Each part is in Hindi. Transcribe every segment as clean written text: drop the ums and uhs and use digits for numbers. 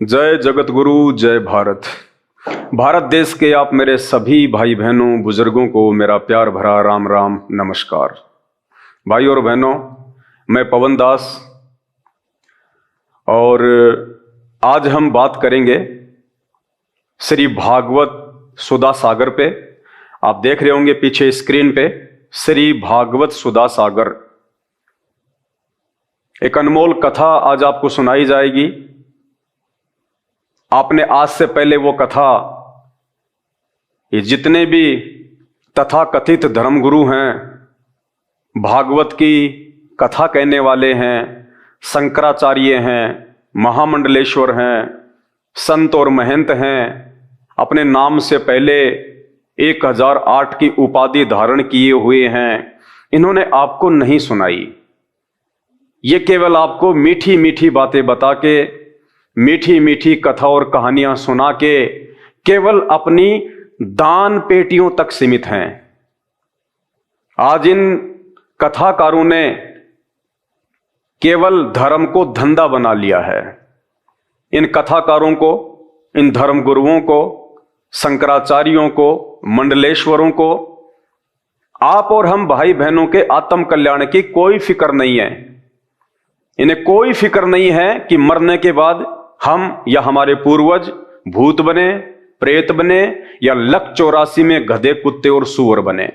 जय जगत गुरु, जय भारत। भारत देश के आप मेरे सभी भाई बहनों बुजुर्गों को मेरा प्यार भरा राम राम नमस्कार। भाई और बहनों, मैं पवन दास और आज हम बात करेंगे श्री भागवत सुधा सागर पे। आप देख रहे होंगे पीछे स्क्रीन पे श्री भागवत सुधा सागर। एक अनमोल कथा आज आपको सुनाई जाएगी। आपने आज से पहले वो कथा, ये जितने भी तथाकथित धर्मगुरु हैं, भागवत की कथा कहने वाले हैं, शंकराचार्य हैं, महामंडलेश्वर हैं, संत और महंत हैं, अपने नाम से पहले 1008 की उपाधि धारण किए हुए हैं, इन्होंने आपको नहीं सुनाई। ये केवल आपको मीठी मीठी बातें बता के, मीठी मीठी कथा और कहानियां सुना के केवल अपनी दान पेटियों तक सीमित हैं। आज इन कथाकारों ने केवल धर्म को धंधा बना लिया है। इन कथाकारों को, इन धर्मगुरुओं को, शंकराचार्यों को, मंडलेश्वरों को, आप और हम भाई बहनों के आत्म कल्याण की कोई फिक्र नहीं है। इन्हें कोई फिक्र नहीं है कि मरने के बाद हम या हमारे पूर्वज भूत बने, प्रेत बने या लक 84 में गधे, कुत्ते और सूअर बने।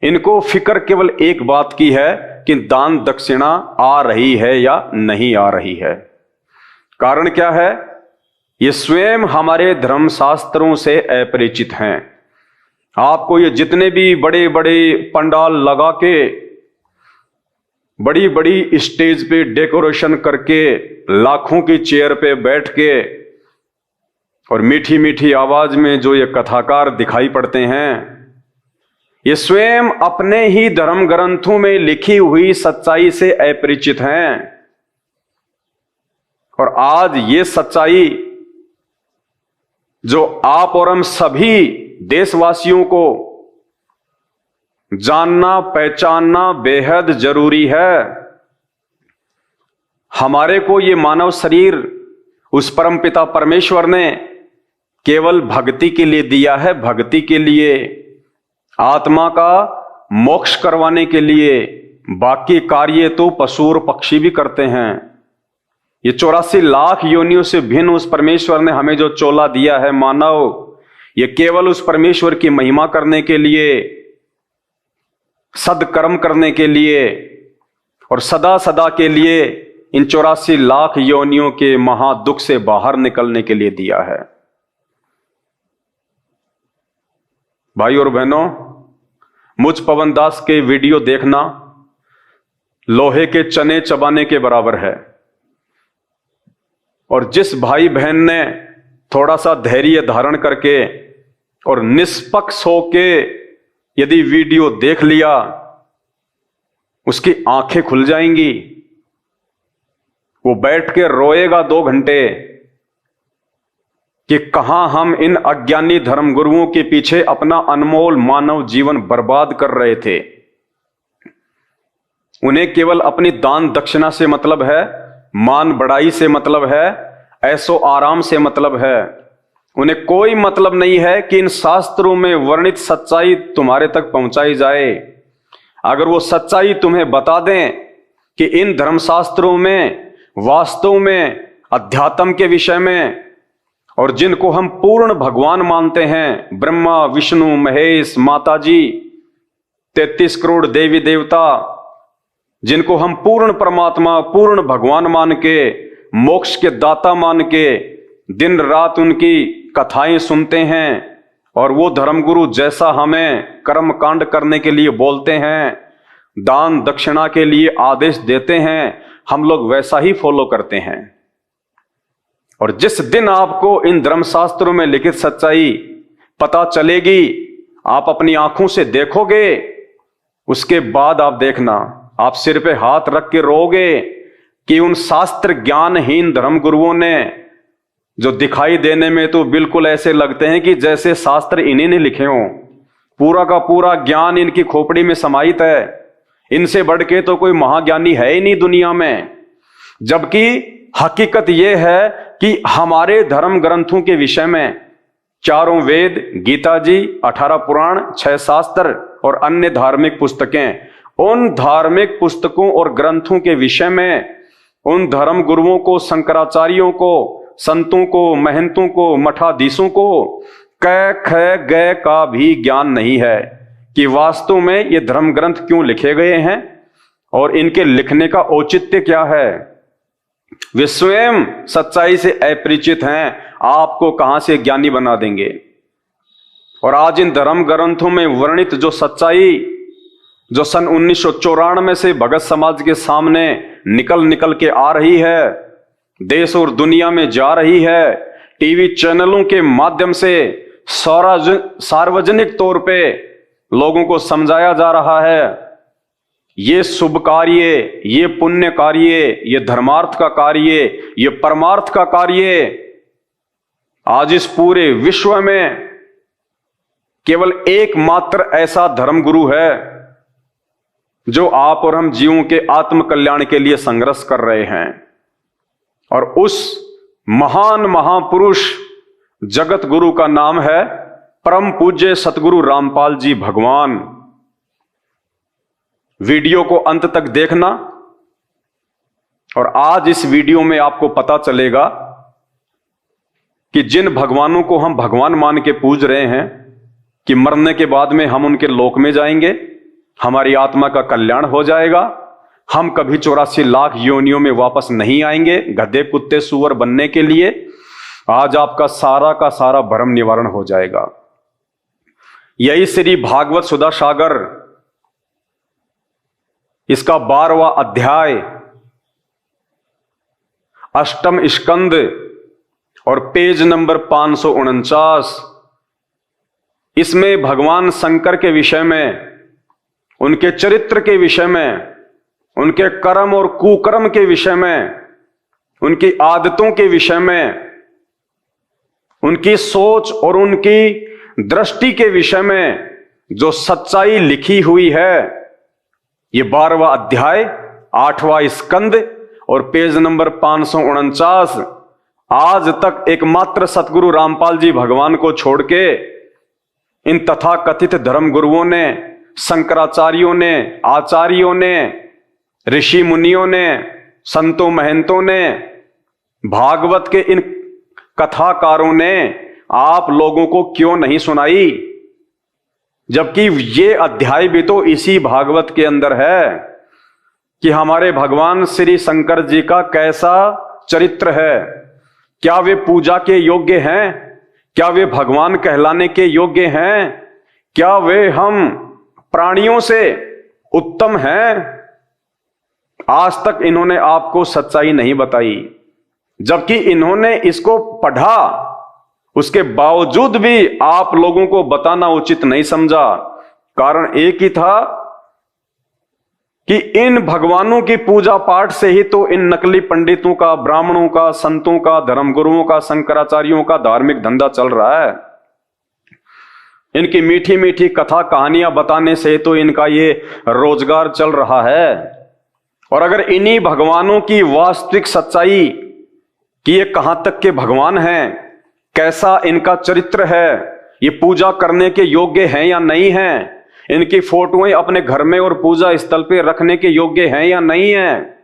इनको फिक्र केवल एक बात की है कि दान दक्षिणा आ रही है या नहीं आ रही है। कारण क्या है? ये स्वयं हमारे धर्मशास्त्रों से अपरिचित हैं। आपको ये जितने भी बड़े बड़े पंडाल लगा के, बड़ी बड़ी स्टेज पे डेकोरेशन करके, लाखों की चेयर पे बैठ के और मीठी मीठी आवाज में जो ये कथाकार दिखाई पड़ते हैं, ये स्वयं अपने ही धर्म ग्रंथों में लिखी हुई सच्चाई से अपरिचित हैं। और आज ये सच्चाई जो आप और हम सभी देशवासियों को जानना पहचानना बेहद जरूरी है। हमारे को ये मानव शरीर उस परमपिता परमेश्वर ने केवल भक्ति के लिए दिया है, भक्ति के लिए, आत्मा का मोक्ष करवाने के लिए। बाकी कार्य तो पशु और पक्षी भी करते हैं। ये 84 लाख योनियों से भिन्न उस परमेश्वर ने हमें जो चोला दिया है मानव, ये केवल उस परमेश्वर की महिमा करने के लिए, सदकर्म करने के लिए और सदा सदा के लिए इन 84 लाख योनियों के महादुख से बाहर निकलने के लिए दिया है। भाई और बहनों, मुझ पवन दास के वीडियो देखना लोहे के चने चबाने के बराबर है। और जिस भाई बहन ने थोड़ा सा धैर्य धारण करके और निष्पक्ष होके यदि वीडियो देख लिया, उसकी आंखें खुल जाएंगी। वो बैठ के रोएगा 2 घंटे कि कहां हम इन अज्ञानी धर्मगुरुओं के पीछे अपना अनमोल मानव जीवन बर्बाद कर रहे थे। उन्हें केवल अपनी दान दक्षिणा से मतलब है, मान बढ़ाई से मतलब है, ऐसो आराम से मतलब है। उन्हें कोई मतलब नहीं है कि इन शास्त्रों में वर्णित सच्चाई तुम्हारे तक पहुंचाई जाए। अगर वो सच्चाई तुम्हें बता दें कि इन धर्मशास्त्रों में वास्तव में अध्यात्म के विषय में, और जिनको हम पूर्ण भगवान मानते हैं, ब्रह्मा विष्णु महेश माता जी, 33 करोड़ देवी देवता, जिनको हम पूर्ण परमात्मा पूर्ण भगवान मान के, मोक्ष के दाता मान के दिन रात उनकी कथाएं सुनते हैं, और वो धर्मगुरु जैसा हमें कर्म कांड करने के लिए बोलते हैं, दान दक्षिणा के लिए आदेश देते हैं, हम लोग वैसा ही फॉलो करते हैं। और जिस दिन आपको इन धर्मशास्त्रों में लिखित सच्चाई पता चलेगी, आप अपनी आंखों से देखोगे, उसके बाद आप देखना, आप सिर पे हाथ रख के रोओगे कि उन शास्त्र ज्ञानहीन धर्मगुरुओं ने, जो दिखाई देने में तो बिल्कुल ऐसे लगते हैं कि जैसे शास्त्र इन्हीं ने लिखे हों, पूरा का पूरा ज्ञान इनकी खोपड़ी में समाहित है, इनसे बढ़ के तो कोई महाज्ञानी है ही नहीं दुनिया में। जबकि हकीकत यह है कि हमारे धर्म ग्रंथों के विषय में चारों वेद, गीता जी, 18 पुराण, 6 शास्त्र और अन्य धार्मिक पुस्तकें, उन धार्मिक पुस्तकों और ग्रंथों के विषय में उन धर्म गुरुओं को, शंकराचार्यों को, संतों को, महंतों को, मठाधीशों को क ख ग का भी ज्ञान नहीं है कि वास्तव में ये धर्म ग्रंथ क्यों लिखे गए हैं और इनके लिखने का औचित्य क्या है। वे स्वयं सच्चाई से अपरिचित हैं, आपको कहां से ज्ञानी बना देंगे। और आज इन धर्म ग्रंथों में वर्णित जो सच्चाई जो सन 1994 से भगत समाज के सामने निकल के आ रही है, देश और दुनिया में जा रही है, टीवी चैनलों के माध्यम से सार्वजनिक तौर पे लोगों को समझाया जा रहा है, ये शुभ कार्य, ये पुण्य कार्य, ये धर्मार्थ का कार्य, ये परमार्थ का कार्य आज इस पूरे विश्व में केवल एकमात्र ऐसा धर्म गुरु है जो आप और हम जीवों के आत्म कल्याण के लिए संघर्ष कर रहे हैं। और उस महान महापुरुष जगत गुरु का नाम है परम पूज्य सतगुरु रामपाल जी भगवान। वीडियो को अंत तक देखना और आज इस वीडियो में आपको पता चलेगा कि जिन भगवानों को हम भगवान मान के पूज रहे हैं कि मरने के बाद में हम उनके लोक में जाएंगे, हमारी आत्मा का कल्याण हो जाएगा, हम कभी 84 लाख योनियों में वापस नहीं आएंगे गधे कुत्ते सुअर बनने के लिए। आज आपका सारा का सारा भ्रम निवारण हो जाएगा। यही श्री भागवत सुधा सागर इसका 12वां अध्याय, 8वां स्कंद और पेज नंबर 549, इसमें भगवान शंकर के विषय में, उनके चरित्र के विषय में, उनके कर्म और कुकर्म के विषय में, उनकी आदतों के विषय में, उनकी सोच और उनकी दृष्टि के विषय में जो सच्चाई लिखी हुई है, ये 12वां अध्याय, 8वां स्कंद और पेज नंबर 549 आज तक एकमात्र सतगुरु रामपाल जी भगवान को छोड़ के इन तथाकथित धर्म गुरुओं ने, शंकराचार्यों ने, आचार्यों ने, ऋषि मुनियों ने, संतों महंतों ने, भागवत के इन कथाकारों ने आप लोगों को क्यों नहीं सुनाई, जबकि ये अध्याय भी तो इसी भागवत के अंदर है कि हमारे भगवान श्री शंकर जी का कैसा चरित्र है, क्या वे पूजा के योग्य हैं, क्या वे भगवान कहलाने के योग्य हैं, क्या वे हम प्राणियों से उत्तम हैं। आज तक इन्होंने आपको सच्चाई नहीं बताई, जबकि इन्होंने इसको पढ़ा, उसके बावजूद भी आप लोगों को बताना उचित नहीं समझा। कारण एक ही था कि इन भगवानों की पूजा पाठ से ही तो इन नकली पंडितों का, ब्राह्मणों का, संतों का, धर्मगुरुओं का, शंकराचार्यों का धार्मिक धंधा चल रहा है। इनकी मीठी मीठी कथा कहानियां बताने से तो इनका ये रोजगार चल रहा है। और अगर इन्हीं भगवानों की वास्तविक सच्चाई कि ये कहां तक के भगवान हैं, कैसा इनका चरित्र है, ये पूजा करने के योग्य हैं या नहीं हैं, इनकी फोटोएं अपने घर में और पूजा स्थल पे रखने के योग्य हैं या नहीं हैं,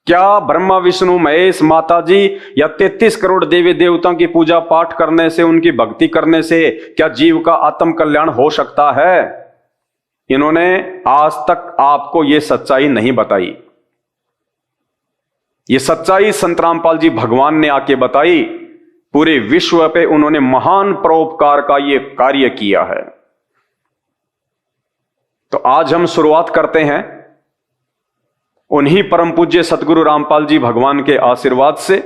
क्या ब्रह्मा विष्णु महेश माता जी या 33 करोड़ देवी देवताओं की पूजा पाठ करने से, उनकी भक्ति करने से क्या जीव का आत्म कल्याण हो सकता है। इन्होंने आज तक आपको यह सच्चाई नहीं बताई। ये सच्चाई संत रामपाल जी भगवान ने आके बताई। पूरे विश्व पे उन्होंने महान परोपकार का ये कार्य किया है। तो आज हम शुरुआत करते हैं उन्हीं परम पूज्य सतगुरु रामपाल जी भगवान के आशीर्वाद से,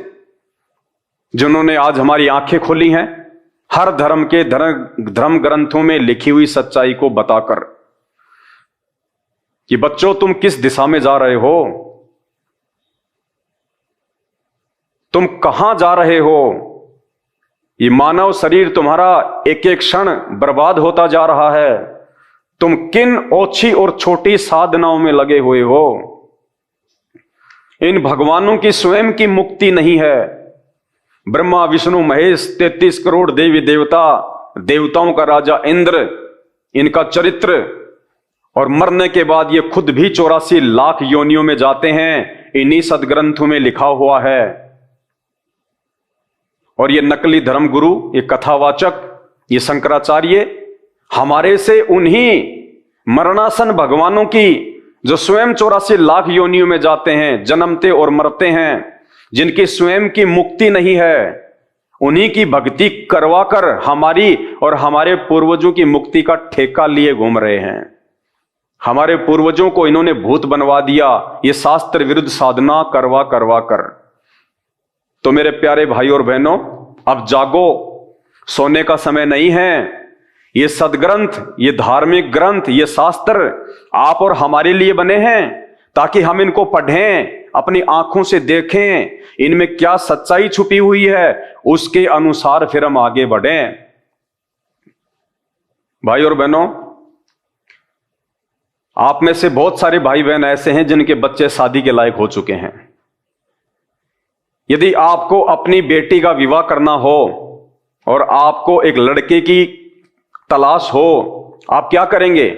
जिन्होंने आज हमारी आंखें खोली हैं हर धर्म के धर्म ग्रंथों में लिखी हुई सच्चाई को बताकर कि बच्चों तुम किस दिशा में जा रहे हो, तुम कहां जा रहे हो। ये मानव शरीर तुम्हारा एक एक क्षण बर्बाद होता जा रहा है। तुम किन ओछी और छोटी साधनाओं में लगे हुए हो। इन भगवानों की स्वयं की मुक्ति नहीं है, ब्रह्मा विष्णु महेश 33 करोड़ देवी देवता, देवताओं का राजा इंद्र, इनका चरित्र, और मरने के बाद ये खुद भी 84 लाख योनियों में जाते हैं, इन्हीं सदग्रंथों में लिखा हुआ है। और ये नकली धर्म गुरु, ये कथावाचक, ये शंकराचार्य हमारे से उन्हीं मरणासन भगवानों की जो स्वयं 84 लाख योनियों में जाते हैं, जन्मते और मरते हैं, जिनकी स्वयं की मुक्ति नहीं है, उन्हीं की भक्ति करवाकर हमारी और हमारे पूर्वजों की मुक्ति का ठेका लिए घूम रहे हैं। हमारे पूर्वजों को इन्होंने भूत बनवा दिया, ये शास्त्र विरुद्ध साधना करवा करवा कर। तो मेरे प्यारे भाई और बहनों, अब जागो, सोने का समय नहीं है। ये सदग्रंथ, ये धार्मिक ग्रंथ, ये शास्त्र आप और हमारे लिए बने हैं, ताकि हम इनको पढ़ें, अपनी आंखों से देखें, इनमें क्या सच्चाई छुपी हुई है, उसके अनुसार फिर हम आगे बढ़ें। भाई और बहनों, आप में से बहुत सारे भाई बहन ऐसे हैं जिनके बच्चे शादी के लायक हो चुके हैं। यदि आपको अपनी बेटी का विवाह करना हो और आपको एक लड़के की तलाश हो, आप क्या करेंगे?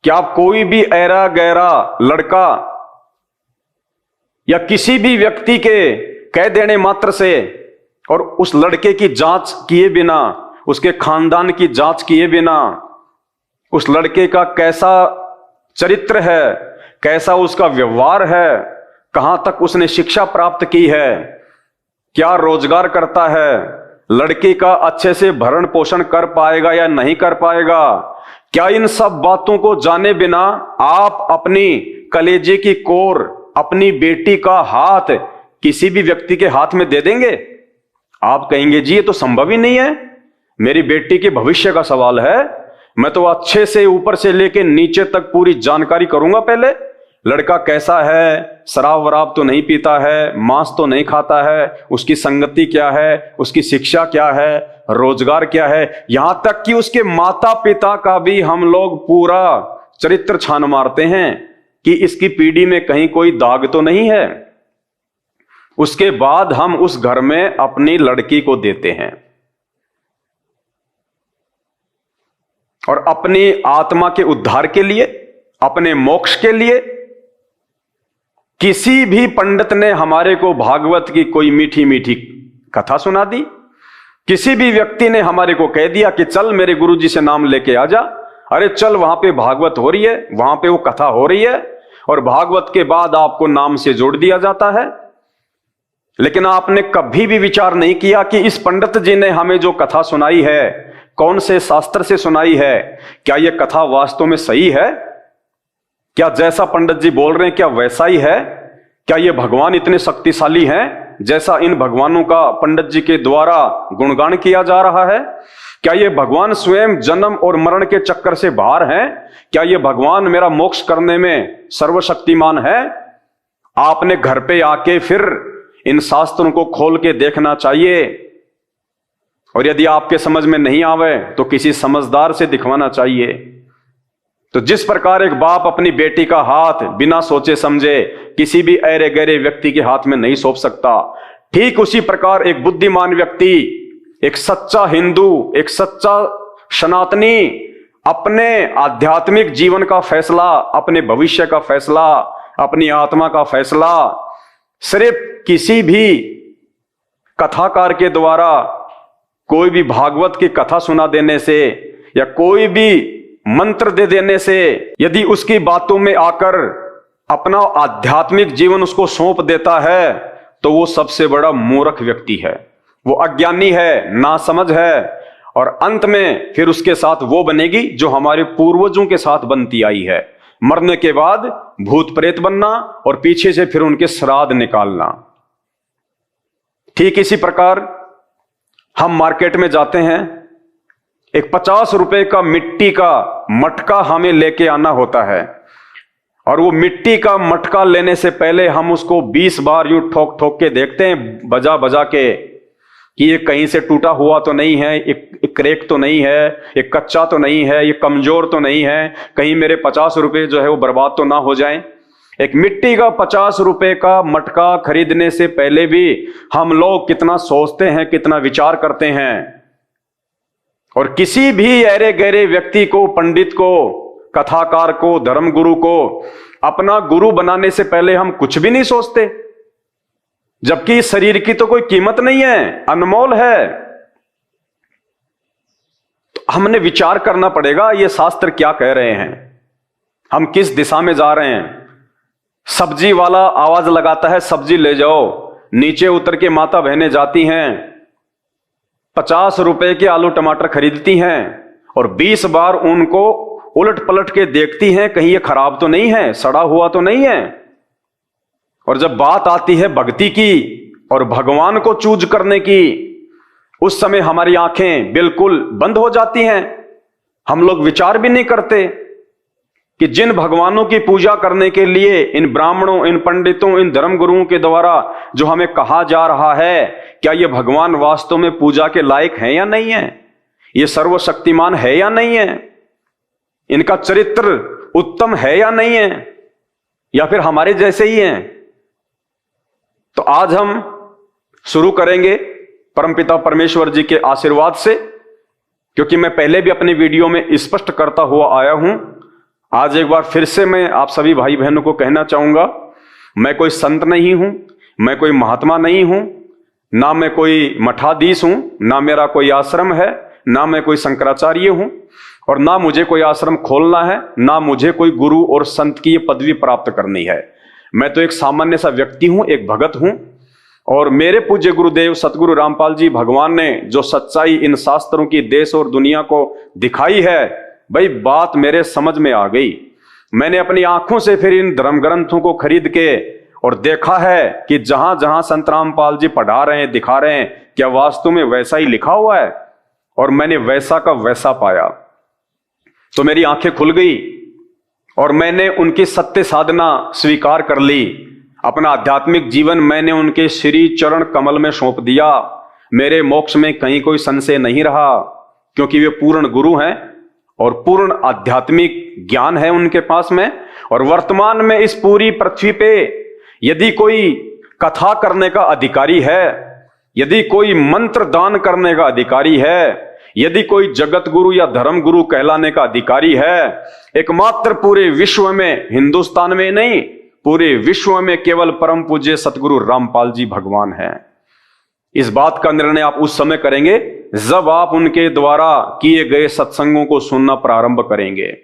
क्या आप कोई भी ऐरा गैरा लड़का या किसी भी व्यक्ति के कह देने मात्र से और उस लड़के की जांच किए बिना, उसके खानदान की जांच किए बिना, उस लड़के का कैसा चरित्र है, कैसा उसका व्यवहार है, कहां तक उसने शिक्षा प्राप्त की है, क्या रोजगार करता है, लड़की का अच्छे से भरण पोषण कर पाएगा या नहीं कर पाएगा, क्या इन सब बातों को जाने बिना आप अपनी कलेजे की कोर, अपनी बेटी का हाथ किसी भी व्यक्ति के हाथ में दे देंगे? आप कहेंगे जी ये तो संभव ही नहीं है, मेरी बेटी के भविष्य का सवाल है, मैं तो अच्छे से ऊपर से लेके नीचे तक पूरी जानकारी करूंगा। पहले लड़का कैसा है, शराब वराब तो नहीं पीता है, मांस तो नहीं खाता है, उसकी संगति क्या है, उसकी शिक्षा क्या है, रोजगार क्या है, यहां तक कि उसके माता पिता का भी हम लोग पूरा चरित्र छान मारते हैं कि इसकी पीढ़ी में कहीं कोई दाग तो नहीं है। उसके बाद हम उस घर में अपनी लड़की को देते हैं और अपनी आत्मा के उद्धार के लिए, अपने मोक्ष के लिए किसी भी पंडित ने हमारे को भागवत की कोई मीठी मीठी कथा सुना दी, किसी भी व्यक्ति ने हमारे को कह दिया कि चल मेरे गुरुजी से नाम लेके आ जा, अरे चल वहां पे भागवत हो रही है, वहां पे वो कथा हो रही है, और भागवत के बाद आपको नाम से जोड़ दिया जाता है। लेकिन आपने कभी भी विचार नहीं किया कि इस पंडित जी ने हमें जो कथा सुनाई है, कौन से शास्त्र से सुनाई है, क्या यह कथा वास्तव में सही है? क्या जैसा पंडित जी बोल रहे हैं क्या वैसा ही है? क्या ये भगवान इतने शक्तिशाली हैं जैसा इन भगवानों का पंडित जी के द्वारा गुणगान किया जा रहा है? क्या ये भगवान स्वयं जन्म और मरण के चक्कर से बाहर हैं? क्या ये भगवान मेरा मोक्ष करने में सर्वशक्तिमान है? आपने घर पे आके फिर इन शास्त्रों को खोल के देखना चाहिए, और यदि आपके समझ में नहीं आवे तो किसी समझदार से दिखवाना चाहिए। तो जिस प्रकार एक बाप अपनी बेटी का हाथ बिना सोचे समझे किसी भी ऐरे गहरे व्यक्ति के हाथ में नहीं सौंप सकता, ठीक उसी प्रकार एक बुद्धिमान व्यक्ति, एक सच्चा हिंदू, एक सच्चा सनातनी अपने आध्यात्मिक जीवन का फैसला, अपने भविष्य का फैसला, अपनी आत्मा का फैसला सिर्फ किसी भी कथाकार के द्वारा, कोई भी भागवत की कथा सुना देने से या कोई भी मंत्र दे देने से, यदि उसकी बातों में आकर अपना आध्यात्मिक जीवन उसको सौंप देता है तो वो सबसे बड़ा मूर्ख व्यक्ति है, वो अज्ञानी है, नासमझ है, और अंत में फिर उसके साथ वो बनेगी जो हमारे पूर्वजों के साथ बनती आई है, मरने के बाद भूत प्रेत बनना और पीछे से फिर उनके श्राद्ध निकालना। ठीक इसी प्रकार हम मार्केट में जाते हैं, एक 50 रुपए का मिट्टी का मटका हमें लेके आना होता है, और वो मिट्टी का मटका लेने से पहले हम उसको 20 बार यूं ठोक ठोक के देखते हैं, बजा बजा के, कि ये कहीं से टूटा हुआ तो नहीं है, एक क्रैक तो नहीं है, एक कच्चा तो नहीं है, ये कमजोर तो नहीं है, कहीं मेरे 50 रुपए जो है वो बर्बाद तो ना हो जाएं। एक मिट्टी का 50 रुपए का मटका खरीदने से पहले भी हम लोग कितना सोचते हैं, कितना विचार करते हैं। और किसी भी अरे गहरे व्यक्ति को, पंडित को, कथाकार को, धर्मगुरु को अपना गुरु बनाने से पहले हम कुछ भी नहीं सोचते, जबकि शरीर की तो कोई कीमत नहीं है, अनमोल है। तो हमने विचार करना पड़ेगा ये शास्त्र क्या कह रहे हैं, हम किस दिशा में जा रहे हैं। सब्जी वाला आवाज लगाता है सब्जी ले जाओ, नीचे उतर के माता बहनें जाती हैं, 50 रुपए के आलू टमाटर खरीदती हैं और 20 बार उनको उलट पलट के देखती हैं, कहीं ये खराब तो नहीं है, सड़ा हुआ तो नहीं है। और जब बात आती है भक्ति की और भगवान को चूज करने की, उस समय हमारी आंखें बिल्कुल बंद हो जाती हैं। हम लोग विचार भी नहीं करते कि जिन भगवानों की पूजा करने के लिए इन ब्राह्मणों, इन पंडितों, इन धर्मगुरुओं के द्वारा जो हमें कहा जा रहा है, क्या ये भगवान वास्तव में पूजा के लायक है या नहीं है, ये सर्वशक्तिमान है या नहीं है, इनका चरित्र उत्तम है या नहीं है, या फिर हमारे जैसे ही हैं। तो आज हम शुरू करेंगे परमपिता परमेश्वर जी के आशीर्वाद से, क्योंकि मैं पहले भी अपने वीडियो में स्पष्ट करता हुआ आया हूं। आज एक बार फिर से मैं आप सभी भाई बहनों को कहना चाहूंगा, मैं कोई संत नहीं हूं, मैं कोई महात्मा नहीं हूं, ना मैं कोई मठाधीश हूं, ना मेरा कोई आश्रम है, ना मैं कोई शंकराचार्य हूं, और ना मुझे कोई आश्रम खोलना है, ना मुझे कोई गुरु और संत की पदवी प्राप्त करनी है। मैं तो एक सामान्य सा व्यक्ति हूं, एक भगत हूं। और मेरे पूज्य गुरुदेव सतगुरु रामपाल जी भगवान ने जो सच्चाई इन शास्त्रों की देश और दुनिया को दिखाई है, भाई बात मेरे समझ में आ गई। मैंने अपनी आंखों से फिर इन धर्म ग्रंथों को खरीद के और देखा है कि जहां जहां संत रामपाल जी पढ़ा रहे हैं, दिखा रहे हैं, क्या वास्तव में वैसा ही लिखा हुआ है, और मैंने वैसा का वैसा पाया। तो मेरी आंखें खुल गई और मैंने उनकी सत्य साधना स्वीकार कर ली। अपना आध्यात्मिक जीवन मैंने उनके श्री चरण कमल में सौंप दिया। मेरे मोक्ष में कहीं कोई संशय नहीं रहा, क्योंकि वे पूर्ण गुरु हैं और पूर्ण आध्यात्मिक ज्ञान है उनके पास में। और वर्तमान में इस पूरी पृथ्वी पे यदि कोई कथा करने का अधिकारी है, यदि कोई मंत्र दान करने का अधिकारी है, यदि कोई जगत गुरु या धर्म गुरु कहलाने का अधिकारी है, एकमात्र पूरे विश्व में, हिंदुस्तान में नहीं, पूरे विश्व में केवल परम पूज्य सतगुरु रामपाल जी भगवान हैं। इस बात का निर्णय आप उस समय करेंगे जब आप उनके द्वारा किए गए सत्संगों को सुनना प्रारंभ करेंगे।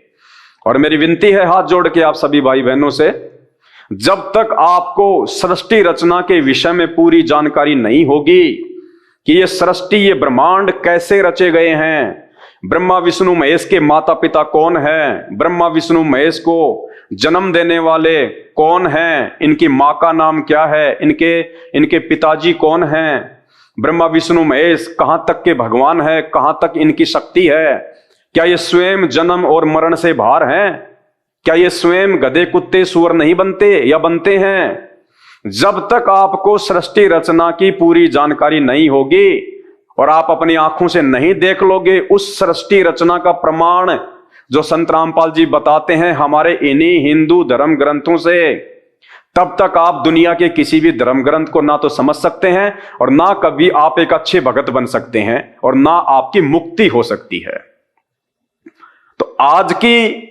और मेरी विनती है हाथ जोड़ के आप सभी भाई बहनों से, जब तक आपको सृष्टि रचना के विषय में पूरी जानकारी नहीं होगी कि ये सृष्टि, ये ब्रह्मांड कैसे रचे गए हैं, ब्रह्मा विष्णु महेश के माता पिता कौन है, ब्रह्मा विष्णु महेश को जन्म देने वाले कौन हैं, इनकी माँ का नाम क्या है, इनके पिताजी कौन हैं, ब्रह्मा विष्णु महेश कहां तक के भगवान है, कहां तक इनकी शक्ति है, क्या ये स्वयं जन्म और मरण से बाहर हैं, क्या ये स्वयं गधे कुत्ते सुअर नहीं बनते या बनते हैं। जब तक आपको सृष्टि रचना की पूरी जानकारी नहीं होगी और आप अपनी आंखों से नहीं देख लोगे उस सृष्टि रचना का प्रमाण जो संत रामपाल जी बताते हैं हमारे इन्हीं हिंदू धर्म ग्रंथों से, तब तक आप दुनिया के किसी भी धर्म ग्रंथ को ना तो समझ सकते हैं और ना कभी आप एक अच्छे भगत बन सकते हैं और ना आपकी मुक्ति हो सकती है। तो आज की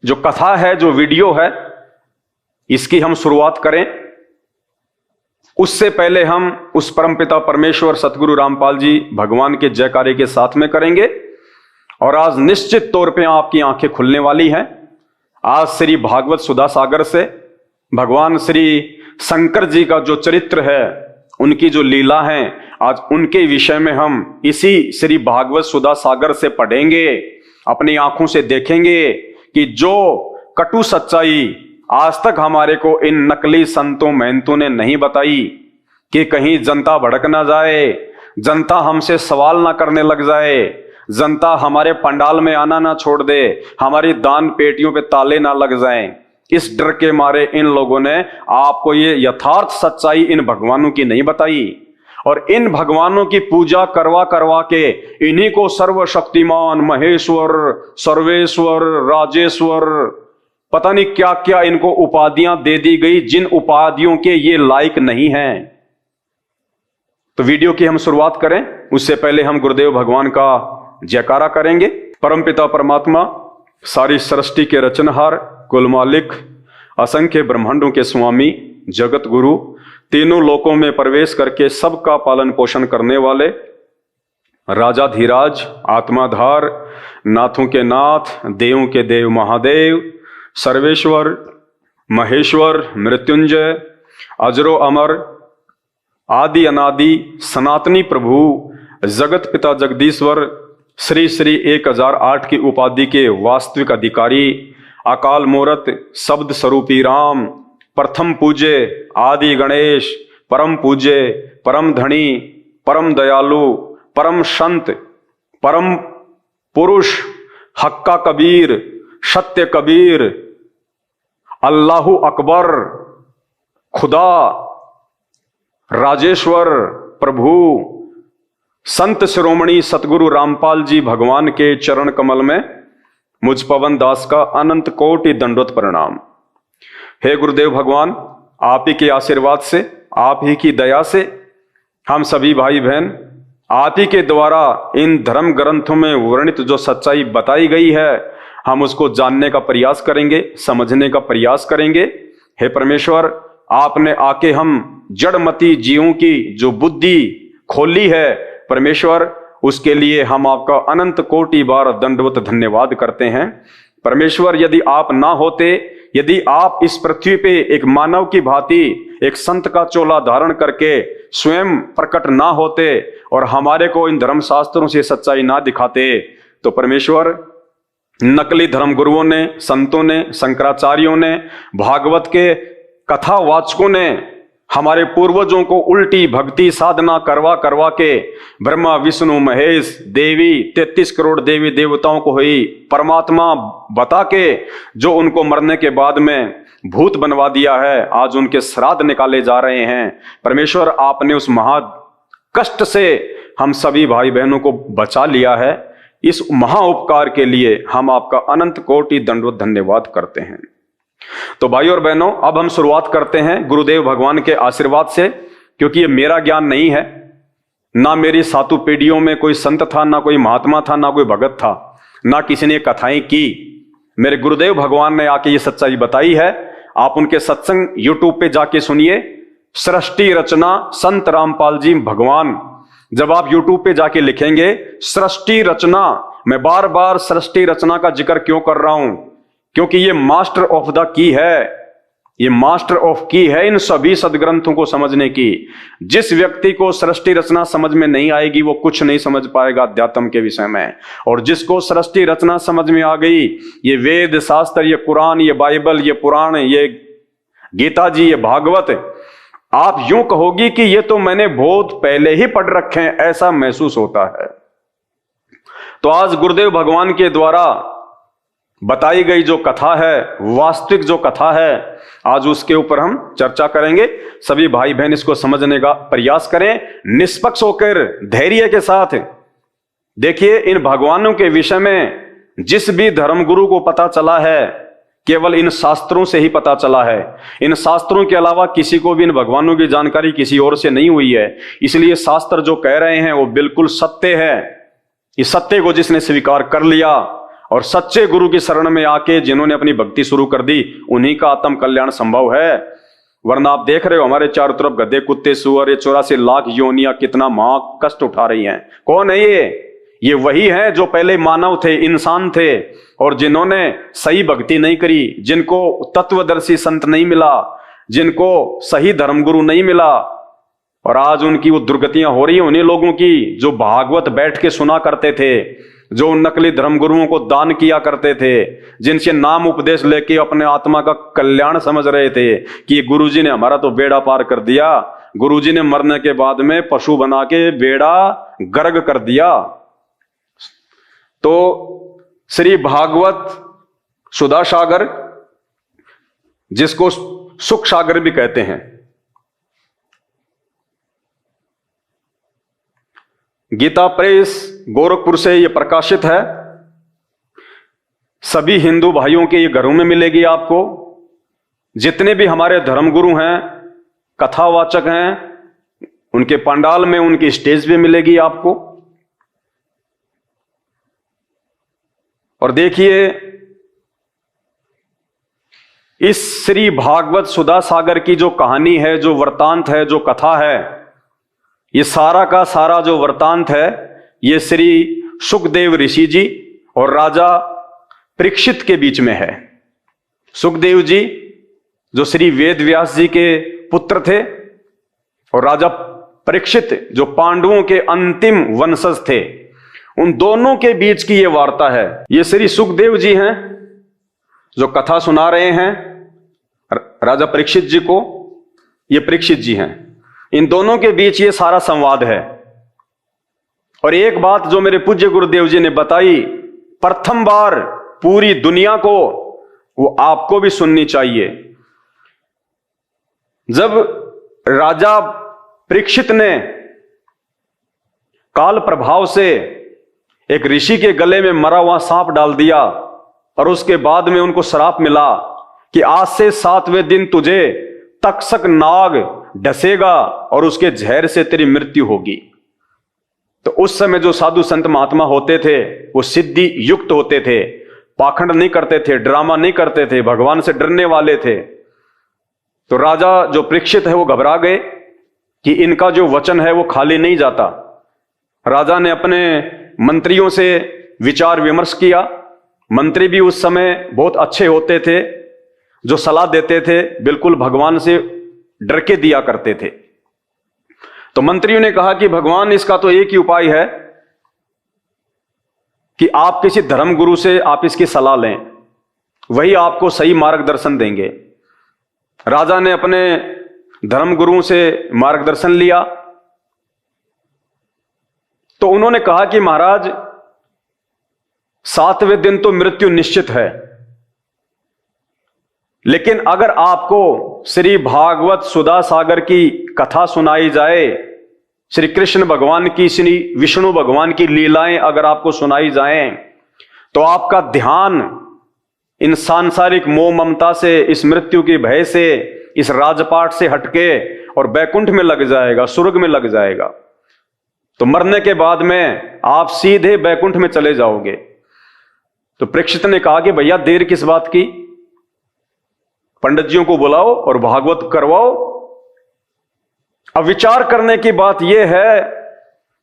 जो कथा है, जो वीडियो है, इसकी हम शुरुआत करें। उससे पहले हम उस परमपिता परमेश्वर सतगुरु रामपाल जी भगवान के जयकारे के साथ में करेंगे। और आज निश्चित तौर पे आपकी आंखें खुलने वाली हैं। आज श्री भागवत सुधा सागर से भगवान श्री शंकर जी का जो चरित्र है, उनकी जो लीला है, आज उनके विषय में हम इसी श्री भागवत सुधा सागर से पढ़ेंगे, अपनी आंखों से देखेंगे कि जो कटु सच्चाई आज तक हमारे को इन नकली संतों महंतों ने नहीं बताई, कि कहीं जनता भड़क ना जाए, जनता हमसे सवाल ना करने लग जाए, जनता हमारे पंडाल में आना ना छोड़ दे, हमारी दान पेटियों पे ताले ना लग जाएं। इस डर के मारे इन लोगों ने आपको ये यथार्थ सच्चाई इन भगवानों की नहीं बताई। और इन भगवानों की पूजा करवा करवा के इन्हीं को सर्वशक्तिमान, महेश्वर, सर्वेश्वर, राजेश्वर, पता नहीं क्या क्या इनको उपाधियां दे दी गई, जिन उपाधियों के ये लायक नहीं हैं। तो वीडियो की हम शुरुआत करें उससे पहले हम गुरुदेव भगवान का जयकारा करेंगे। परमपिता परमात्मा, सारी सृष्टि के रचनहार, कुल मालिक, असंख्य ब्रह्मांडों के स्वामी, जगत गुरु, तीनों लोकों में प्रवेश करके सबका पालन पोषण करने वाले, राजाधिराज, आत्माधार, नाथों के नाथ, देवों के देव महादेव, सर्वेश्वर, महेश्वर, मृत्युंजय, अजरो अमर, आदि अनादि, सनातनी प्रभु, जगत पिता जगदीश्वर, श्री श्री 1008 की उपाधि के वास्तविक अधिकारी, अकाल मूरत, शब्द स्वरूपी राम, प्रथम पूज्य आदि गणेश, परम पूज्य, परम धनी, परम दयालु, परम संत, परम पुरुष, हक्का कबीर, सत्य कबीर, अल्लाहु अकबर, खुदा, राजेश्वर प्रभु, संत शिरोमणि सतगुरु रामपाल जी भगवान के चरण कमल में मुझ पवन दास का अनंत कोटि दंडवत प्रणाम। हे गुरुदेव भगवान, आप ही के आशीर्वाद से, आप ही की दया से हम सभी भाई बहन आप ही के द्वारा इन धर्म ग्रंथों में वर्णित जो सच्चाई बताई गई है हम उसको जानने का प्रयास करेंगे, समझने का प्रयास करेंगे। हे परमेश्वर, आपने आके हम जड़मती जीवों की जो बुद्धि खोली है परमेश्वर, उसके लिए हम आपका अनंत कोटि बार दंडवत धन्यवाद करते हैं। परमेश्वर, यदि आप ना होते, यदि आप इस पृथ्वी पे एक मानव की भांति एक संत का चोला धारण करके स्वयं प्रकट ना होते और हमारे को इन धर्म शास्त्रों से सच्चाई ना दिखाते, तो परमेश्वर नकली धर्म गुरुओं ने, संतों ने, शंकराचार्यों ने, भागवत के कथावाचकों ने हमारे पूर्वजों को उल्टी भक्ति साधना करवा करवा के ब्रह्मा विष्णु महेश देवी 33 करोड़ देवी देवताओं को हुई परमात्मा बता के जो उनको मरने के बाद में भूत बनवा दिया है, आज उनके श्राद्ध निकाले जा रहे हैं। परमेश्वर, आपने उस महा कष्ट से हम सभी भाई बहनों को बचा लिया है। इस महा उपकार के लिए हम आपका अनंत कोटि दंडवत धन्यवाद करते हैं। तो भाई और बहनों, अब हम शुरुआत करते हैं गुरुदेव भगवान के आशीर्वाद से, क्योंकि ये मेरा ज्ञान नहीं है, ना मेरी सातु पीढ़ियों में कोई संत था, ना कोई महात्मा था, ना कोई भगत था, ना किसी ने कथाएं की। मेरे गुरुदेव भगवान ने आके ये सच्चाई बताई है। आप उनके सत्संग यूट्यूब पे जाके सुनिए, सृष्टि रचना संत रामपाल जी भगवान। जब आप यूट्यूब पे जाके लिखेंगे सृष्टि रचना, मैं बार बार सृष्टि रचना का जिक्र क्यों कर रहा हूं, क्योंकि ये मास्टर ऑफ द की है, ये मास्टर ऑफ की है इन सभी सदग्रंथों को समझने की। जिस व्यक्ति को सृष्टि रचना समझ में नहीं आएगी वो कुछ नहीं समझ पाएगा अध्यात्म के विषय में, और जिसको सृष्टि रचना समझ में आ गई, ये वेद शास्त्र, ये कुरान, ये बाइबल, ये पुराण, ये गीता जी, ये भागवत, आप यूं कहोगी कि ये तो मैंने बहुत पहले ही पढ़ रखे हैं, ऐसा महसूस होता है। तो आज गुरुदेव भगवान के द्वारा बताई गई जो कथा है, वास्तविक जो कथा है, आज उसके ऊपर हम चर्चा करेंगे। सभी भाई बहन इसको समझने का प्रयास करें, निष्पक्ष होकर, धैर्य के साथ। देखिए, इन भगवानों के विषय में जिस भी धर्मगुरु को पता चला है, केवल इन शास्त्रों से ही पता चला है। इन शास्त्रों के अलावा किसी को भी इन भगवानों की जानकारी किसी और से नहीं हुई है। इसलिए शास्त्र जो कह रहे हैं वो बिल्कुल सत्य है। इस सत्य को जिसने स्वीकार कर लिया और सच्चे गुरु की शरण में आके जिन्होंने अपनी भक्ति शुरू कर दी, उन्हीं का आत्म कल्याण संभव है। वरना आप देख रहे हो हमारे चारों तरफ गधे, कुत्ते, सुअर, ये 84 लाख योनियां कितना महा कष्ट उठा रही हैं। कौन है ये वही है जो पहले मानव थे, इंसान थे, और जिन्होंने सही भक्ति नहीं करी, जिनको तत्वदर्शी संत नहीं मिला, जिनको सही धर्मगुरु नहीं मिला, और आज उनकी वो दुर्गतियां हो रही हैं उन्हीं लोगों की जो भागवत बैठ के सुना करते थे, जो नकली धर्मगुरुओं को दान किया करते थे, जिनसे नाम उपदेश लेके अपने आत्मा का कल्याण समझ रहे थे कि गुरुजी ने हमारा तो बेड़ा पार कर दिया, गुरुजी ने मरने के बाद में पशु बना के बेड़ा गर्ग कर दिया। तो श्री भागवत सुधा सागर, जिसको सुख सागर भी कहते हैं, गीता प्रेस गोरखपुर से यह प्रकाशित है। सभी हिंदू भाइयों के ये घरों में मिलेगी आपको। जितने भी हमारे धर्मगुरु हैं, कथावाचक हैं, उनके पंडाल में, उनकी स्टेज पे मिलेगी आपको। और देखिए, इस श्री भागवत सुधा सागर की जो कहानी है, जो वृतांत है, जो कथा है, ये सारा का सारा जो वृतांत है, ये श्री सुखदेव ऋषि जी और राजा परीक्षित के बीच में है। सुखदेव जी जो श्री वेद व्यास जी के पुत्र थे, और राजा परीक्षित जो पांडवों के अंतिम वंशज थे, उन दोनों के बीच की ये वार्ता है। ये श्री सुखदेव जी हैं जो कथा सुना रहे हैं राजा परीक्षित जी को, ये परीक्षित जी हैं। इन दोनों के बीच ये सारा संवाद है। और एक बात जो मेरे पूज्य गुरुदेव जी ने बताई, प्रथम बार पूरी दुनिया को, वो आपको भी सुननी चाहिए। जब राजा परीक्षित ने काल प्रभाव से एक ऋषि के गले में मरा हुआ सांप डाल दिया, और उसके बाद में उनको श्राप मिला कि आज से 7वें दिन तुझे तक्षक नाग डसेगा और उसके जहर से तेरी मृत्यु होगी। तो उस समय जो साधु संत महात्मा होते थे, वो सिद्धि युक्त होते थे, पाखंड नहीं करते थे, ड्रामा नहीं करते थे, भगवान से डरने वाले थे। तो राजा जो परीक्षित है वो घबरा गए कि इनका जो वचन है वो खाली नहीं जाता। राजा ने अपने मंत्रियों से विचार विमर्श किया। मंत्री भी उस समय बहुत अच्छे होते थे, जो सलाह देते थे बिल्कुल भगवान से डर के दिया करते थे। तो मंत्रियों ने कहा कि भगवान, इसका तो एक ही उपाय है कि आप किसी धर्म गुरु से आप इसकी सलाह लें, वही आपको सही मार्गदर्शन देंगे। राजा ने अपने धर्म गुरुओं से मार्गदर्शन लिया। तो उन्होंने कहा कि महाराज, 7वें दिन तो मृत्यु निश्चित है, लेकिन अगर आपको श्री भागवत सुधा सागर की कथा सुनाई जाए, श्री कृष्ण भगवान की, श्री विष्णु भगवान की लीलाएं अगर आपको सुनाई जाएं, तो आपका ध्यान इन सांसारिक मोह ममता से, इस मृत्यु के भय से, इस राजपाट से हटके और बैकुंठ में लग जाएगा, स्वर्ग में लग जाएगा। तो मरने के बाद में आप सीधे बैकुंठ में चले जाओगे। तो परीक्षित ने कहा कि भैया, देर किस बात की, पंडित जियों को बुलाओ और भागवत करवाओ। अब विचार करने की बात यह है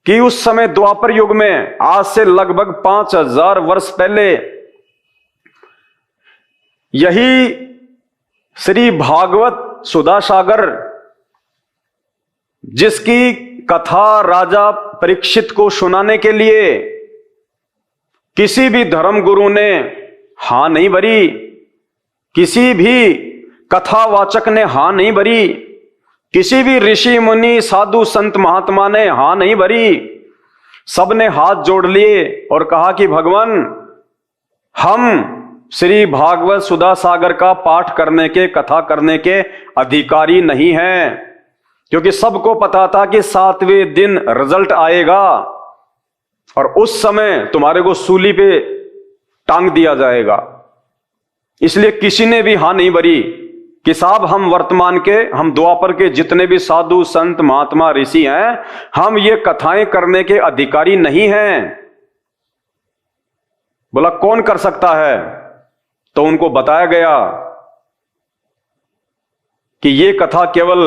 कि उस समय द्वापर युग में, आज से लगभग 5000 वर्ष पहले, यही श्री भागवत सुधा सागर, जिसकी कथा राजा परीक्षित को सुनाने के लिए किसी भी धर्म गुरु ने हां नहीं भरी, किसी भी कथावाचक ने हां नहीं भरी, किसी भी ऋषि मुनि साधु संत महात्मा ने हां नहीं भरी। सबने हाथ जोड़ लिए और कहा कि भगवान, हम श्री भागवत सुधा सागर का पाठ करने के, कथा करने के अधिकारी नहीं हैं, क्योंकि सबको पता था कि 7वें दिन रिजल्ट आएगा और उस समय तुम्हारे को सूली पे टांग दिया जाएगा। इसलिए किसी ने भी हां नहीं भरी कि साहब, हम वर्तमान के, हम द्वापर के जितने भी साधु संत महात्मा ऋषि हैं, हम ये कथाएं करने के अधिकारी नहीं हैं। बोला, कौन कर सकता है? तो उनको बताया गया कि ये कथा केवल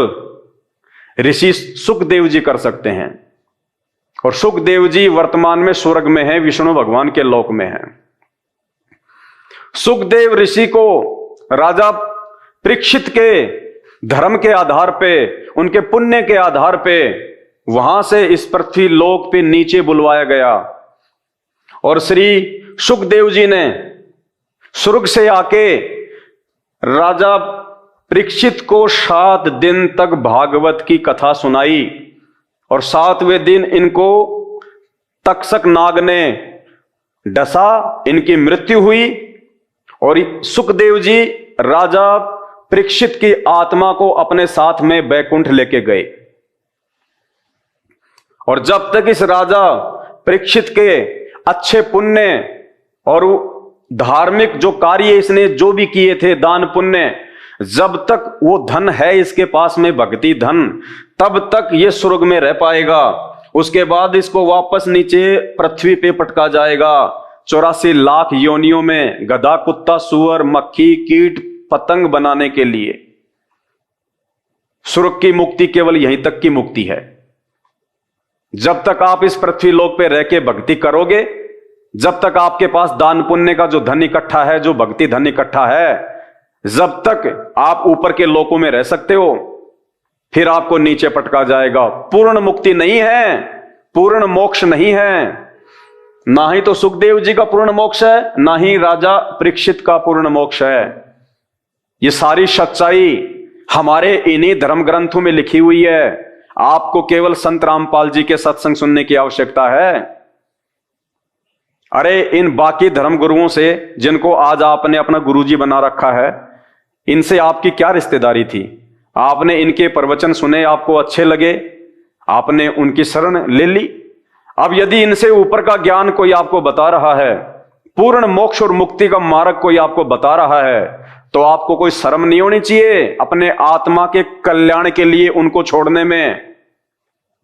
ऋषि सुखदेव जी कर सकते हैं, और सुखदेव जी वर्तमान में स्वर्ग में हैं, विष्णु भगवान के लोक में हैं। सुखदेव ऋषि को राजा परीक्षित के धर्म के आधार पे, उनके पुण्य के आधार पे, वहां से इस पृथ्वी लोक पे नीचे बुलवाया गया, और श्री सुखदेव जी ने स्वर्ग से आके राजा परीक्षित को 7 दिन तक भागवत की कथा सुनाई, और 7वें दिन इनको तक्षक नाग ने डसा, इनकी मृत्यु हुई, और सुखदेव जी राजा परीक्षित की आत्मा को अपने साथ में बैकुंठ लेके गए। और जब तक इस राजा परीक्षित के अच्छे पुण्य और धार्मिक जो कार्य इसने जो भी किए थे, दान पुण्य, जब तक वो धन है इसके पास में, भक्ति धन, तब तक ये स्वर्ग में रह पाएगा। उसके बाद इसको वापस नीचे पृथ्वी पे पटका जाएगा 84 लाख योनियों में, गधा, कुत्ता, सुअर, मक्खी, कीट, पतंग बनाने के लिए। स्वर्ग की मुक्ति केवल यहीं तक की मुक्ति है। जब तक आप इस पृथ्वी लोक पे रह के भक्ति करोगे, जब तक आपके पास दान पुण्य का जो धन इकट्ठा है, जो भक्ति धन इकट्ठा है, जब तक आप ऊपर के लोकों में रह सकते हो, फिर आपको नीचे पटका जाएगा। पूर्ण मुक्ति नहीं है, पूर्ण मोक्ष नहीं है। ना ही तो सुखदेव जी का पूर्ण मोक्ष है, ना ही राजा परीक्षित का पूर्ण मोक्ष है। ये सारी सच्चाई हमारे इन्हीं धर्म ग्रंथों में लिखी हुई है। आपको केवल संत रामपाल जी के सत्संग सुनने की आवश्यकता है। अरे इन बाकी धर्म गुरुओं से, जिनको आज आपने अपना गुरुजी बना रखा है, इनसे आपकी क्या रिश्तेदारी थी? आपने इनके प्रवचन सुने, आपको अच्छे लगे, आपने उनकी शरण ले ली। अब यदि इनसे ऊपर का ज्ञान कोई आपको बता रहा है, पूर्ण मोक्ष और मुक्ति का मार्ग कोई आपको बता रहा है, तो आपको कोई शर्म नहीं होनी चाहिए अपने आत्मा के कल्याण के लिए उनको छोड़ने में।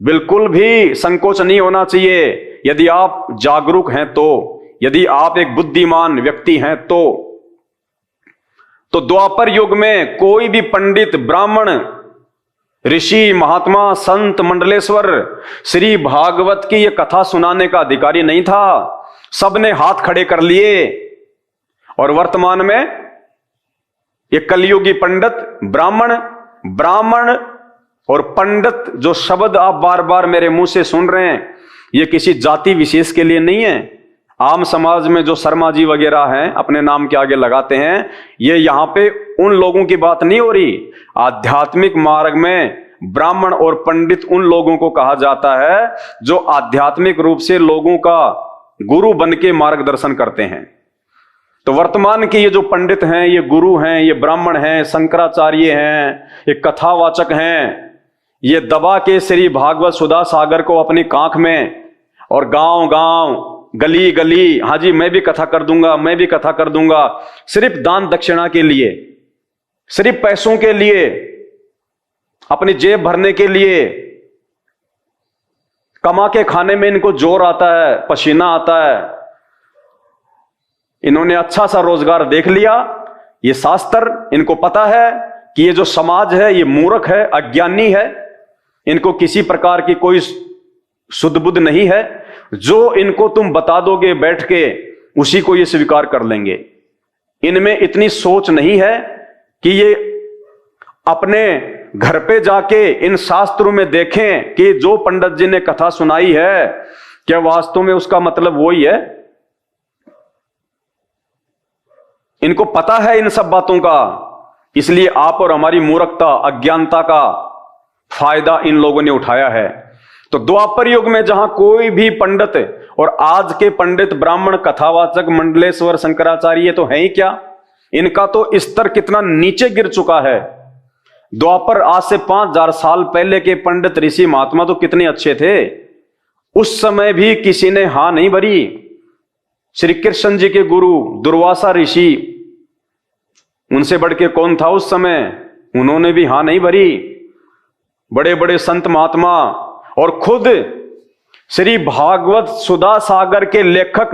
बिल्कुल भी संकोच नहीं होना चाहिए। यदि आप जागरूक हैं तो, यदि आप एक बुद्धिमान व्यक्ति हैं तो द्वापर युग में कोई भी पंडित, ब्राह्मण, ऋषि, महात्मा, संत, मंडलेश्वर श्री भागवत की यह कथा सुनाने का अधिकारी नहीं था। सबने हाथ खड़े कर लिए। और वर्तमान में ये कलयुगी पंडित, ब्राह्मण और पंडित, जो शब्द आप बार बार मेरे मुंह से सुन रहे हैं, ये किसी जाति विशेष के लिए नहीं है। आम समाज में जो शर्मा जी वगैरह हैं, अपने नाम के आगे लगाते हैं, ये यहां पे उन लोगों की बात नहीं हो रही। आध्यात्मिक मार्ग में ब्राह्मण और पंडित उन लोगों को कहा जाता है जो आध्यात्मिक रूप से लोगों का गुरु बन के मार्गदर्शन करते हैं। तो वर्तमान के ये जो पंडित हैं, ये गुरु हैं, ये ब्राह्मण हैं, शंकराचार्य हैं, ये कथावाचक हैं, ये दबा के श्री भागवत सुधा सागर को अपनी कांख में, और गांव गांव, गली गली, हाँ जी मैं भी कथा कर दूंगा, मैं भी कथा कर दूंगा, सिर्फ दान दक्षिणा के लिए, सिर्फ पैसों के लिए, अपनी जेब भरने के लिए। कमा के खाने में इनको जोर आता है, पसीना आता है। इन्होंने अच्छा सा रोजगार देख लिया। ये शास्त्र, इनको पता है कि ये जो समाज है ये मूर्ख है, अज्ञानी है, इनको किसी प्रकार की कोई शुद्ध बुद्ध नहीं है। जो इनको तुम बता दोगे बैठ के, उसी को ये स्वीकार कर लेंगे। इनमें इतनी सोच नहीं है कि ये अपने घर पे जाके इन शास्त्रों में देखें कि जो पंडित जी ने कथा सुनाई है, क्या वास्तव में उसका मतलब वही है। इनको पता है इन सब बातों का, इसलिए आप और हमारी मूर्खता, अज्ञानता का फायदा इन लोगों ने उठाया है। तो द्वापर युग में जहां कोई भी पंडित, और आज के पंडित, ब्राह्मण, कथावाचक, मंडलेश्वर, शंकराचार्य तो है ही क्या, इनका तो स्तर कितना नीचे गिर चुका है। द्वापर, आज से 5000 साल पहले के पंडित, ऋषि, महात्मा तो कितने अच्छे थे। उस समय भी किसी ने हां नहीं भरी। श्री कृष्ण जी के गुरु दुर्वासा ऋषि, उनसे बढ़ के कौन था उस समय, उन्होंने भी हां नहीं भरी। बड़े बड़े संत महात्मा, और खुद श्री भागवत सुधा सागर के लेखक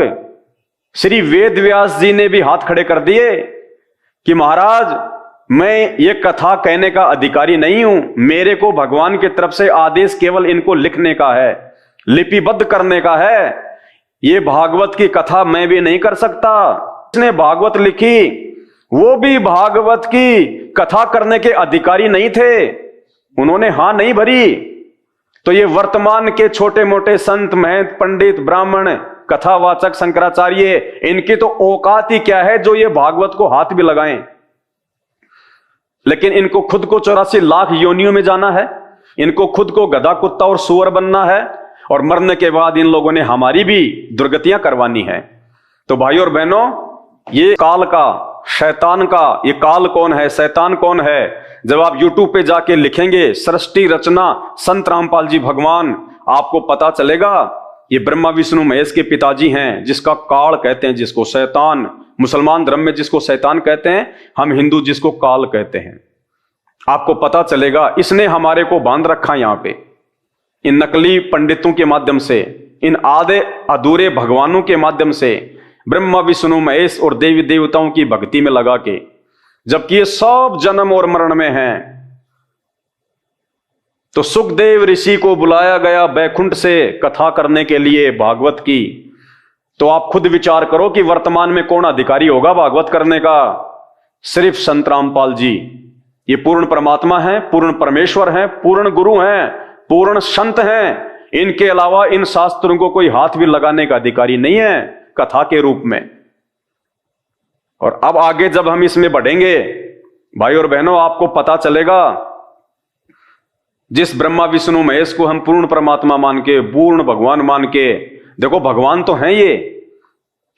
श्री वेद व्यास जी ने भी हाथ खड़े कर दिए कि महाराज, मैं ये कथा कहने का अधिकारी नहीं हूं, मेरे को भगवान की तरफ से आदेश केवल इनको लिखने का है, लिपिबद्ध करने का है। ये भागवत की कथा मैं भी नहीं कर सकता। जिसने भागवत लिखी वो भी भागवत की कथा करने के अधिकारी नहीं थे, उन्होंने हां नहीं भरी। तो ये वर्तमान के छोटे मोटे संत, महंत, पंडित, ब्राह्मण, कथावाचक, शंकराचार्य, इनकी तो औकात ही क्या है जो ये भागवत को हाथ भी लगाएं। लेकिन इनको खुद को 84 लाख योनियों में जाना है, इनको खुद को गधा, कुत्ता और सुअर बनना है, और मरने के बाद इन लोगों ने हमारी भी दुर्गतियां करवानी है। तो भाइयों और बहनों, ये काल का, शैतान का, ये काल कौन है, शैतान कौन है, जब आप YouTube पे जाके लिखेंगे सृष्टि रचना संत रामपाल जी भगवान, आपको पता चलेगा ये ब्रह्मा विष्णु महेश के पिताजी हैं, जिसका काल कहते हैं, जिसको शैतान, मुसलमान धर्म में जिसको शैतान कहते हैं, हम हिंदू जिसको काल कहते हैं। आपको पता चलेगा इसने हमारे को बांध रखा यहां पे, इन नकली पंडितों के माध्यम से, इन आधे अधूरे भगवानों के माध्यम से, ब्रह्मा विष्णु महेश और देवी देवताओं की भक्ति में लगा के, जबकि ये सब जन्म और मरण में हैं। तो सुखदेव ऋषि को बुलाया गया बैकुंठ से कथा करने के लिए भागवत की। तो आप खुद विचार करो कि वर्तमान में कौन अधिकारी होगा भागवत करने का? सिर्फ संत रामपाल जी। ये पूर्ण परमात्मा हैं, पूर्ण परमेश्वर हैं, पूर्ण गुरु हैं, पूर्ण संत हैं। इनके अलावा इन शास्त्रों को कोई हाथ भी लगाने का अधिकारी नहीं है कथा के रूप में। और अब आगे जब हम इसमें बढ़ेंगे भाई और बहनों, आपको पता चलेगा जिस ब्रह्मा विष्णु महेश को हम पूर्ण परमात्मा मान के, पूर्ण भगवान मान के, देखो भगवान तो हैं ये,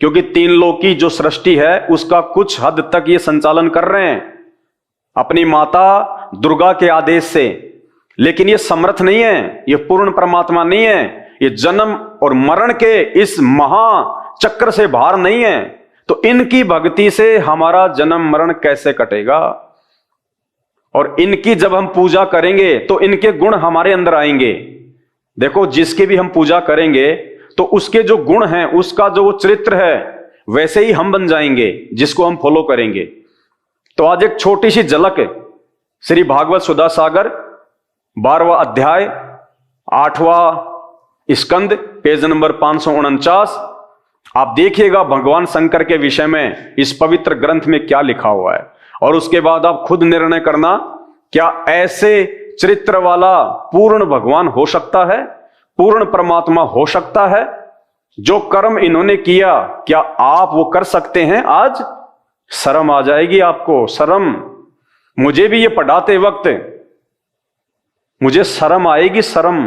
क्योंकि तीन लोक की जो सृष्टि है उसका कुछ हद तक ये संचालन कर रहे हैं अपनी माता दुर्गा के आदेश से। लेकिन ये समर्थ नहीं है, ये पूर्ण परमात्मा नहीं है, ये जन्म और मरण के इस महाचक्र से बाहर नहीं है। तो इनकी भक्ति से हमारा जन्म मरण कैसे कटेगा? और इनकी जब हम पूजा करेंगे तो इनके गुण हमारे अंदर आएंगे। देखो जिसकी भी हम पूजा करेंगे तो उसके जो गुण हैं, उसका जो वो चरित्र है, वैसे ही हम बन जाएंगे जिसको हम फॉलो करेंगे। तो आज एक छोटी सी झलक श्री भागवत सुधा सागर 12वां अध्याय 8वां स्कंद पेज नंबर 549। आप देखिएगा भगवान शंकर के विषय में इस पवित्र ग्रंथ में क्या लिखा हुआ है, और उसके बाद आप खुद निर्णय करना, क्या ऐसे चरित्र वाला पूर्ण भगवान हो सकता है, पूर्ण परमात्मा हो सकता है? जो कर्म इन्होंने किया, क्या आप वो कर सकते हैं? आज शर्म आ जाएगी आपको, शर्म। मुझे भी ये पढ़ाते वक्त मुझे शर्म आएगी, शर्म।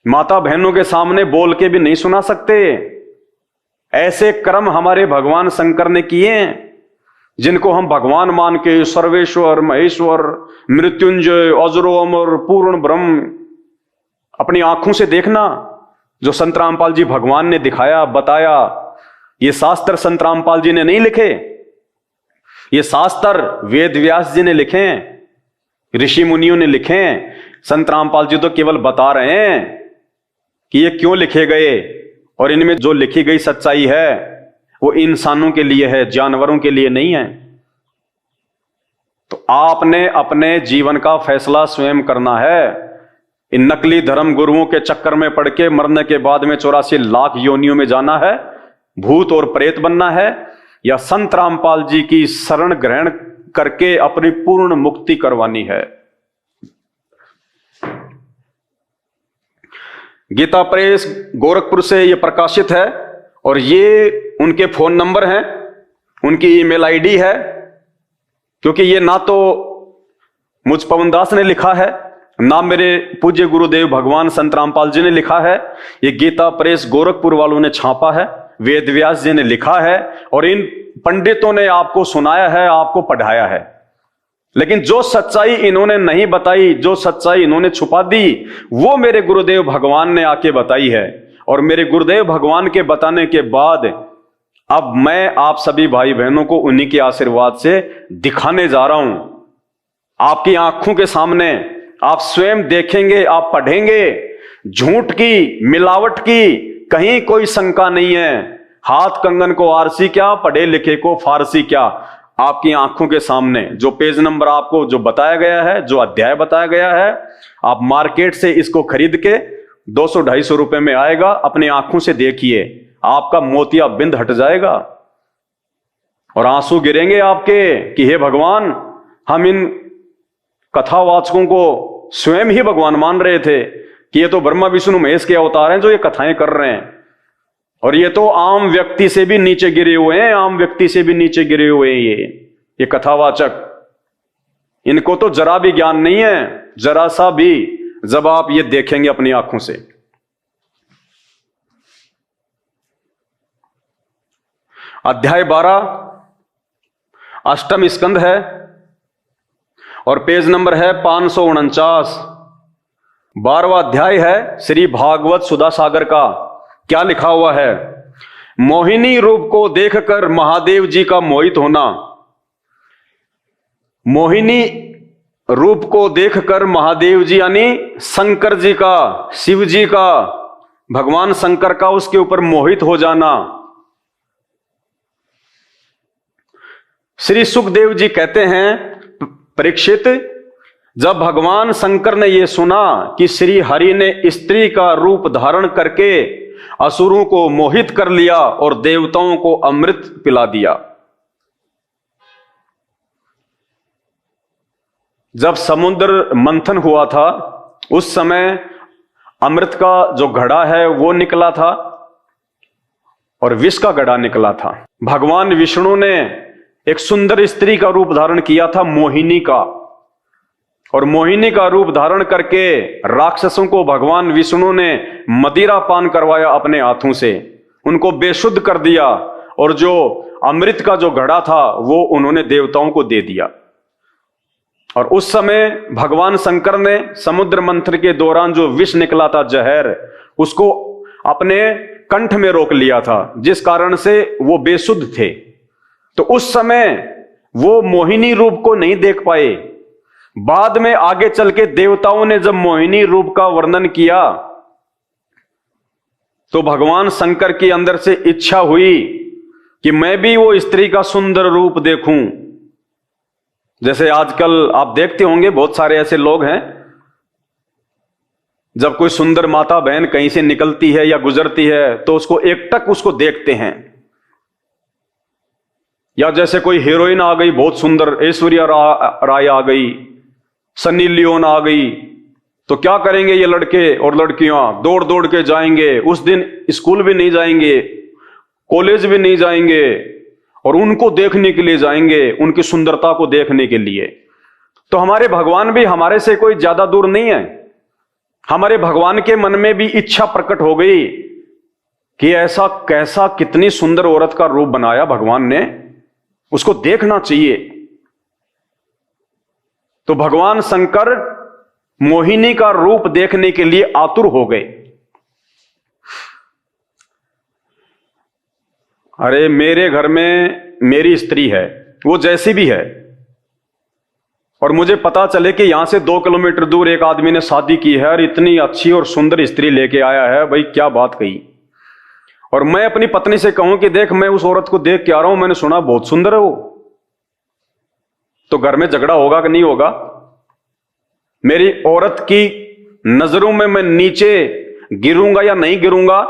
माता बहनों के सामने बोल के भी नहीं सुना सकते। ऐसे कर्म हमारे भगवान शंकर ने किए हैं, जिनको हम भगवान मान के सर्वेश्वर, महेश्वर, मृत्युंजय, अजरो अमर, पूर्ण ब्रह्म अपनी आंखों से देखना। जो संत रामपाल जी भगवान ने दिखाया, बताया, ये शास्त्र संत रामपाल जी ने नहीं लिखे, ये शास्त्र वेद व्यास जी ने लिखे हैं, ऋषि मुनियों ने लिखे हैं। संत रामपाल जी तो केवल बता रहे हैं कि ये क्यों लिखे गए, और इनमें जो लिखी गई सच्चाई है वो इंसानों के लिए है, जानवरों के लिए नहीं है। तो आपने अपने जीवन का फैसला स्वयं करना है। इन नकली धर्म गुरुओं के चक्कर में पड़ के मरने के बाद में 84 लाख योनियों में जाना है, भूत और प्रेत बनना है, या संत रामपाल जी की शरण ग्रहण करके अपनी पूर्ण मुक्ति करवानी है। गीता प्रेस गोरखपुर से यह प्रकाशित है, और ये उनके फोन नंबर हैं, उनकी ईमेल आईडी है। क्योंकि ये ना तो मुझ पवन दास ने लिखा है, ना मेरे पूज्य गुरुदेव भगवान संत रामपाल जी ने लिखा है, ये गीता प्रेस गोरखपुर वालों ने छापा है, वेद व्यास जी ने लिखा है, और इन पंडितों ने आपको सुनाया है, आपको पढ़ाया है। लेकिन जो सच्चाई इन्होंने नहीं बताई, जो सच्चाई इन्होंने छुपा दी, वो मेरे गुरुदेव भगवान ने आके बताई है। और मेरे गुरुदेव भगवान के बताने के बाद अब मैं आप सभी भाई बहनों को उन्हीं के आशीर्वाद से दिखाने जा रहा हूं। आपकी आंखों के सामने आप स्वयं देखेंगे, आप पढ़ेंगे। झूठ की, मिलावट की कहीं कोई शंका नहीं है। हाथ कंगन को आरसी क्या, पढ़े लिखे को फारसी क्या। आपकी आंखों के सामने जो पेज नंबर आपको जो बताया गया है, जो अध्याय बताया गया है, आप मार्केट से इसको खरीद के 200-250 रुपए में आएगा, अपनी आंखों से देखिए, आपका मोतिया बिंद हट जाएगा और आंसू गिरेंगे आपके कि हे भगवान, हम इन कथावाचकों को स्वयं ही भगवान मान रहे थे कि ये तो ब्रह्मा विष्णु महेश के अवतार हैं जो ये कथाएं कर रहे हैं, और ये तो आम व्यक्ति से भी नीचे गिरे हुए हैं, आम व्यक्ति से भी नीचे गिरे हुए हैं ये कथावाचक। इनको तो जरा भी ज्ञान नहीं है, जरा सा भी, जब आप ये देखेंगे अपनी आंखों से। अध्याय 12 अष्टम स्कंद है, और पेज नंबर है 549। 12वां अध्याय है श्री भागवत सुधा सागर का। क्या लिखा हुआ है? मोहिनी रूप को देखकर महादेव जी का मोहित होना। मोहिनी रूप को देखकर महादेव जी यानी शंकर जी का, शिव जी का, भगवान शंकर का उसके ऊपर मोहित हो जाना। श्री सुखदेव जी कहते हैं, परीक्षित, जब भगवान शंकर ने यह सुना कि श्री हरि ने स्त्री का रूप धारण करके असुरों को मोहित कर लिया और देवताओं को अमृत पिला दिया। जब समुद्र मंथन हुआ था उस समय अमृत का जो घड़ा है वो निकला था और विष का घड़ा निकला था। भगवान विष्णु ने एक सुंदर स्त्री का रूप धारण किया था, मोहिनी का, और मोहिनी का रूप धारण करके राक्षसों को भगवान विष्णु ने मदिरा पान करवाया अपने हाथों से, उनको बेशुद्ध कर दिया, और जो अमृत का जो घड़ा था वो उन्होंने देवताओं को दे दिया। और उस समय भगवान शंकर ने समुद्र मंथन के दौरान जो विष निकला था, जहर, उसको अपने कंठ में रोक लिया था, जिस कारण से वो बेशुद्ध थे। तो उस समय वो मोहिनी रूप को नहीं देख पाए। बाद में आगे चल के देवताओं ने जब मोहिनी रूप का वर्णन किया तो भगवान शंकर के अंदर से इच्छा हुई कि मैं भी वो स्त्री का सुंदर रूप देखूं। जैसे आजकल आप देखते होंगे बहुत सारे ऐसे लोग हैं, जब कोई सुंदर माता बहन कहीं से निकलती है या गुजरती है तो उसको एकटक उसको देखते हैं। या जैसे कोई हीरोइन आ गई बहुत सुंदर, ऐश्वर्या राय आ गई, सन्नी लियोन आ गई, तो क्या करेंगे ये लड़के और लड़कियां? दौड़ दौड़ के जाएंगे। उस दिन स्कूल भी नहीं जाएंगे, कॉलेज भी नहीं जाएंगे, और उनको देखने के लिए जाएंगे, उनकी सुंदरता को देखने के लिए। तो हमारे भगवान भी हमारे से कोई ज्यादा दूर नहीं है। हमारे भगवान के मन में भी इच्छा प्रकट हो गई कि ऐसा कैसा, कितनी सुंदर औरत का रूप बनाया भगवान ने, उसको देखना चाहिए। तो भगवान शंकर मोहिनी का रूप देखने के लिए आतुर हो गए। अरे मेरे घर में मेरी स्त्री है, वो जैसी भी है, और मुझे पता चले कि यहां से 2 किलोमीटर दूर एक आदमी ने शादी की है और इतनी अच्छी और सुंदर स्त्री लेके आया है, भाई क्या बात कही। और मैं अपनी पत्नी से कहूं कि देख मैं उस औरत को देख के आ रहा हूं, मैंने सुना बहुत सुंदर है वो, तो घर में झगड़ा होगा कि नहीं होगा? मेरी औरत की नजरों में मैं नीचे गिरूंगा या नहीं गिरूंगा?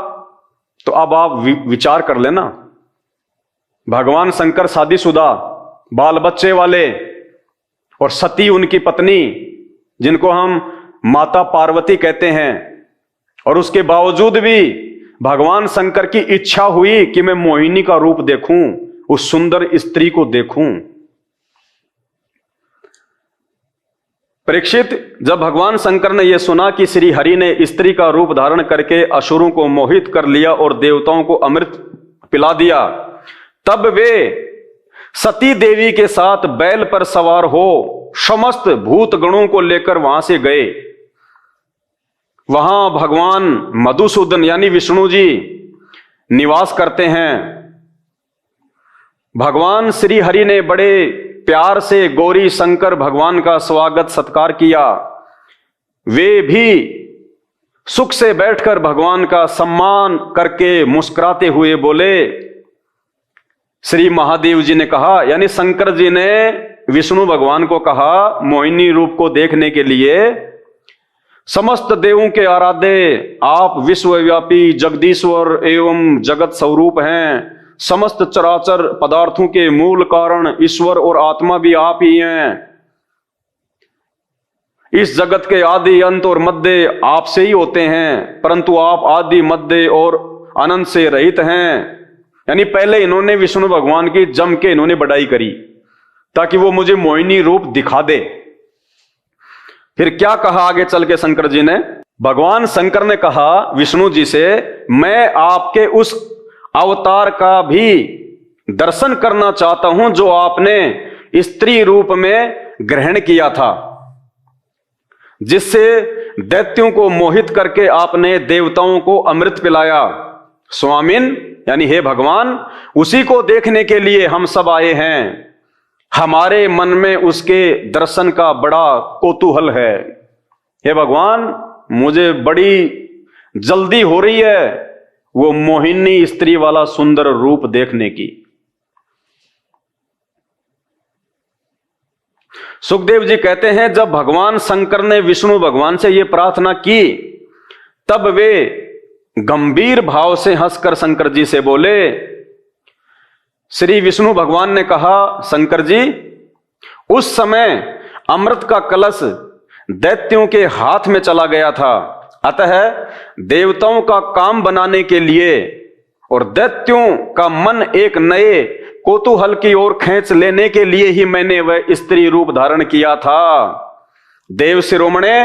तो अब आप विचार कर लेना। भगवान शंकर शादीशुदा, बाल बच्चे वाले, और सती उनकी पत्नी, जिनको हम माता पार्वती कहते हैं, और उसके बावजूद भी भगवान शंकर की इच्छा हुई कि मैं मोहिनी का रूप देखूं, उस सुंदर स्त्री को देखूं। परीक्षित, जब भगवान शंकर ने यह सुना कि श्री हरि ने स्त्री का रूप धारण करके असुरों को मोहित कर लिया और देवताओं को अमृत पिला दिया, तब वे सती देवी के साथ बैल पर सवार हो समस्त भूत गणों को लेकर वहां से गए। वहां भगवान मधुसूदन यानी विष्णु जी निवास करते हैं। भगवान श्री हरि ने बड़े प्यार से गौरी शंकर भगवान का स्वागत सत्कार किया। वे भी सुख से बैठकर भगवान का सम्मान करके मुस्कुराते हुए बोले। श्री महादेव जी ने कहा, यानी शंकर जी ने विष्णु भगवान को कहा, मोहिनी रूप को देखने के लिए, समस्त देवों के आराध्य आप विश्वव्यापी जगदीश्वर एवं जगत स्वरूप हैं। समस्त चराचर पदार्थों के मूल कारण ईश्वर और आत्मा भी आप ही हैं। इस जगत के आदि अंत और मध्य आपसे ही होते हैं, परंतु आप आदि मध्य और अनंत से रहित हैं। यानी पहले इन्होंने विष्णु भगवान की जम के इन्होंने बड़ाई करी ताकि वो मुझे मोहिनी रूप दिखा दे। फिर क्या कहा आगे चल के शंकर जी ने? भगवान शंकर ने कहा विष्णु जी से, मैं आपके उस अवतार का भी दर्शन करना चाहता हूं जो आपने स्त्री रूप में ग्रहण किया था, जिससे दैत्यों को मोहित करके आपने देवताओं को अमृत पिलाया। स्वामिन, यानी हे भगवान, उसी को देखने के लिए हम सब आए हैं। हमारे मन में उसके दर्शन का बड़ा कौतूहल है। हे भगवान, मुझे बड़ी जल्दी हो रही है वो मोहिनी स्त्री वाला सुंदर रूप देखने की। सुखदेव जी कहते हैं, जब भगवान शंकर ने विष्णु भगवान से यह प्रार्थना की, तब वे गंभीर भाव से हंसकर शंकर जी से बोले। श्री विष्णु भगवान ने कहा, शंकर जी, उस समय अमृत का कलश दैत्यों के हाथ में चला गया था, अतः देवताओं का काम बनाने के लिए और दैत्यों का मन एक नए कौतूहल की ओर खींच लेने के लिए ही मैंने वह स्त्री रूप धारण किया था। देव शिरोमणे,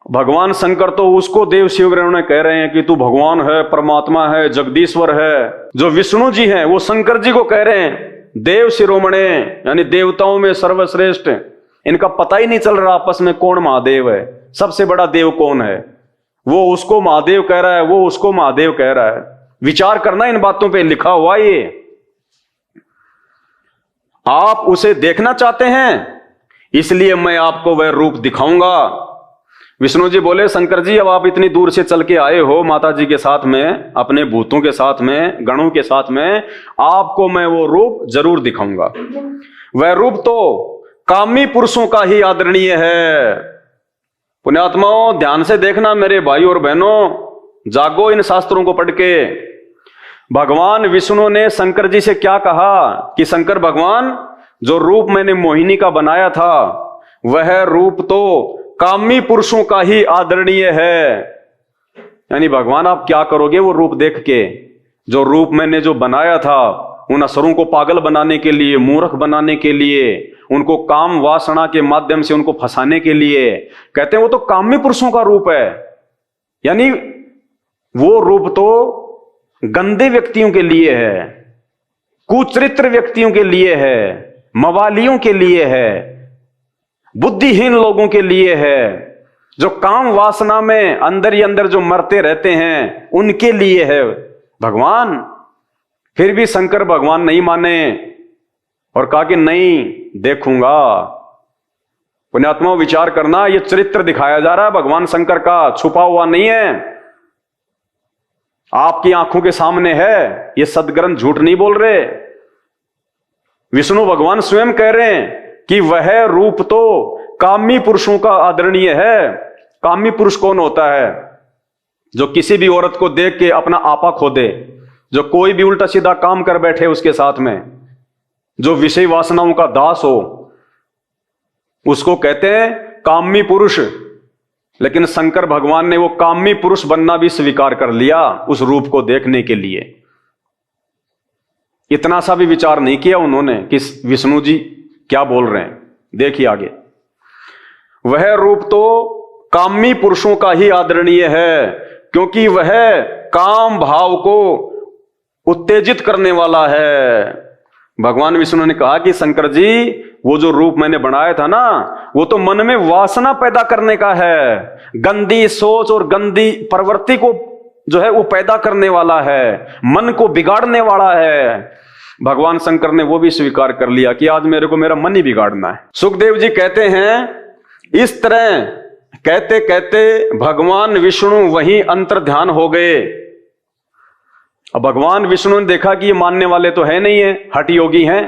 भगवान शंकर तो उसको देव शिरोमणे कह रहे हैं कि तू भगवान है, परमात्मा है, जगदीश्वर है। जो विष्णु जी हैं वो शंकर जी को कह रहे हैं देव शिरोमणे, यानी देवताओं में सर्वश्रेष्ठ। इनका पता ही नहीं चल रहा आपस में कौन महादेव है, सबसे बड़ा देव कौन है। वो उसको महादेव कह रहा है, वो उसको महादेव कह रहा है। विचार करना इन बातों पे, लिखा हुआ ये। आप उसे देखना चाहते हैं, इसलिए मैं आपको वह रूप दिखाऊंगा। विष्णु जी बोले, शंकर जी, अब आप इतनी दूर से चल के आए हो माता जी के साथ में, अपने भूतों के साथ में, गणों के साथ में, आपको मैं वो रूप जरूर दिखाऊंगा। वह रूप तो कामी पुरुषों का ही आदरणीय है। पुण्यात्माओं, ध्यान से देखना मेरे भाई और बहनों, जागो इन शास्त्रों को पढ़ के। भगवान विष्णु ने शंकर जी से क्या कहा कि शंकर भगवान, जो रूप मैंने मोहिनी का बनाया था वह रूप तो कामी पुरुषों का ही आदरणीय है। यानी भगवान आप क्या करोगे वो रूप देख के? जो रूप मैंने जो बनाया था उन असुरों को पागल बनाने के लिए, मूर्ख बनाने के लिए, उनको काम वासना के माध्यम से उनको फंसाने के लिए, कहते हैं वो तो कामी पुरुषों का रूप है। यानी वो रूप तो गंदे व्यक्तियों के लिए है, कुचरित्र व्यक्तियों के लिए है, मवालियों के लिए है, बुद्धिहीन लोगों के लिए है, जो काम वासना में अंदर ही अंदर जो मरते रहते हैं उनके लिए है भगवान। फिर भी शंकर भगवान नहीं माने और कहा कि नहीं देखूंगा। पुण्यात्मा विचार करना, यह चरित्र दिखाया जा रहा है भगवान शंकर का, छुपा हुआ नहीं है, आपकी आंखों के सामने है। ये सदग्रंथ झूठ नहीं बोल रहे। विष्णु भगवान स्वयं कह रहे हैं कि वह रूप तो कामी पुरुषों का आदरणीय है। कामी पुरुष कौन होता है? जो किसी भी औरत को देख के अपना आपा खो दे, जो कोई भी उल्टा सीधा काम कर बैठे उसके साथ में, जो विषय वासनाओं का दास हो, उसको कहते हैं कामी पुरुष। लेकिन शंकर भगवान ने वो कामी पुरुष बनना भी स्वीकार कर लिया उस रूप को देखने के लिए। इतना सा भी विचार नहीं किया उन्होंने कि विष्णु जी क्या बोल रहे हैं। देखिए आगे, वह रूप तो कामी पुरुषों का ही आदरणीय है, क्योंकि वह काम भाव को उत्तेजित करने वाला है। भगवान विष्णु ने कहा कि शंकर जी, वो जो रूप मैंने बनाया था ना, वो तो मन में वासना पैदा करने का है, गंदी सोच और गंदी प्रवृत्ति को जो है वो पैदा करने वाला है, मन को बिगाड़ने वाला है। भगवान शंकर ने वो भी स्वीकार कर लिया कि आज मेरे को मेरा मन ही बिगाड़ना है। सुखदेव जी कहते हैं, इस तरह कहते कहते भगवान विष्णु वहीं अंतर ध्यान हो गए। अब भगवान विष्णु ने देखा कि ये मानने वाले तो है नहीं है, हठ योगी हैं,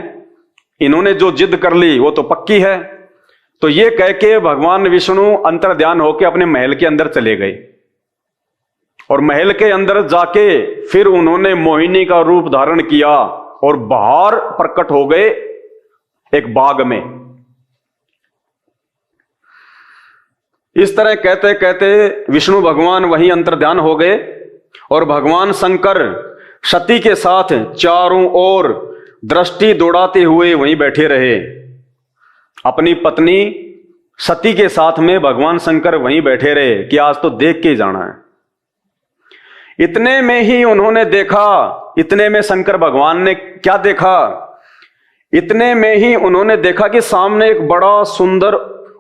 इन्होंने जो जिद कर ली वो तो पक्की है। तो ये कह के भगवान विष्णु अंतर ध्यान होकर अपने महल के अंदर चले गए और महल के अंदर जाके फिर उन्होंने मोहिनी का रूप धारण किया और बाहर प्रकट हो गए एक बाग में। इस तरह कहते कहते विष्णु भगवान वहीं अंतर ध्यान हो गए और भगवान शंकर सती के साथ चारों ओर दृष्टि दौड़ाते हुए वहीं बैठे रहे। अपनी पत्नी सती के साथ में भगवान शंकर वहीं बैठे रहे कि आज तो देख के जाना है। इतने में ही उन्होंने देखा, इतने में शंकर भगवान ने क्या देखा? इतने में ही उन्होंने देखा कि सामने एक बड़ा सुंदर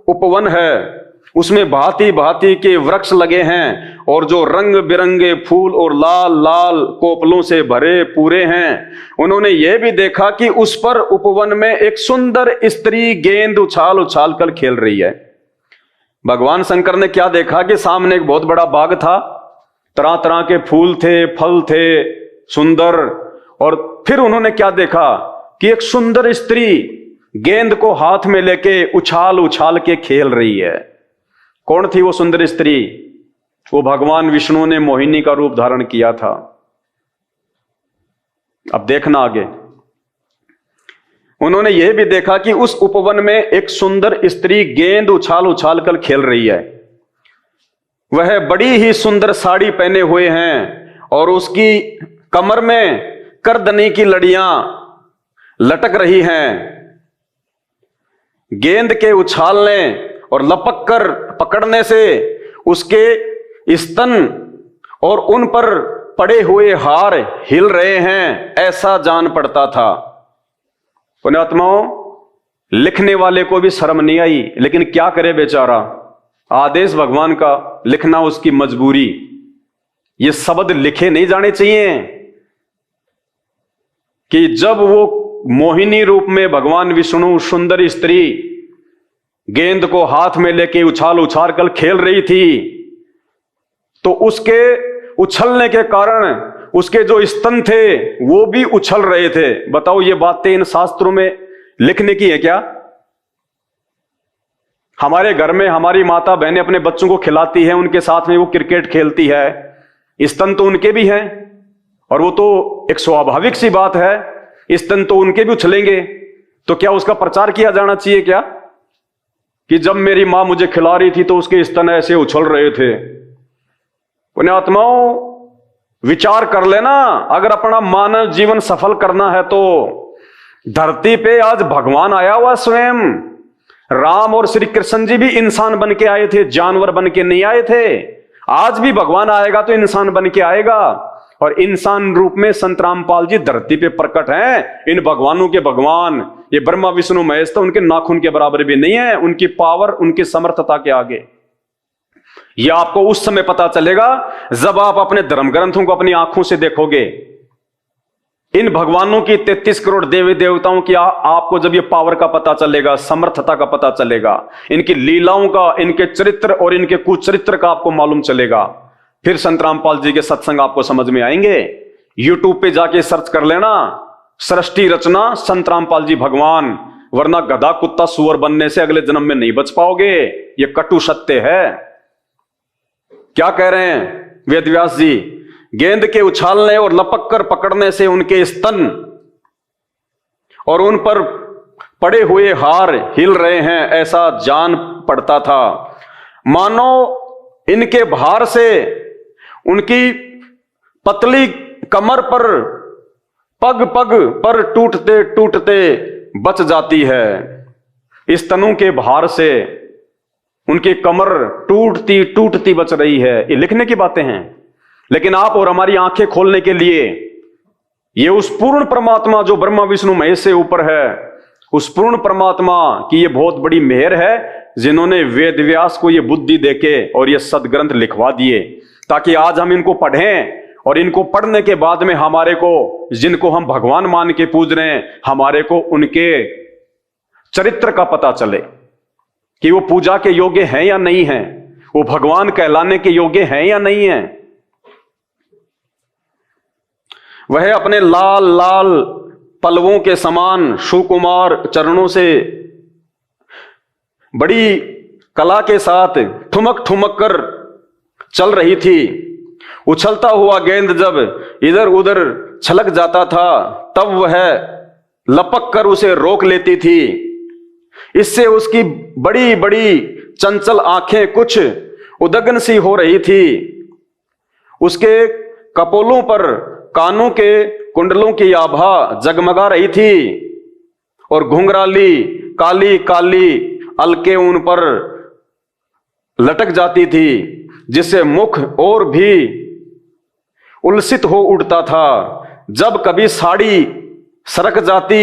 उपवन है उसमें भांति भांति के वृक्ष लगे हैं और जो रंग बिरंगे फूल और लाल लाल कोपलों से भरे पूरे हैं। उन्होंने यह भी देखा कि उस पर उपवन में एक सुंदर स्त्री गेंद उछाल उछाल कर खेल रही है। भगवान शंकर ने क्या देखा कि सामने एक बहुत बड़ा बाग था, तरह तरह के फूल थे, फल थे सुंदर, और फिर उन्होंने क्या देखा कि एक सुंदर स्त्री गेंद को हाथ में लेके उछाल उछाल के खेल रही है। कौन थी वो सुंदर स्त्री? वो भगवान विष्णु ने मोहिनी का रूप धारण किया था। अब देखना आगे। उन्होंने यह भी देखा कि उस उपवन में एक सुंदर स्त्री गेंद उछाल उछाल कर खेल रही है। वह बड़ी ही सुंदर साड़ी पहने हुए हैं और उसकी कमर में करदनी की लड़ियां लटक रही हैं। गेंद के उछालने और लपक कर पकड़ने से उसके स्तन और उन पर पड़े हुए हार हिल रहे हैं, ऐसा जान पड़ता था। पुण्यात्माओं, लिखने वाले को भी शर्म नहीं आई, लेकिन क्या करे बेचारा, आदेश भगवान का, लिखना उसकी मजबूरी। ये शब्द लिखे नहीं जाने चाहिए कि जब वो मोहिनी रूप में भगवान विष्णु सुंदर स्त्री गेंद को हाथ में लेके उछाल उछाल कर खेल रही थी, तो उसके उछलने के कारण उसके जो स्तन थे वो भी उछल रहे थे। बताओ, ये बातें इन शास्त्रों में लिखने की है क्या? हमारे घर में हमारी माता बहनें अपने बच्चों को खिलाती है, उनके साथ में वो क्रिकेट खेलती है, स्तन तो उनके भी हैं, और वो तो एक स्वाभाविक सी बात है, स्तन तो उनके भी उछलेंगे। तो क्या उसका प्रचार किया जाना चाहिए क्या कि जब मेरी मां मुझे खिला रही थी तो उसके स्तन ऐसे उछल रहे थे? पुण्यात्माओं, विचार कर लेना, अगर अपना मानव जीवन सफल करना है तो धरती पे आज भगवान आया हुआ स्वयं। राम और श्री कृष्ण जी भी इंसान बन के आए थे, जानवर बन के नहीं आए थे। आज भी भगवान आएगा तो इंसान बन के आएगा, और इंसान रूप में संत रामपाल जी धरती पे प्रकट हैं। इन भगवानों के भगवान ये ब्रह्मा विष्णु महेश तो उनके नाखून के बराबर भी नहीं है, उनकी पावर, उनकी समर्थता के आगे। यह आपको उस समय पता चलेगा जब आप अपने धर्म ग्रंथों को अपनी आंखों से देखोगे। इन भगवानों की 33 करोड़ देवी देवताओं की आपको जब ये पावर का पता चलेगा, समर्थता का पता चलेगा, इनकी लीलाओं का, इनके चरित्र और इनके कुचरित्र का आपको मालूम चलेगा, फिर संत रामपाल जी के सत्संग आपको समझ में आएंगे। यूट्यूब पे जाके सर्च कर लेना, सृष्टि रचना संत रामपाल जी भगवान, वरना गधा कुत्ता सुअर बनने से अगले जन्म में नहीं बच पाओगे। ये कटु सत्य है। क्या कह रहे हैं वेदव्यास जी? गेंद के उछालने और लपक कर पकड़ने से उनके स्तन और उन पर पड़े हुए हार हिल रहे हैं, ऐसा जान पड़ता था। मानो इनके भार से उनकी पतली कमर पर पग पग पर टूटते टूटते बच जाती है। स्तनों के भार से उनकी कमर टूटती टूटती बच रही है। ये लिखने की बातें हैं, लेकिन आप और हमारी आंखें खोलने के लिए ये उस पूर्ण परमात्मा जो ब्रह्मा विष्णु महेश से ऊपर है, उस पूर्ण परमात्मा की ये बहुत बड़ी मेहर है, जिन्होंने वेद व्यास को ये बुद्धि देके और ये सदग्रंथ लिखवा दिए, ताकि आज हम इनको पढ़ें और इनको पढ़ने के बाद में हमारे को, जिनको हम भगवान मान के पूज रहे हैं, हमारे को उनके चरित्र का पता चले कि वो पूजा के योग्य हैं या नहीं हैं, वो भगवान कहलाने के योग्य हैं या नहीं हैं। वह अपने लाल लाल पल्लवों के समान सुकुमार चरणों से बड़ी कला के साथ ठुमक ठुमक कर चल रही थी। उछलता हुआ गेंद जब इधर उधर छलक जाता था, तब वह लपक कर उसे रोक लेती थी। इससे उसकी बड़ी बड़ी चंचल आंखें कुछ उदग्न सी हो रही थी। उसके कपोलों पर कानों के कुंडलों की आभा जगमगा रही थी और घुंघराली काली काली अलके उन पर लटक जाती थी, जिससे मुख और भी उल्सित हो उठता था। जब कभी साड़ी सरक जाती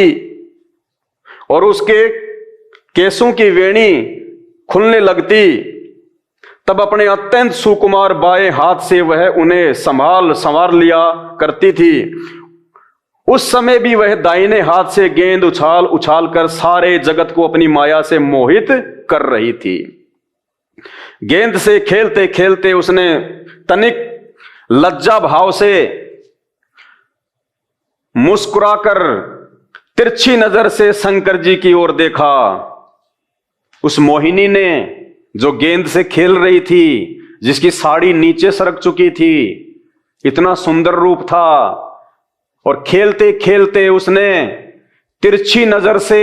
और उसके केसों की वेणी खुलने लगती, तब अपने अत्यंत सुकुमार बाएं हाथ से वह उन्हें संभार लिया करती थी। उस समय भी वह दाहिने हाथ से गेंद उछाल उछाल कर सारे जगत को अपनी माया से मोहित कर रही थी। गेंद से खेलते खेलते उसने तनिक लज्जा भाव से मुस्कुराकर तिरछी नजर से शंकर जी की ओर देखा। उस मोहिनी ने जो गेंद से खेल रही थी, जिसकी साड़ी नीचे सरक चुकी थी, इतना सुंदर रूप था, और खेलते खेलते उसने तिरछी नजर से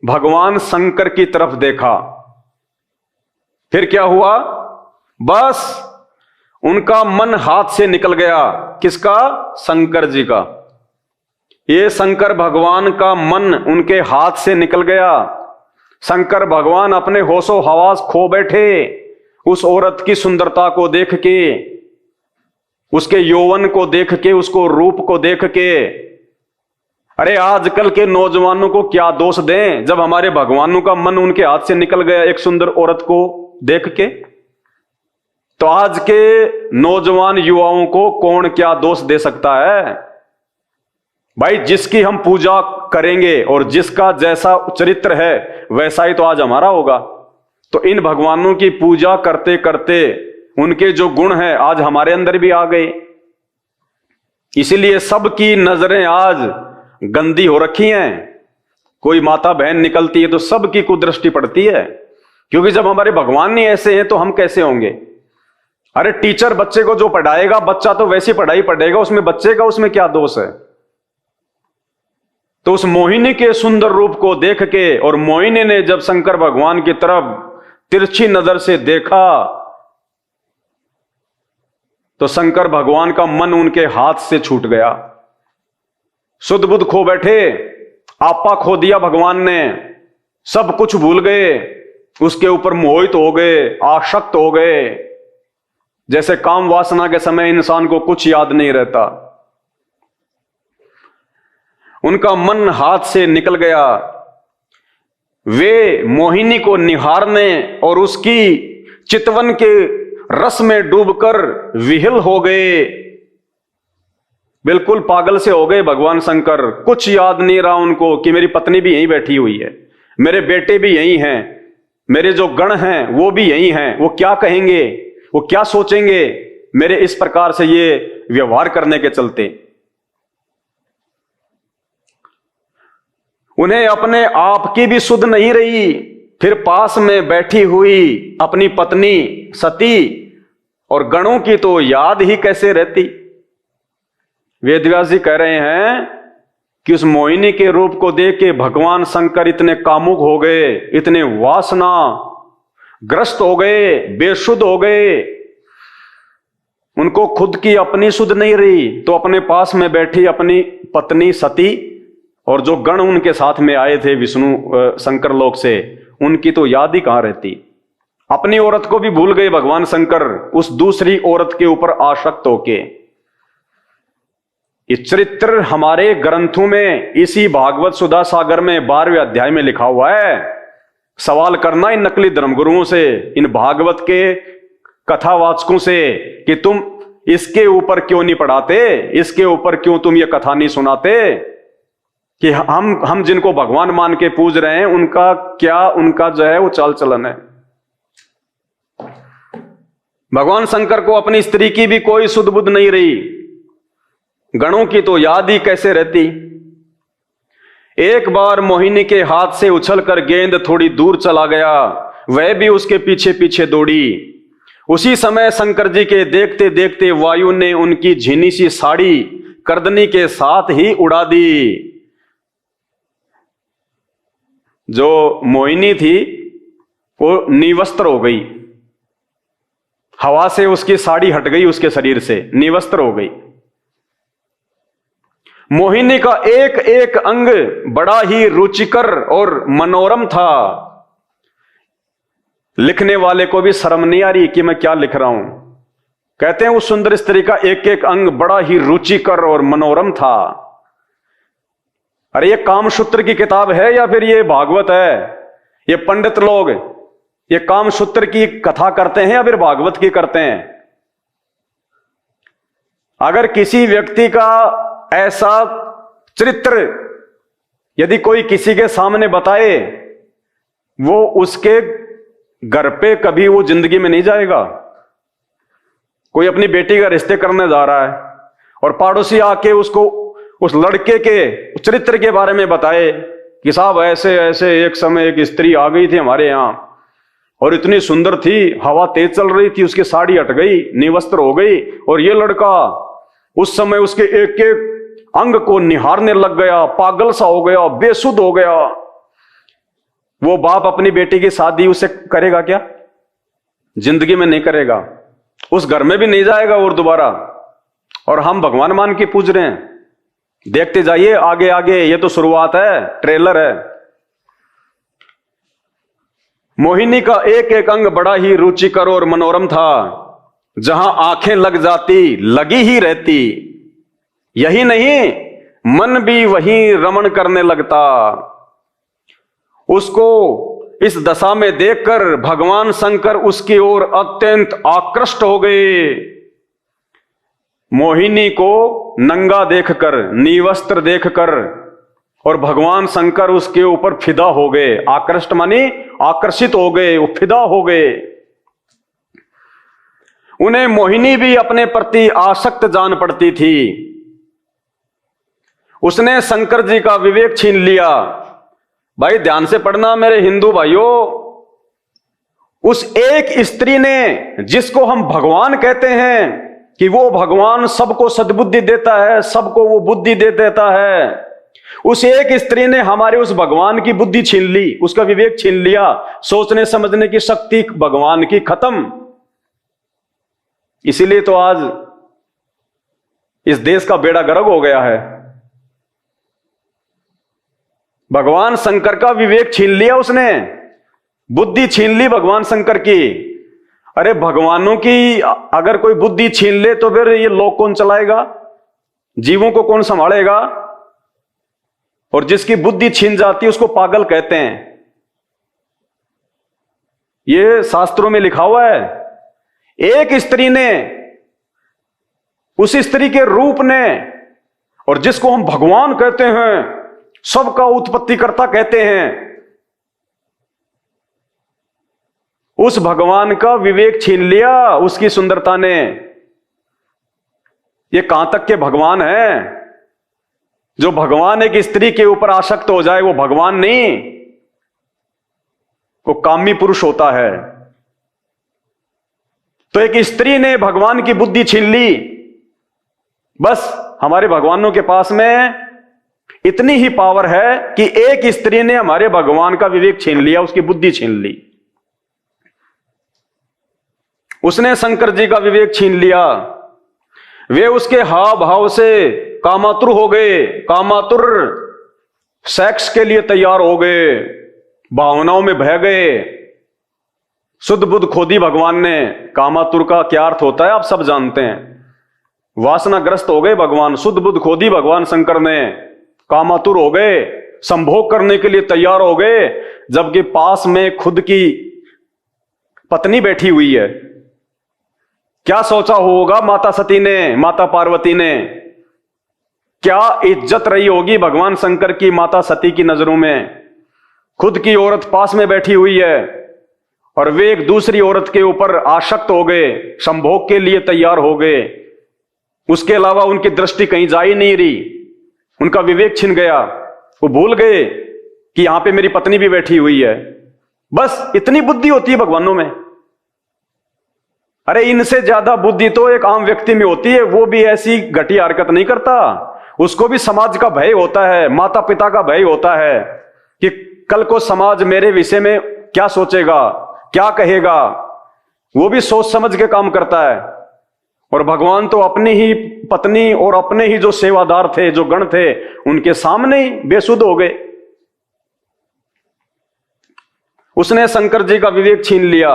भगवान शंकर की तरफ देखा। फिर क्या हुआ? बस उनका मन हाथ से निकल गया। किसका? शंकर जी का। ये शंकर भगवान का मन उनके हाथ से निकल गया। शंकर भगवान अपने होशो हवास खो बैठे उस औरत की सुंदरता को देख के, उसके यौवन को देख के, उसको रूप को देख के। अरे आजकल के नौजवानों को क्या दोष दें जब हमारे भगवानों का मन उनके हाथ से निकल गया एक सुंदर औरत को देख के। तो आज के नौजवान युवाओं को कौन क्या दोष दे सकता है? भाई, जिसकी हम पूजा करेंगे और जिसका जैसा चरित्र है वैसा ही तो आज हमारा होगा। तो इन भगवानों की पूजा करते करते उनके जो गुण हैं आज हमारे अंदर भी आ गए। इसीलिए सबकी नजरें आज गंदी हो रखी हैं। कोई माता बहन निकलती है तो सबकी कुदृष्टि पड़ती है, क्योंकि जब हमारे भगवान नहीं ऐसे हैं तो हम कैसे होंगे? अरे टीचर बच्चे को जो पढ़ाएगा, बच्चा तो वैसी पढ़ाई पढ़ेगा, उसमें बच्चे का उसमें क्या दोष है? तो उस मोहिनी के सुंदर रूप को देख के, और मोहिनी ने जब शंकर भगवान की तरफ तिरछी नजर से देखा, तो शंकर भगवान का मन उनके हाथ से छूट गया। शुद्ध बुद्ध खो बैठे, आपा खो दिया भगवान ने, सब कुछ भूल गए, उसके ऊपर मोहित हो गए, आसक्त हो गए। जैसे काम वासना के समय इंसान को कुछ याद नहीं रहता। उनका मन हाथ से निकल गया। वे मोहिनी को निहारने और उसकी चितवन के रस में डूबकर विह्वल हो गए। बिल्कुल पागल से हो गए भगवान शंकर। कुछ याद नहीं रहा उनको कि मेरी पत्नी भी यहीं बैठी हुई है, मेरे बेटे भी यहीं हैं, मेरे जो गण हैं वो भी यहीं हैं। वो क्या कहेंगे, वो क्या सोचेंगे मेरे इस प्रकार से ये व्यवहार करने के चलते? उन्हें अपने आप की भी सुध नहीं रही। फिर पास में बैठी हुई अपनी पत्नी सती और गणों की तो याद ही कैसे रहती। वेदव्यास जी कह रहे हैं कि उस मोहिनी के रूप को देख के भगवान शंकर इतने कामुक हो गए, इतने वासना ग्रस्त हो गए, बेसुध हो गए। उनको खुद की अपनी सुध नहीं रही, तो अपने पास में बैठी अपनी पत्नी सती और जो गण उनके साथ में आए थे विष्णु शंकर लोक से, उनकी तो याद ही कहां रहती। अपनी औरत को भी भूल गए भगवान शंकर, उस दूसरी औरत के ऊपर आसक्त होके। ये चरित्र हमारे ग्रंथों में, इसी भागवत सुधा सागर में 12वें अध्याय में लिखा हुआ है। सवाल करना इन नकली धर्मगुरुओं से, इन भागवत के कथावाचकों से कि तुम इसके ऊपर क्यों नहीं पढ़ाते, इसके ऊपर क्यों तुम ये कथा नहीं सुनाते कि हम जिनको भगवान मान के पूज रहे हैं उनका क्या, उनका जो है वो चाल चलन है। भगवान शंकर को अपनी स्त्री की भी कोई सुध बुध नहीं रही, गणों की तो याद ही कैसे रहती। एक बार मोहिनी के हाथ से उछलकर गेंद थोड़ी दूर चला गया, वह भी उसके पीछे पीछे दौड़ी। उसी समय शंकर जी के देखते देखते वायु ने उनकी झिनी सी साड़ी करदनी के साथ ही उड़ा दी। जो मोहिनी थी वो निवस्त्र हो गई, हवा से उसकी साड़ी हट गई, उसके शरीर से निवस्त्र हो गई। मोहिनी का एक एक अंग बड़ा ही रुचिकर और मनोरम था। लिखने वाले को भी शर्म नहीं आ रही कि मैं क्या लिख रहा हूं। कहते हैं उस सुंदर स्त्री का एक एक अंग बड़ा ही रुचिकर और मनोरम था। अरे ये कामसूत्र की किताब है या फिर ये भागवत है? ये पंडित लोग ये कामसूत्र की कथा करते हैं या फिर भागवत की करते हैं? अगर किसी व्यक्ति का ऐसा चरित्र यदि कोई किसी के सामने बताए, वो उसके घर पे कभी वो जिंदगी में नहीं जाएगा। कोई अपनी बेटी का रिश्ते करने जा रहा है और पड़ोसी आके उसको उस लड़के के चरित्र के बारे में बताए कि साहब ऐसे ऐसे एक समय एक स्त्री आ गई थी हमारे यहां और इतनी सुंदर थी, हवा तेज चल रही थी, उसकी साड़ी हट गई, निवस्त्र हो गई, और ये लड़का उस समय उसके एक एक अंग को निहारने लग गया, पागल सा हो गया, बेसुध हो गया। वो बाप अपनी बेटी की शादी उसे करेगा क्या? जिंदगी में नहीं करेगा, उस घर में भी नहीं जाएगा और दोबारा। और हम भगवान मान के पूज रहे हैं। देखते जाइए आगे आगे, ये तो शुरुआत है, ट्रेलर है। मोहिनी का एक एक अंग बड़ा ही रुचिकर और मनोरम था, जहां आंखें लग जाती लगी ही रहती। यही नहीं, मन भी वहीं रमण करने लगता। उसको इस दशा में देखकर भगवान शंकर उसकी ओर अत्यंत आकृष्ट हो गए। मोहिनी को नंगा देखकर, निवस्त्र देखकर, और भगवान शंकर उसके ऊपर फिदा हो गए। आकृष्ट मानी आकर्षित हो गए, वो फिदा हो गए। उन्हें मोहिनी भी अपने प्रति आसक्त जान पड़ती थी। उसने शंकर जी का विवेक छीन लिया। भाई ध्यान से पढ़ना मेरे हिंदू भाइयों, उस एक स्त्री ने, जिसको हम भगवान कहते हैं कि वो भगवान सबको सद्बुद्धि देता है, सबको वो बुद्धि दे देता है, उस एक स्त्री ने हमारे उस भगवान की बुद्धि छीन ली, उसका विवेक छीन लिया। सोचने समझने की शक्ति भगवान की खत्म। इसीलिए तो आज इस देश का बेड़ा गर्क हो गया है। भगवान शंकर का विवेक छीन लिया उसने, बुद्धि छीन ली भगवान शंकर की। अरे भगवानों की अगर कोई बुद्धि छीन ले तो फिर ये लोक कौन चलाएगा? जीवों को कौन संभालेगा? और जिसकी बुद्धि छीन जाती है उसको पागल कहते हैं। ये शास्त्रों में लिखा हुआ है। एक स्त्री ने, उस स्त्री के रूप ने, और जिसको हम भगवान कहते हैं, सबका उत्पत्तिकर्ता कहते हैं, उस भगवान का विवेक छीन लिया उसकी सुंदरता ने। ये कहां तक के भगवान है? जो भगवान एक स्त्री के ऊपर आसक्त हो जाए वो भगवान नहीं, वो कामी पुरुष होता है। तो एक स्त्री ने भगवान की बुद्धि छीन ली। बस हमारे भगवानों के पास में इतनी ही पावर है कि एक स्त्री ने हमारे भगवान का विवेक छीन लिया, उसकी बुद्धि छीन ली। उसने शंकर जी का विवेक छीन लिया। वे उसके हाव भाव से कामातुर हो गए। कामातुर सेक्स के लिए तैयार हो गए, भावनाओं में बह गए। शुद्ध बुद्ध खो दी भगवान ने। कामातुर का क्या अर्थ होता है आप सब जानते हैं। वासनाग्रस्त हो गए भगवान, शुद्ध बुद्ध खो दी भगवान शंकर ने। कामातुर हो गए, संभोग करने के लिए तैयार हो गए, जबकि पास में खुद की पत्नी बैठी हुई है। क्या सोचा होगा माता सती ने, माता पार्वती ने? क्या इज्जत रही होगी भगवान शंकर की माता सती की नजरों में? खुद की औरत पास में बैठी हुई है और वे एक दूसरी औरत के ऊपर आसक्त हो गए, संभोग के लिए तैयार हो गए। उसके अलावा उनकी दृष्टि कहीं जा ही नहीं रही। उनका विवेक छिन गया। वो भूल गए कि यहां पे मेरी पत्नी भी बैठी हुई है। बस इतनी बुद्धि होती है भगवानों में। अरे इनसे ज्यादा बुद्धि तो एक आम व्यक्ति में होती है। वो भी ऐसी घटिया हरकत नहीं करता। उसको भी समाज का भय होता है, माता पिता का भय होता है कि कल को समाज मेरे विषय में क्या सोचेगा, क्या कहेगा। वो भी सोच समझ के काम करता है। और भगवान तो अपनी ही पत्नी और अपने ही जो सेवादार थे, जो गण थे, उनके सामने ही बेसुध हो गए। उसने शंकर जी का विवेक छीन लिया।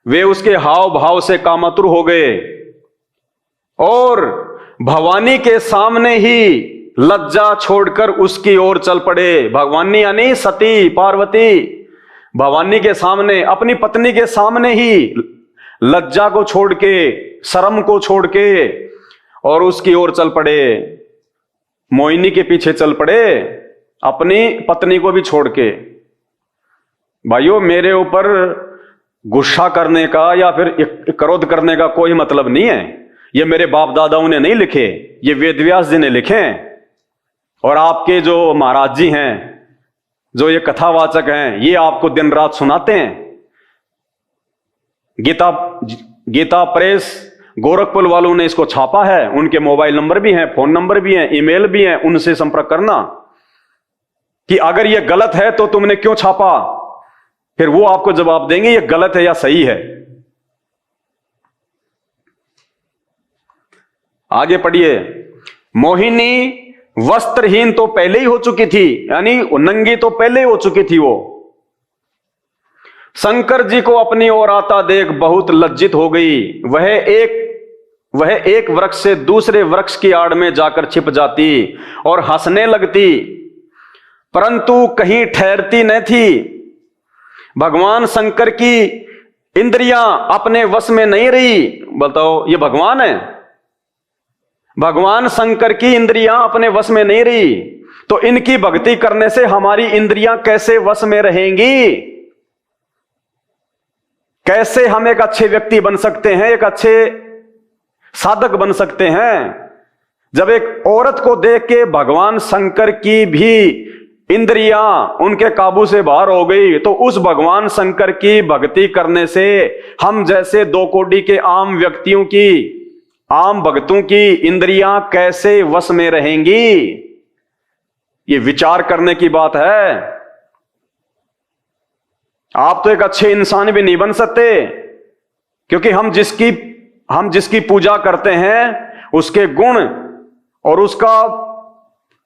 वे उसके हाव भाव से कामातुर हो गए और भवानी के सामने ही लज्जा छोड़कर उसकी ओर चल पड़े। भगवानी यानी सती पार्वती भवानी के सामने, अपनी पत्नी के सामने ही लज्जा को छोड़ के, शर्म को छोड़ के और उसकी ओर चल पड़े, मोहिनी के पीछे चल पड़े, अपनी पत्नी को भी छोड़ के। भाइयों, मेरे ऊपर गुस्सा करने का या फिर क्रोध करने का कोई मतलब नहीं है। ये मेरे बाप दादाओं ने नहीं लिखे, ये वेद व्यास जी ने लिखे। और आपके जो महाराज जी हैं, जो ये कथावाचक हैं, ये आपको दिन रात सुनाते हैं। गीता प्रेस गोरखपुर वालों ने इसको छापा है, उनके मोबाइल नंबर भी हैं, फोन नंबर भी हैं, ईमेल भी हैं, उनसे संपर्क करना कि अगर ये गलत है तो तुमने क्यों छापा। फिर वो आपको जवाब देंगे ये गलत है या सही है। आगे पढ़िए। मोहिनी वस्त्रहीन तो पहले ही हो चुकी थी, यानी नंगी तो पहले ही हो चुकी थी वो। शंकर जी को अपनी ओर आता देख बहुत लज्जित हो गई। वह एक वृक्ष से दूसरे वृक्ष की आड़ में जाकर छिप जाती और हंसने लगती, परंतु कहीं ठहरती न थी। भगवान शंकर की इंद्रियां अपने वश में नहीं रही। बताओ, ये भगवान है। भगवान शंकर की इंद्रियां अपने वश में नहीं रही, तो इनकी भक्ति करने से हमारी इंद्रियां कैसे वश में रहेंगी? कैसे हम एक अच्छे व्यक्ति बन सकते हैं, एक अच्छे साधक बन सकते हैं? जब एक औरत को देख के भगवान शंकर की भी इंद्रियां उनके काबू से बाहर हो गई, तो उस भगवान शंकर की भक्ति करने से हम जैसे 2 कोटि के आम व्यक्तियों की, आम भक्तों की इंद्रियां कैसे वश में रहेंगी? ये विचार करने की बात है। आप तो एक अच्छे इंसान भी नहीं बन सकते, क्योंकि हम जिसकी पूजा करते हैं उसके गुण और उसका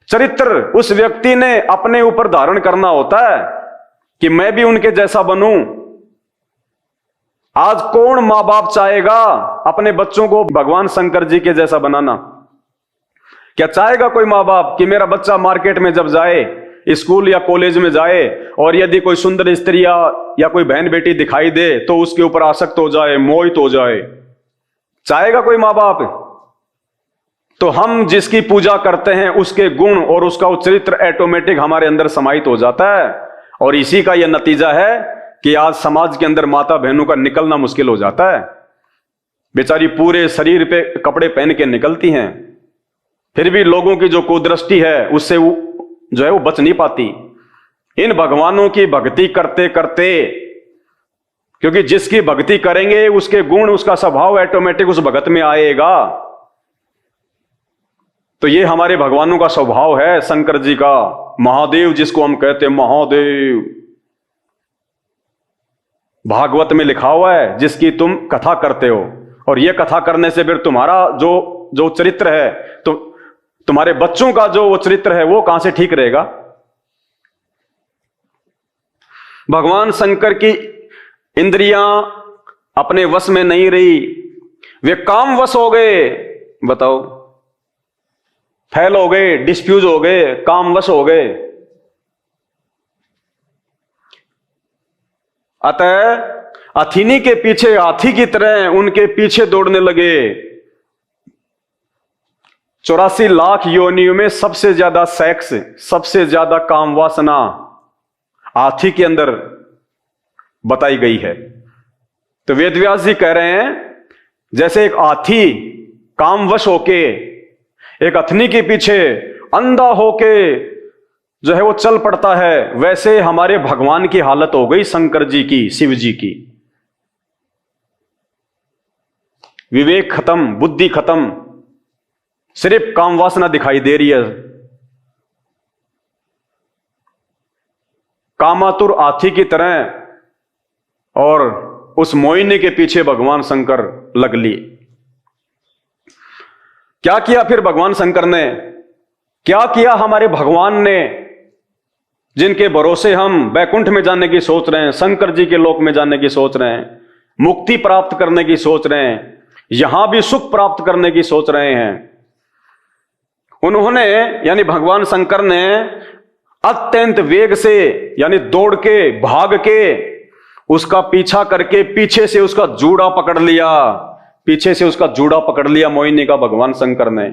चरित्र उस व्यक्ति ने अपने ऊपर धारण करना होता है कि मैं भी उनके जैसा बनूं। आज कौन मां बाप चाहेगा अपने बच्चों को भगवान शंकर जी के जैसा बनाना? क्या चाहेगा कोई मां बाप कि मेरा बच्चा मार्केट में जब जाए, स्कूल या कॉलेज में जाए, और यदि कोई सुंदर स्त्री या कोई बहन बेटी दिखाई दे तो उसके ऊपर आसक्त हो जाए, मोहित हो जाए? चाहेगा कोई मां बाप? तो हम जिसकी पूजा करते हैं उसके गुण और उसका चरित्र ऑटोमेटिक हमारे अंदर समाहित हो जाता है। और इसी का यह नतीजा है कि आज समाज के अंदर माता बहनों का निकलना मुश्किल हो जाता है। बेचारी पूरे शरीर पे कपड़े पहन के निकलती हैं, फिर भी लोगों की जो कुदृष्टि है उससे वो बच नहीं पाती। इन भगवानों की भक्ति करते करते, क्योंकि जिसकी भक्ति करेंगे उसके गुण, उसका स्वभाव ऑटोमेटिक उस भगत में आएगा। तो ये हमारे भगवानों का स्वभाव है, शंकर जी का। महादेव जिसको हम कहते हैं, महादेव भागवत में लिखा हुआ है, जिसकी तुम कथा करते हो। और ये कथा करने से फिर तुम्हारा जो चरित्र है, तो तुम्हारे बच्चों का जो वो चरित्र है वो कहां से ठीक रहेगा? भगवान शंकर की इंद्रियां अपने वश में नहीं रही, वे काम वश हो गए। बताओ, फैल हो गए, डिस्फ्यूज हो गए, काम वश हो गए। अतः अथिनी के पीछे हाथी की तरह उनके पीछे दौड़ने लगे। 84 लाख योनियों में सबसे ज्यादा सेक्स, सबसे ज्यादा काम वासना हाथी के अंदर बताई गई है। तो वेदव्यास जी कह रहे हैं, जैसे एक हाथी कामवश होके एक अथनी के पीछे अंधा होके जो है वो चल पड़ता है, वैसे हमारे भगवान की हालत हो गई, शंकर जी की, शिव जी की। विवेक खत्म, बुद्धि खत्म, सिर्फ काम वासना दिखाई दे रही है। कामातुर हाथी की तरह और उस मोहिनी के पीछे भगवान शंकर लग लिए। क्या किया फिर भगवान शंकर ने? क्या किया हमारे भगवान ने, जिनके भरोसे हम बैकुंठ में जाने की सोच रहे हैं, शंकर जी के लोक में जाने की सोच रहे हैं, मुक्ति प्राप्त करने की सोच रहे हैं, यहां भी सुख प्राप्त करने की सोच रहे हैं। उन्होंने यानी भगवान शंकर ने अत्यंत वेग से, यानी दौड़ के, भाग के उसका पीछा करके पीछे से उसका जूड़ा पकड़ लिया, पीछे से उसका जूड़ा पकड़ लिया मोहिनी का भगवान शंकर ने।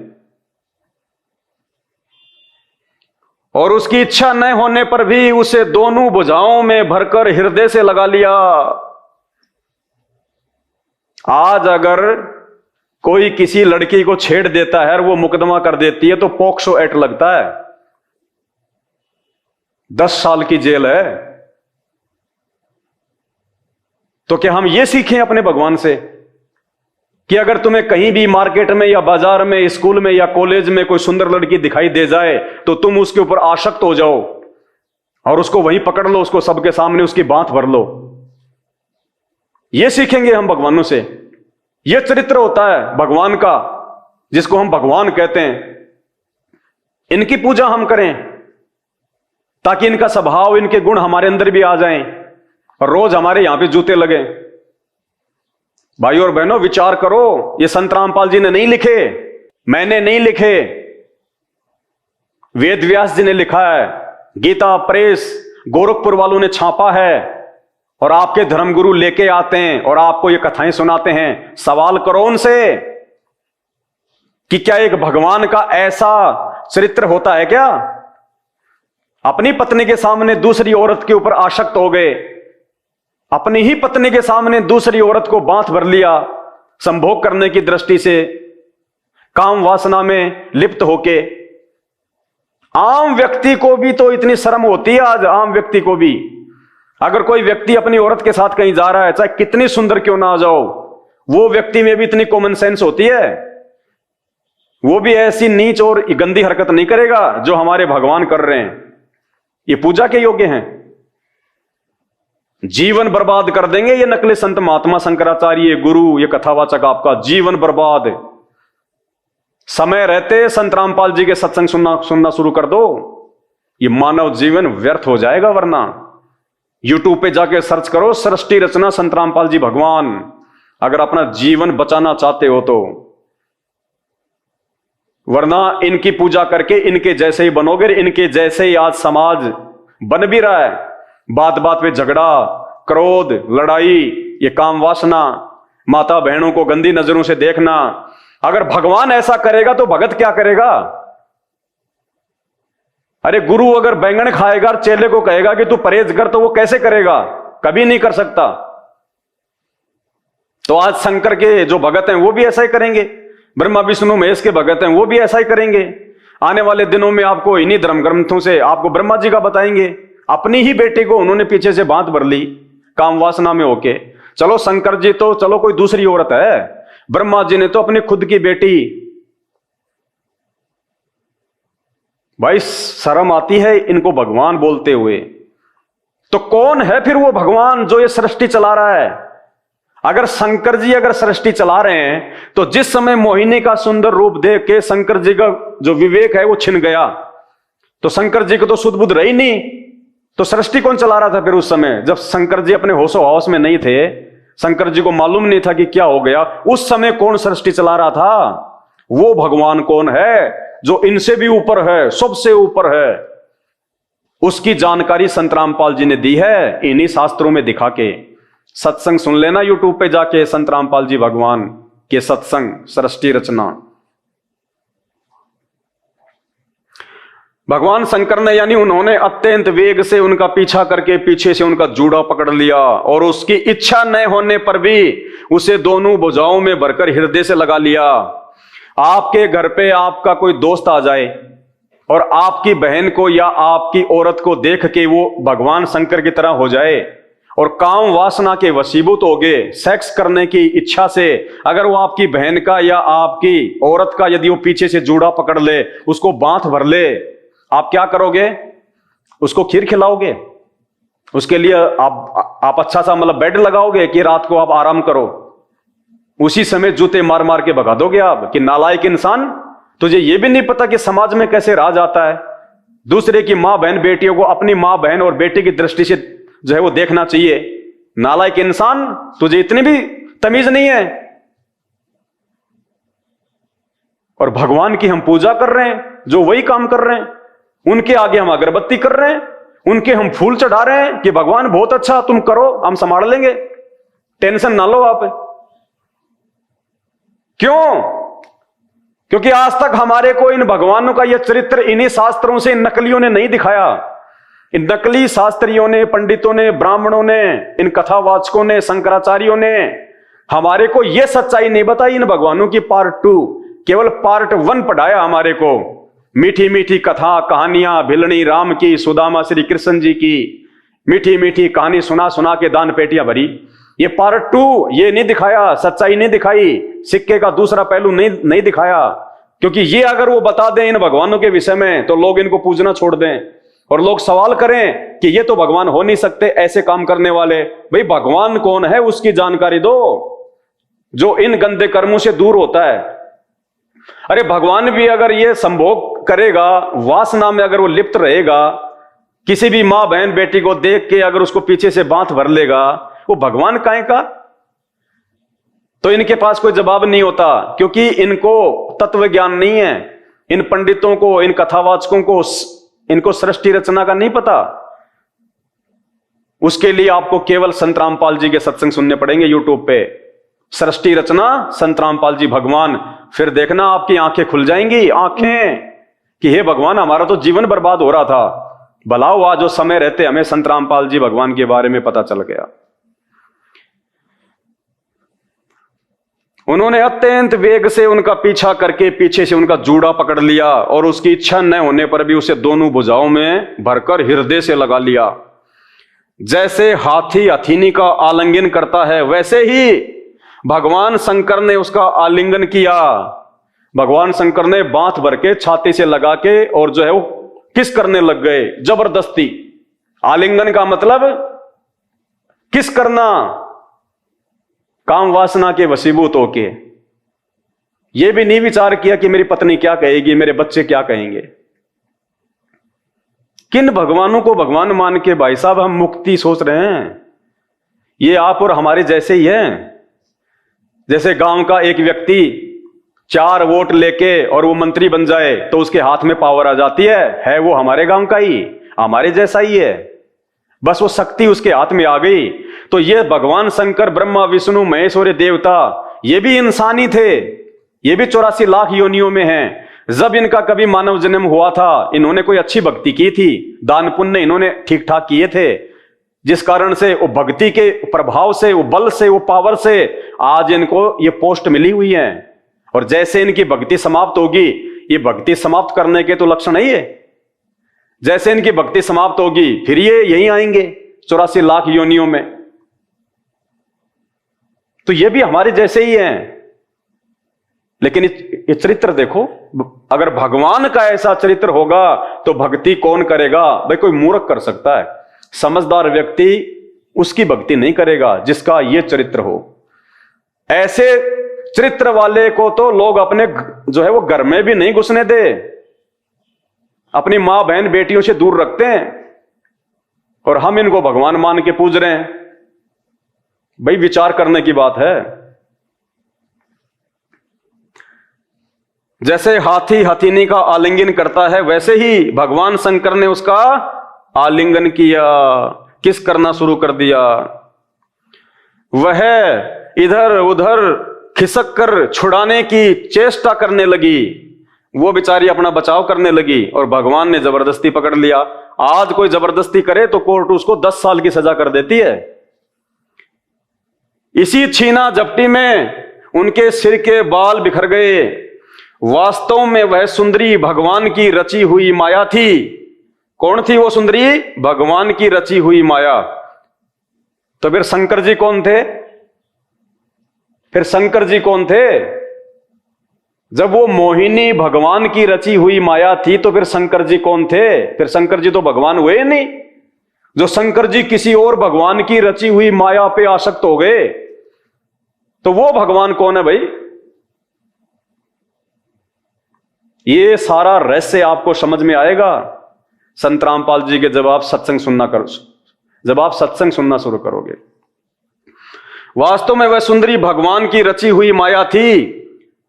और उसकी इच्छा न होने पर भी उसे दोनों भुजाओं में भरकर हृदय से लगा लिया। आज अगर कोई किसी लड़की को छेड़ देता है और वो मुकदमा कर देती है तो पॉक्सो एक्ट लगता है, 10 साल की जेल है। तो क्या हम ये सीखें अपने भगवान से कि अगर तुम्हें कहीं भी मार्केट में या बाजार में, स्कूल में या कॉलेज में कोई सुंदर लड़की दिखाई दे जाए तो तुम उसके ऊपर आसक्त हो जाओ और उसको वहीं पकड़ लो, उसको सबके सामने उसकी बात भर लो? ये सीखेंगे हम भगवानों से। यह चरित्र होता है भगवान का, जिसको हम भगवान कहते हैं। इनकी पूजा हम करें ताकि इनका स्वभाव, इनके गुण हमारे अंदर भी आ जाएं और रोज हमारे यहां पे जूते लगे। भाइयों और बहनों, विचार करो, ये संत रामपाल जी ने नहीं लिखे, मैंने नहीं लिखे, वेद व्यास जी ने लिखा है, गीता प्रेस गोरखपुर वालों ने छापा है और आपके धर्मगुरु लेके आते हैं और आपको ये कथाएं सुनाते हैं। सवाल करो उनसे कि क्या एक भगवान का ऐसा चरित्र होता है क्या? अपनी पत्नी के सामने दूसरी औरत के ऊपर आसक्त हो गए, अपनी ही पत्नी के सामने दूसरी औरत को बांध भर लिया, संभोग करने की दृष्टि से काम वासना में लिप्त होके। आम व्यक्ति को भी तो इतनी शर्म होती है आज, आम व्यक्ति को भी। अगर कोई व्यक्ति अपनी औरत के साथ कहीं जा रहा है, चाहे कितनी सुंदर क्यों ना आ जाओ, वो व्यक्ति में भी इतनी कॉमन सेंस होती है, वो भी ऐसी नीच और गंदी हरकत नहीं करेगा जो हमारे भगवान कर रहे हैं। ये पूजा के योग्य हैं। जीवन बर्बाद कर देंगे ये नकली संत महात्मा शंकराचार्य गुरु, ये कथावाचक, आपका जीवन बर्बाद। समय रहते संत रामपाल जी के सत्संग सुनना शुरू कर दो, ये मानव जीवन व्यर्थ हो जाएगा। वरना यूट्यूब पे जाके सर्च करो सृष्टि रचना संत रामपाल जी भगवान, अगर अपना जीवन बचाना चाहते हो तो। वरना इनकी पूजा करके इनके जैसे ही बनोगे, इनके जैसे ही आज समाज बन भी रहा है। बात बात पे झगड़ा, क्रोध, लड़ाई, ये काम वासना, माता बहनों को गंदी नजरों से देखना। अगर भगवान ऐसा करेगा तो भगत क्या करेगा? अरे गुरु अगर बैंगन खाएगा और चेले को कहेगा कि तू परहेज कर, तो वो कैसे करेगा? कभी नहीं कर सकता। तो आज शंकर के जो भगत हैं वो भी ऐसा ही करेंगे, ब्रह्मा विष्णु महेश के भगत हैं वो भी ऐसा ही करेंगे। आने वाले दिनों में आपको इन्हीं धर्म ग्रंथों से आपको ब्रह्मा जी का बताएंगे। अपनी ही बेटी को उन्होंने पीछे से बांध भर ली काम वासना में होके। चलो शंकर जी तो चलो कोई दूसरी औरत है, ब्रह्मा जी ने तो अपनी खुद की बेटी। भाई शर्म आती है इनको भगवान बोलते हुए। तो कौन है फिर वो भगवान जो ये सृष्टि चला रहा है? अगर शंकर जी अगर सृष्टि चला रहे हैं तो जिस समय मोहिनी का सुंदर रूप देख के शंकर जी का जो विवेक है वो छिन गया, तो शंकर जी को तो सुध बुध रही नहीं, तो सृष्टि कौन चला रहा था फिर उस समय? जब शंकर जी अपने होशो हौस में नहीं थे, शंकर जी को मालूम नहीं था कि क्या हो गया, उस समय कौन सृष्टि चला रहा था? वो भगवान कौन है जो इनसे भी ऊपर है, सबसे ऊपर है। उसकी जानकारी संत रामपाल जी ने दी है इन्हीं शास्त्रों में दिखा के। सत्संग सुन लेना यूट्यूब पे जाके, संत रामपाल जी भगवान के सत्संग सृष्टि रचना। भगवान शंकर ने यानी उन्होंने अत्यंत वेग से उनका पीछा करके पीछे से उनका जूड़ा पकड़ लिया और उसकी इच्छा न होने पर भी उसे दोनों भुजाओं में भरकर हृदय से लगा लिया। आपके घर पे आपका कोई दोस्त आ जाए और आपकी बहन को या आपकी औरत को देख के वो भगवान शंकर की तरह हो जाए और काम वासना के वशीभूत हो गए, सेक्स करने की इच्छा से अगर वो आपकी बहन का या आपकी औरत का यदि वो पीछे से जूड़ा पकड़ ले, उसको बांध भर ले, आप क्या करोगे? उसको खीर खिलाओगे? उसके लिए आप अच्छा सा मतलब बेड लगाओगे कि रात को आप आराम करो? उसी समय जूते मार मार के भगा दोगे आप कि नालायक इंसान, तुझे ये भी नहीं पता कि समाज में कैसे राज आता है। दूसरे की मां बहन बेटियों को अपनी मां बहन और बेटी की दृष्टि से जो है वो देखना चाहिए। नालायक इंसान, तुझे इतनी भी तमीज नहीं है। और भगवान की हम पूजा कर रहे हैं, जो वही काम कर रहे हैं, उनके आगे हम अगरबत्ती कर रहे हैं, उनके हम फूल चढ़ा रहे हैं कि भगवान बहुत अच्छा, तुम करो, हम संभाल लेंगे, टेंशन ना लो आप। क्यों? क्योंकि आज तक हमारे को इन भगवानों का यह चरित्र इन्हीं शास्त्रों से इन नकलियों ने नहीं दिखाया। इन नकली शास्त्रियों ने, पंडितों ने, ब्राह्मणों ने, इन कथावाचकों ने, शंकराचार्यों ने हमारे को यह सच्चाई नहीं बताई। इन भगवानों की पार्ट 2, केवल पार्ट 1 पढ़ाया हमारे को। मीठी मीठी कथा कहानियां भिलनी राम की, सुदामा श्री कृष्ण जी की मीठी मीठी कहानी सुना सुना के दान पेटियां भरी। ये पार्ट 2 ये नहीं दिखाया, सच्चाई नहीं दिखाई, सिक्के का दूसरा पहलू नहीं दिखाया। क्योंकि ये अगर वो बता दें इन भगवानों के विषय में तो लोग इनको पूजना छोड़ दें और लोग सवाल करें कि ये तो भगवान हो नहीं सकते ऐसे काम करने वाले। भाई भगवान कौन है उसकी जानकारी दो, जो इन गंदे कर्मों से दूर होता है। अरे भगवान भी अगर ये संभोग करेगा, वासना में अगर वो लिप्त रहेगा, किसी भी मां बहन बेटी को देख के अगर उसको पीछे से बांध भर लेगा, वो भगवान काहे का? तो इनके पास कोई जवाब नहीं होता, क्योंकि इनको तत्व ज्ञान नहीं है। इन पंडितों को, इन कथावाचकों को, इनको सृष्टि रचना का नहीं पता। उसके लिए आपको केवल संत रामपाल जी के सत्संग सुनने पड़ेंगे यूट्यूब पे। सृष्टि रचना संत रामपाल जी भगवान, फिर देखना आपकी आंखें खुल जाएंगी, आंखें कि हे भगवान हमारा तो जीवन बर्बाद हो रहा था, भला हुआ जो समय रहते हमें संत रामपाल जी भगवान के बारे में पता चल गया। उन्होंने अत्यंत वेग से उनका पीछा करके पीछे से उनका जूड़ा पकड़ लिया और उसकी इच्छा न होने पर भी उसे दोनों भुजाओं में भरकर हृदय से लगा लिया। जैसे हाथी हथीनी का आलिंगन करता है, वैसे ही भगवान शंकर ने उसका आलिंगन किया। भगवान शंकर ने बांध भर के छाती से लगा के और जो है वो किस करने लग गए, जबरदस्ती। आलिंगन का मतलब किस करना, काम वासना के वशीभूत होके। यह भी नहीं विचार किया कि मेरी पत्नी क्या कहेगी, मेरे बच्चे क्या कहेंगे। किन भगवानों को भगवान मान के भाई साहब हम मुक्ति सोच रहे हैं? ये आप और हमारे जैसे ही हैं। जैसे गांव का एक व्यक्ति 4 वोट लेके और वो मंत्री बन जाए तो उसके हाथ में पावर आ जाती है वो हमारे गांव का ही, हमारे जैसा ही है, बस वो शक्ति उसके हाथ में आ गई। तो ये भगवान शंकर, ब्रह्मा विष्णु महेश और देवता, ये भी इंसानी थे, ये भी 84 लाख योनियों में हैं। जब इनका कभी मानव जन्म हुआ था, इन्होंने कोई अच्छी भक्ति की थी, दान पुण्य इन्होंने ठीक ठाक किए थे, जिस कारण से वो भक्ति के प्रभाव से, वो बल से, वो पावर से आज इनको ये पोस्ट मिली हुई है। और जैसे इनकी भक्ति समाप्त होगी, ये भक्ति समाप्त करने के तो लक्षण नहीं है, जैसे इनकी भक्ति समाप्त होगी फिर ये यहीं आएंगे 84 लाख योनियों में। तो ये भी हमारे जैसे ही हैं। लेकिन ये चरित्र देखो, अगर भगवान का ऐसा चरित्र होगा तो भक्ति कौन करेगा? भाई कोई मूर्ख कर सकता है, समझदार व्यक्ति उसकी भक्ति नहीं करेगा जिसका ये चरित्र हो। ऐसे चरित्र वाले को तो लोग अपने जो है वो घर में भी नहीं घुसने दे, अपनी मां बहन बेटियों से दूर रखते हैं, और हम इनको भगवान मान के पूज रहे हैं। भाई विचार करने की बात है। जैसे हाथी हथीनी का आलिंगन करता है, वैसे ही भगवान शंकर ने उसका आलिंगन किया, किस करना शुरू कर दिया। वह इधर उधर खिसक कर छुड़ाने की चेष्टा करने लगी, वो बेचारी अपना बचाव करने लगी और भगवान ने जबरदस्ती पकड़ लिया। आज कोई जबरदस्ती करे तो कोर्ट उसको 10 साल की सजा कर देती है। इसी छीना झपटी में उनके सिर के बाल बिखर गए। वास्तव में वह सुंदरी भगवान की रची हुई माया थी। कौन थी वो सुंदरी? भगवान की रची हुई माया। तो फिर शंकर जी कौन थे? फिर शंकर जी कौन थे? जब वो मोहिनी भगवान की रची हुई माया थी तो फिर शंकर जी कौन थे? फिर शंकर जी तो भगवान हुए नहीं। जो शंकर जी किसी और भगवान की रची हुई माया पे आसक्त हो गए तो वो भगवान कौन है भाई? ये सारा रहस्य आपको समझ में आएगा संत रामपाल जी के जब आप सत्संग सुनना शुरू करोगे। वास्तव में वह सुंदरी भगवान की रची हुई माया थी।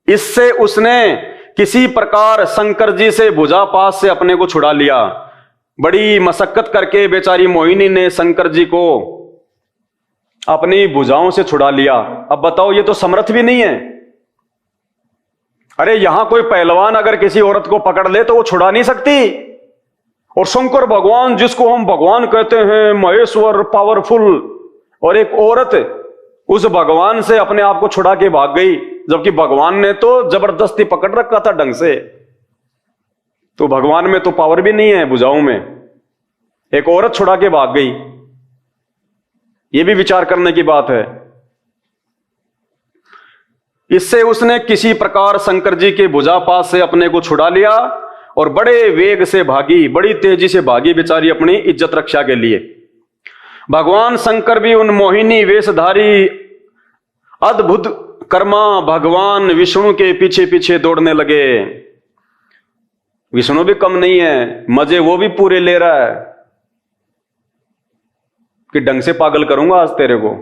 इससे उसने किसी प्रकार शंकर जी से भुजा पास से अपने को छुड़ा लिया। बड़ी मशक्कत करके बेचारी मोहिनी ने शंकर जी को अपनी भुजाओं से छुड़ा लिया। अब बताओ, ये तो समर्थ भी नहीं है। अरे यहां कोई पहलवान अगर किसी औरत को पकड़ ले तो वो छुड़ा नहीं सकती। और शंकर भगवान, जिसको हम भगवान कहते हैं, महेश्वर, पावरफुल, और एक औरत उस भगवान से अपने आप को छुड़ा के भाग गई, जबकि भगवान ने तो जबरदस्ती पकड़ रखा था ढंग से। तो भगवान में तो पावर भी नहीं है भुजाओं में, एक औरत छुड़ा के भाग गई। यह भी विचार करने की बात है। इससे उसने किसी प्रकार शंकर जी के भुजा पास से अपने को छुड़ा लिया और बड़े वेग से भागी, बड़ी तेजी से भागी बेचारी अपनी इज्जत रक्षा के लिए। भगवान शंकर भी उन मोहिनी वेशधारी अद्भुत कर्मा भगवान विष्णु के पीछे पीछे दौड़ने लगे। विष्णु भी कम नहीं है, मजे वो भी पूरे ले रहा है कि ढंग से पागल करूंगा आज तेरे को।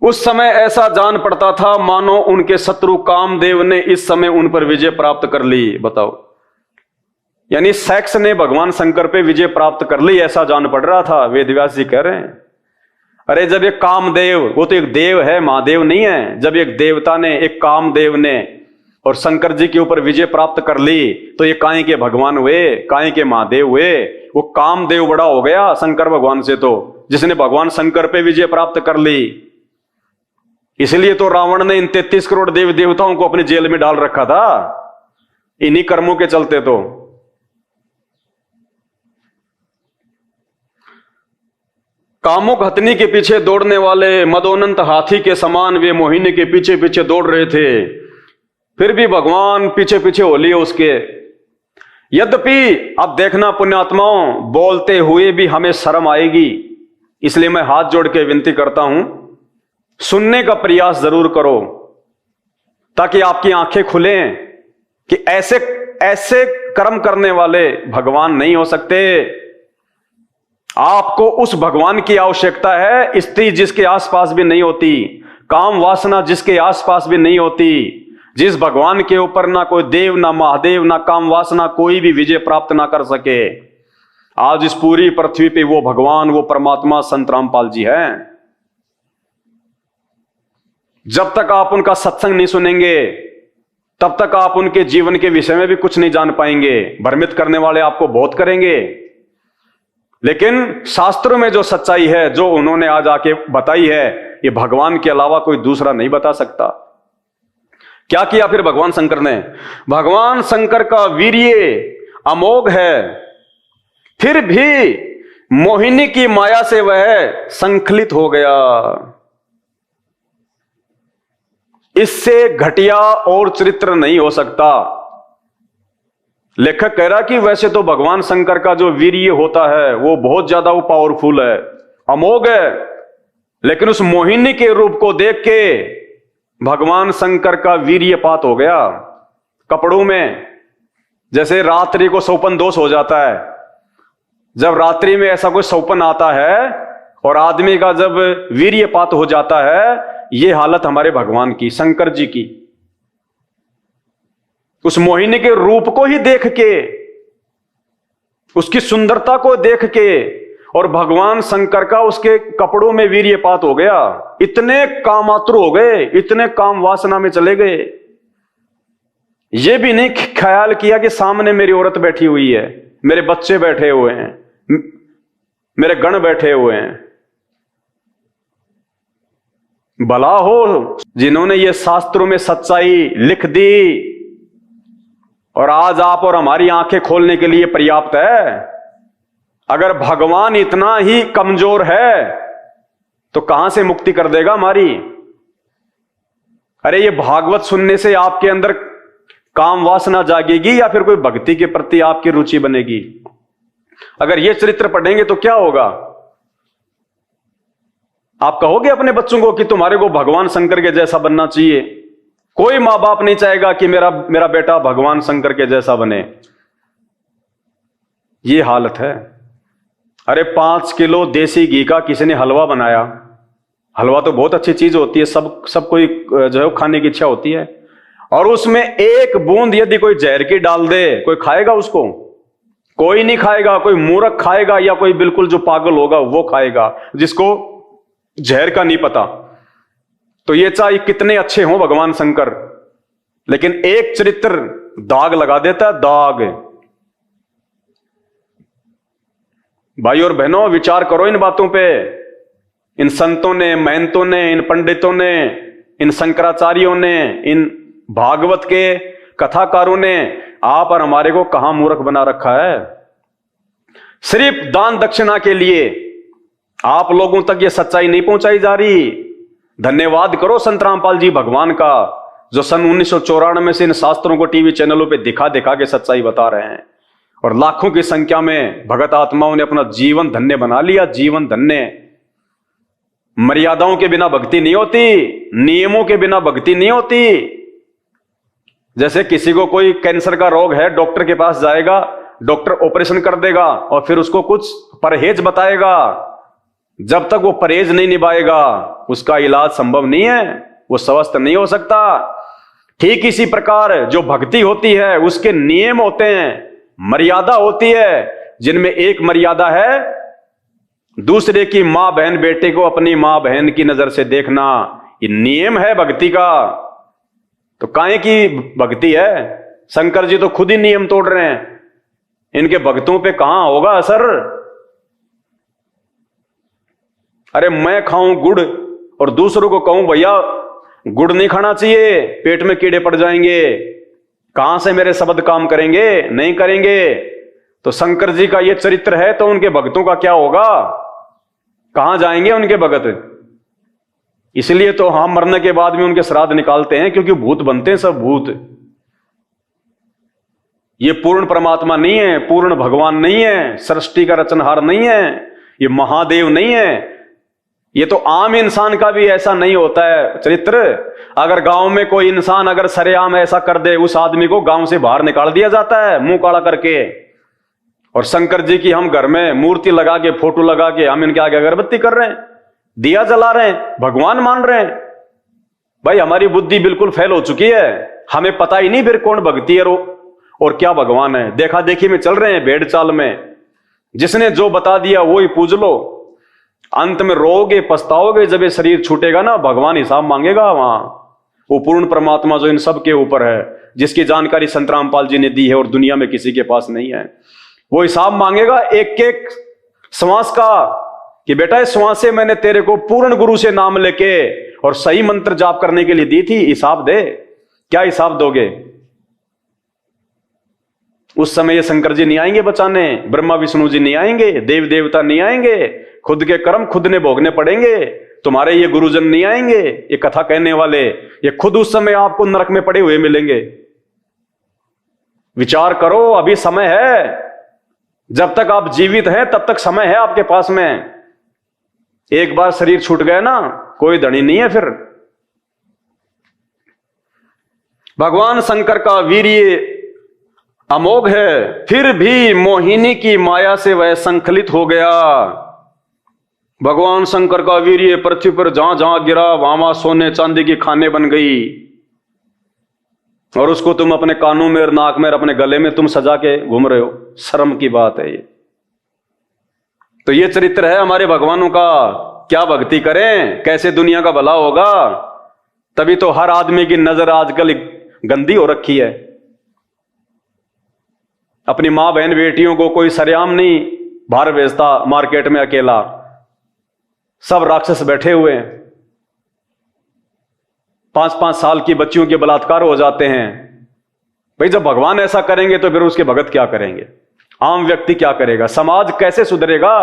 उस समय ऐसा जान पड़ता था मानो उनके शत्रु कामदेव ने इस समय उन पर विजय प्राप्त कर ली। बताओ, यानी सेक्स ने भगवान शंकर पे विजय प्राप्त कर ली, ऐसा जान पड़ रहा था। वेदव्यास जी कह रहे हैं, अरे जब एक कामदेव, वो तो एक देव है, महादेव नहीं है, जब एक देवता ने, एक कामदेव ने और शंकर जी के ऊपर विजय प्राप्त कर ली, तो ये काहे के भगवान हुए, काहे के महादेव हुए। वो कामदेव बड़ा हो गया शंकर भगवान से, तो जिसने भगवान शंकर पे विजय प्राप्त कर ली। इसलिए तो रावण ने इन 33 करोड़ देव देवताओं को अपनी जेल में डाल रखा था, इन्हीं कर्मों के चलते। तो कामुक हथनी के पीछे दौड़ने वाले मदोन्नत हाथी के समान वे मोहिनी के पीछे पीछे दौड़ रहे थे। फिर भी भगवान पीछे पीछे हो लिए उसके। यद्यपि अब देखना पुण्यात्माओं, बोलते हुए भी हमें शर्म आएगी, इसलिए मैं हाथ जोड़ के विनती करता हूं, सुनने का प्रयास जरूर करो ताकि आपकी आंखें खुलें कि ऐसे ऐसे कर्म करने वाले भगवान नहीं हो सकते। आपको उस भगवान की आवश्यकता है, स्त्री जिसके आसपास भी नहीं होती, काम वासना जिसके आसपास भी नहीं होती, जिस भगवान के ऊपर ना कोई देव, ना महादेव, ना काम वासना कोई भी विजय प्राप्त ना कर सके। आज इस पूरी पृथ्वी पे वो भगवान, वो परमात्मा संत रामपाल जी हैं। जब तक आप उनका सत्संग नहीं सुनेंगे तब तक आप उनके जीवन के विषय में भी कुछ नहीं जान पाएंगे। भ्रमित करने वाले आपको बहुत करेंगे, लेकिन शास्त्रों में जो सच्चाई है, जो उन्होंने आज आके बताई है, ये भगवान के अलावा कोई दूसरा नहीं बता सकता। क्या किया फिर भगवान शंकर ने? भगवान शंकर का वीर्य अमोघ है, फिर भी मोहिनी की माया से वह संखलित हो गया। इससे घटिया और चरित्र नहीं हो सकता। लेखक कह रहा कि वैसे तो भगवान शंकर का जो वीर्य होता है वो बहुत ज्यादा वो पावरफुल है, अमोघ है, लेकिन उस मोहिनी के रूप को देख के भगवान शंकर का वीर्यपात हो गया। कपड़ों में जैसे रात्रि को सौपन दोष हो जाता है, जब रात्रि में ऐसा कोई सौपन आता है और आदमी का जब वीर्यपात हो जाता है, ये हालत हमारे भगवान की, शंकर जी की। उस मोहिनी के रूप को ही देख के, उसकी सुंदरता को देख के, और भगवान शंकर का उसके कपड़ों में वीर्यपात हो गया। इतने कामातुर हो गए, इतने काम वासना में चले गए, ये भी नहीं ख्याल किया कि सामने मेरी औरत बैठी हुई है, मेरे बच्चे बैठे हुए हैं, मेरे गण बैठे हुए हैं। भला हो जिन्होंने ये शास्त्रों में सच्चाई लिख दी और आज आप और हमारी आंखें खोलने के लिए पर्याप्त है। अगर भगवान इतना ही कमजोर है तो कहां से मुक्ति कर देगा हमारी? अरे ये भागवत सुनने से आपके अंदर काम वासना जागेगी या फिर कोई भक्ति के प्रति आपकी रुचि बनेगी? अगर ये चरित्र पढ़ेंगे तो क्या होगा? आप कहोगे अपने बच्चों को कि तुम्हारे को भगवान शंकर के जैसा बनना चाहिए। कोई मां बाप नहीं चाहेगा कि मेरा बेटा भगवान शंकर के जैसा बने। ये हालत है। अरे 5 किलो देसी घी का किसी ने हलवा बनाया। हलवा तो बहुत अच्छी चीज होती है, सब कोई जो है खाने की इच्छा होती है। और उसमें एक बूंद यदि कोई जहर की डाल दे, कोई खाएगा उसको? कोई नहीं खाएगा। कोई मूर्ख खाएगा या कोई बिल्कुल जो पागल होगा वो खाएगा, जिसको जहर का नहीं पता। तो ये चाहे कितने अच्छे हों भगवान शंकर, लेकिन एक चरित्र दाग लगा देता है, दाग। भाई और बहनों, विचार करो इन बातों पे। इन संतों ने, महंतों ने, इन पंडितों ने, इन शंकराचार्यों ने, इन भागवत के कथाकारों ने आप और हमारे को कहां मूर्ख बना रखा है। सिर्फ दान दक्षिणा के लिए आप लोगों तक ये सच्चाई नहीं पहुंचाई जा रही। धन्यवाद करो संत रामपाल जी भगवान का, जो सन 1994 से इन शास्त्रों को टीवी चैनलों पे दिखा दिखा के सच्चाई बता रहे हैं, और लाखों की संख्या में भगत आत्माओं ने अपना जीवन धन्य बना लिया। जीवन धन्य। मर्यादाओं के बिना भक्ति नहीं होती, नियमों के बिना भक्ति नहीं होती। जैसे किसी को कोई कैंसर का रोग है, डॉक्टर के पास जाएगा, डॉक्टर ऑपरेशन कर देगा और फिर उसको कुछ परहेज बताएगा। जब तक वो परहेज नहीं निभाएगा उसका इलाज संभव नहीं है, वो स्वस्थ नहीं हो सकता। ठीक इसी प्रकार जो भक्ति होती है उसके नियम होते हैं, मर्यादा होती है, जिनमें एक मर्यादा है दूसरे की मां बहन बेटे को अपनी मां बहन की नजर से देखना। ये नियम है भक्ति का। तो काहे की भक्ति है? शंकर जी तो खुद ही नियम तोड़ रहे हैं, इनके भक्तों पे कहां होगा असर? अरे मैं खाऊं गुड़ और दूसरों को कहूं भैया गुड़ नहीं खाना चाहिए, पेट में कीड़े पड़ जाएंगे, कहां से मेरे शब्द काम करेंगे? नहीं करेंगे। तो शंकर जी का ये चरित्र है तो उनके भक्तों का क्या होगा? कहां जाएंगे उनके भगत? इसलिए तो हम मरने के बाद में उनके श्राद्ध निकालते हैं, क्योंकि भूत बनते हैं सब भूत। ये पूर्ण परमात्मा नहीं है, पूर्ण भगवान नहीं है, सृष्टि का रचनहार नहीं है, ये महादेव नहीं है। ये तो आम इंसान का भी ऐसा नहीं होता है चरित्र। अगर गांव में कोई इंसान अगर सरेआम ऐसा कर दे, उस आदमी को गांव से बाहर निकाल दिया जाता है मुंह काला करके। और शंकर जी की हम घर में मूर्ति लगा के, फोटो लगा के हम इनके आगे अगरबत्ती कर रहे हैं, दिया जला रहे हैं, भगवान मान रहे हैं। भाई हमारी बुद्धि बिल्कुल फेल हो चुकी है। हमें पता ही नहीं फिर कौन भक्ति है और क्या भगवान है। देखा देखी में चल रहे हैं, भेड़ चाल में। जिसने जो बता दिया वो ही पूज लो, अंत में रोगे पछताओगे। जब ये शरीर छूटेगा ना, भगवान हिसाब मांगेगा वहां। वो पूर्ण परमात्मा जो इन सब के ऊपर है, जिसकी जानकारी संत रामपाल जी ने दी है और दुनिया में किसी के पास नहीं है, वो हिसाब मांगेगा एक एक श्वास का, कि बेटा इस श्वास से मैंने तेरे को पूर्ण गुरु से नाम लेके और सही मंत्र जाप करने के लिए दी थी, हिसाब दे। क्या हिसाब दोगे? उस समय ये शंकर जी नहीं आएंगे बचाने, ब्रह्मा विष्णु जी नहीं आएंगे, देव देवता नहीं आएंगे, खुद के कर्म खुद ने भोगने पड़ेंगे। तुम्हारे ये गुरुजन नहीं आएंगे, ये कथा कहने वाले, ये खुद उस समय आपको नरक में पड़े हुए मिलेंगे। विचार करो, अभी समय है। जब तक आप जीवित हैं तब तक समय है आपके पास में। एक बार शरीर छूट गया ना, कोई धनी नहीं है फिर। भगवान शंकर का वीर्य अमोघ है, फिर भी मोहिनी की माया से वह संकलित हो गया। भगवान शंकर का वीर्य पृथ्वी पर जहां जहां गिरा वहां वहां सोने चांदी की खाने बन गई, और उसको तुम अपने कानों में और नाक में और अपने गले में तुम सजा के घूम रहे हो। शर्म की बात है ये। तो ये चरित्र है हमारे भगवानों का। क्या भक्ति करें, कैसे दुनिया का भला होगा? तभी तो हर आदमी की नजर आजकल गंदी हो रखी है। अपनी मां बहन बेटियों को कोई सरेआम नहीं बाहर भेजता मार्केट में अकेला, सब राक्षस बैठे हुए हैं। 5-5 साल की बच्चियों के बलात्कार हो जाते हैं। भाई जब भगवान ऐसा करेंगे तो फिर उसके भगत क्या करेंगे? आम व्यक्ति क्या करेगा? समाज कैसे सुधरेगा?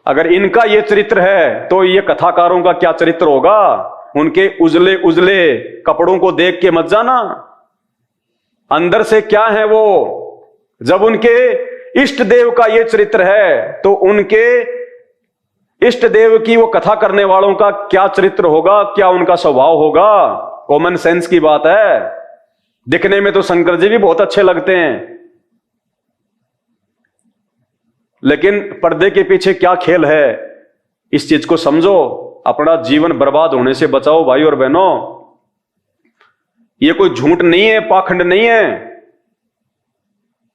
अगर इनका ये चरित्र है तो ये कथाकारों का क्या चरित्र होगा? उनके उजले उजले कपड़ों को देख के मत जाना, अंदर से क्या है वो। जब उनके इष्ट देव का ये चरित्र है तो उनके इष्ट देव की वो कथा करने वालों का क्या चरित्र होगा, क्या उनका स्वभाव होगा? कॉमन सेंस की बात है। दिखने में तो शंकर जी भी बहुत अच्छे लगते हैं, लेकिन पर्दे के पीछे क्या खेल है, इस चीज को समझो। अपना जीवन बर्बाद होने से बचाओ भाई और बहनों। ये कोई झूठ नहीं है, पाखंड नहीं है।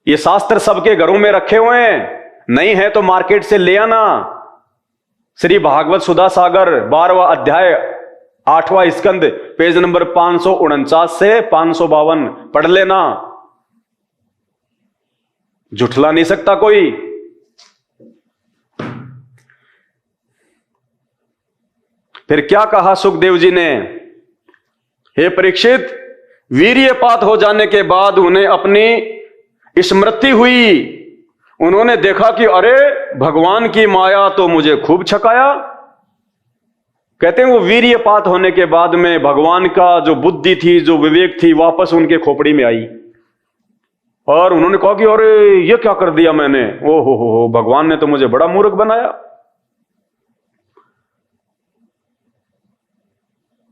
ये शास्त्र सबके घरों में रखे हुए हैं, नहीं है तो मार्केट से ले आना। श्री भागवत सुधा सागर 12वां अध्याय 8वां स्कंद पेज नंबर 549 से 552 पढ़ लेना। झुठला नहीं सकता कोई। फिर क्या कहा सुखदेव जी ने, हे परीक्षित, वीर्यपात हो जाने के बाद उन्हें अपनी स्मृति हुई। उन्होंने देखा कि अरे भगवान की माया तो मुझे खूब छकाया। कहते हैं वो वीर्यपात होने के बाद में भगवान का जो बुद्धि थी, जो विवेक थी, वापस उनके खोपड़ी में आई और उन्होंने कहा कि अरे ये क्या कर दिया मैंने, ओ हो, भगवान ने तो मुझे बड़ा मूर्ख बनाया।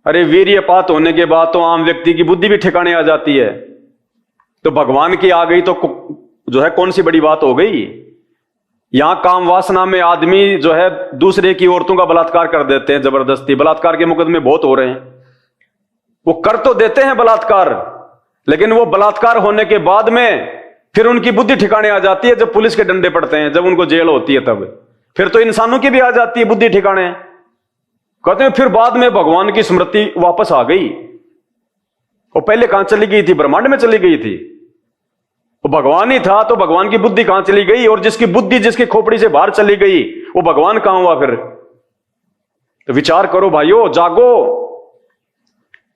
अरे वीर्यपात होने के बाद तो आम व्यक्ति की बुद्धि भी ठिकाने आ जाती है, तो भगवान की आ गई तो जो है कौन सी बड़ी बात हो गई। यहां काम वासना में आदमी जो है दूसरे की औरतों का बलात्कार कर देते हैं, जबरदस्ती। बलात्कार के मुकदमे बहुत हो रहे हैं। वो कर तो देते हैं बलात्कार, लेकिन वो बलात्कार होने के बाद में फिर उनकी बुद्धि ठिकाने आ जाती है जब पुलिस के डंडे पड़ते हैं, जब उनको जेल होती है तब। फिर तो इंसानों की भी आ जाती है बुद्धि ठिकाने। कहते हैं फिर बाद में भगवान की स्मृति वापस आ गई। वो पहले कहां चली गई थी? ब्रह्मांड में चली गई थी। वो भगवान ही था तो भगवान की बुद्धि कहां चली गई? और जिसकी बुद्धि जिसकी खोपड़ी से बाहर चली गई वो भगवान कहां हुआ फिर? तो विचार करो भाइयों, जागो।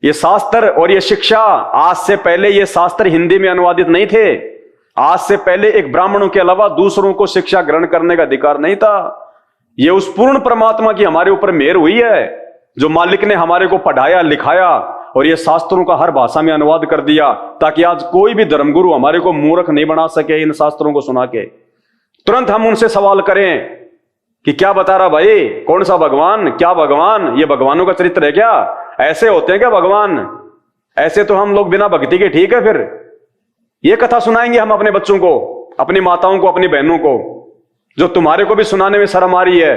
ये शास्त्र और ये शिक्षा, आज से पहले ये शास्त्र हिंदी में अनुवादित नहीं थे। आज से पहले एक ब्राह्मणों के अलावा दूसरों को शिक्षा ग्रहण करने का अधिकार नहीं था। ये उस पूर्ण परमात्मा की हमारे ऊपर मेहर हुई है, जो मालिक ने हमारे को पढ़ाया लिखाया और ये शास्त्रों का हर भाषा में अनुवाद कर दिया, ताकि आज कोई भी धर्मगुरु हमारे को मूर्ख नहीं बना सके इन शास्त्रों को सुना के। तुरंत हम उनसे सवाल करें कि क्या बता रहा भाई, कौन सा भगवान, क्या भगवान? ये भगवानों का चरित्र है क्या? ऐसे होते हैं क्या भगवान? ऐसे तो हम लोग बिना भक्ति के ठीक है। फिर ये कथा सुनाएंगे हम अपने बच्चों को, अपनी माताओं को, अपनी बहनों को, जो तुम्हारे को भी सुनाने में शर्म आ रही है।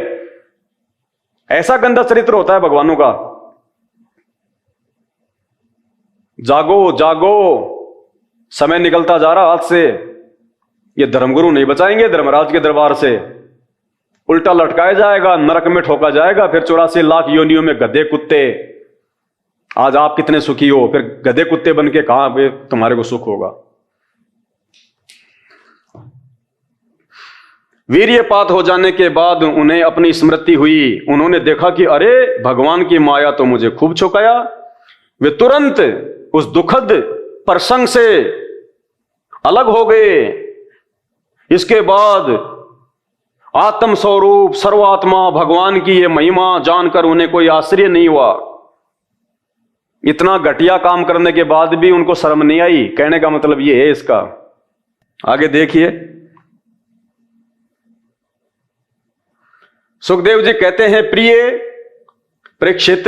ऐसा गंदा चरित्र होता है भगवानों का। जागो जागो, समय निकलता जा रहा हाथ से। ये धर्मगुरु नहीं बचाएंगे धर्मराज के दरबार से। उल्टा लटकाया जाएगा, नरक में ठोका जाएगा, फिर 84 लाख योनियों में गधे कुत्ते। आज आप कितने सुखी हो, फिर गधे कुत्ते बन के कहां पे तुम्हारे को सुख होगा? वीर्यपात हो जाने के बाद उन्हें अपनी स्मृति हुई। उन्होंने देखा कि अरे भगवान की माया तो मुझे खूब छुकाया। वे तुरंत उस दुखद प्रसंग से अलग हो गए। इसके बाद आत्म स्वरूप सर्वात्मा भगवान की ये महिमा जानकर उन्हें कोई आश्चर्य नहीं हुआ। इतना घटिया काम करने के बाद भी उनको शर्म नहीं आई। कहने का मतलब ये है इसका। आगे देखिए, सुखदेव जी कहते हैं, प्रिय परीक्षित,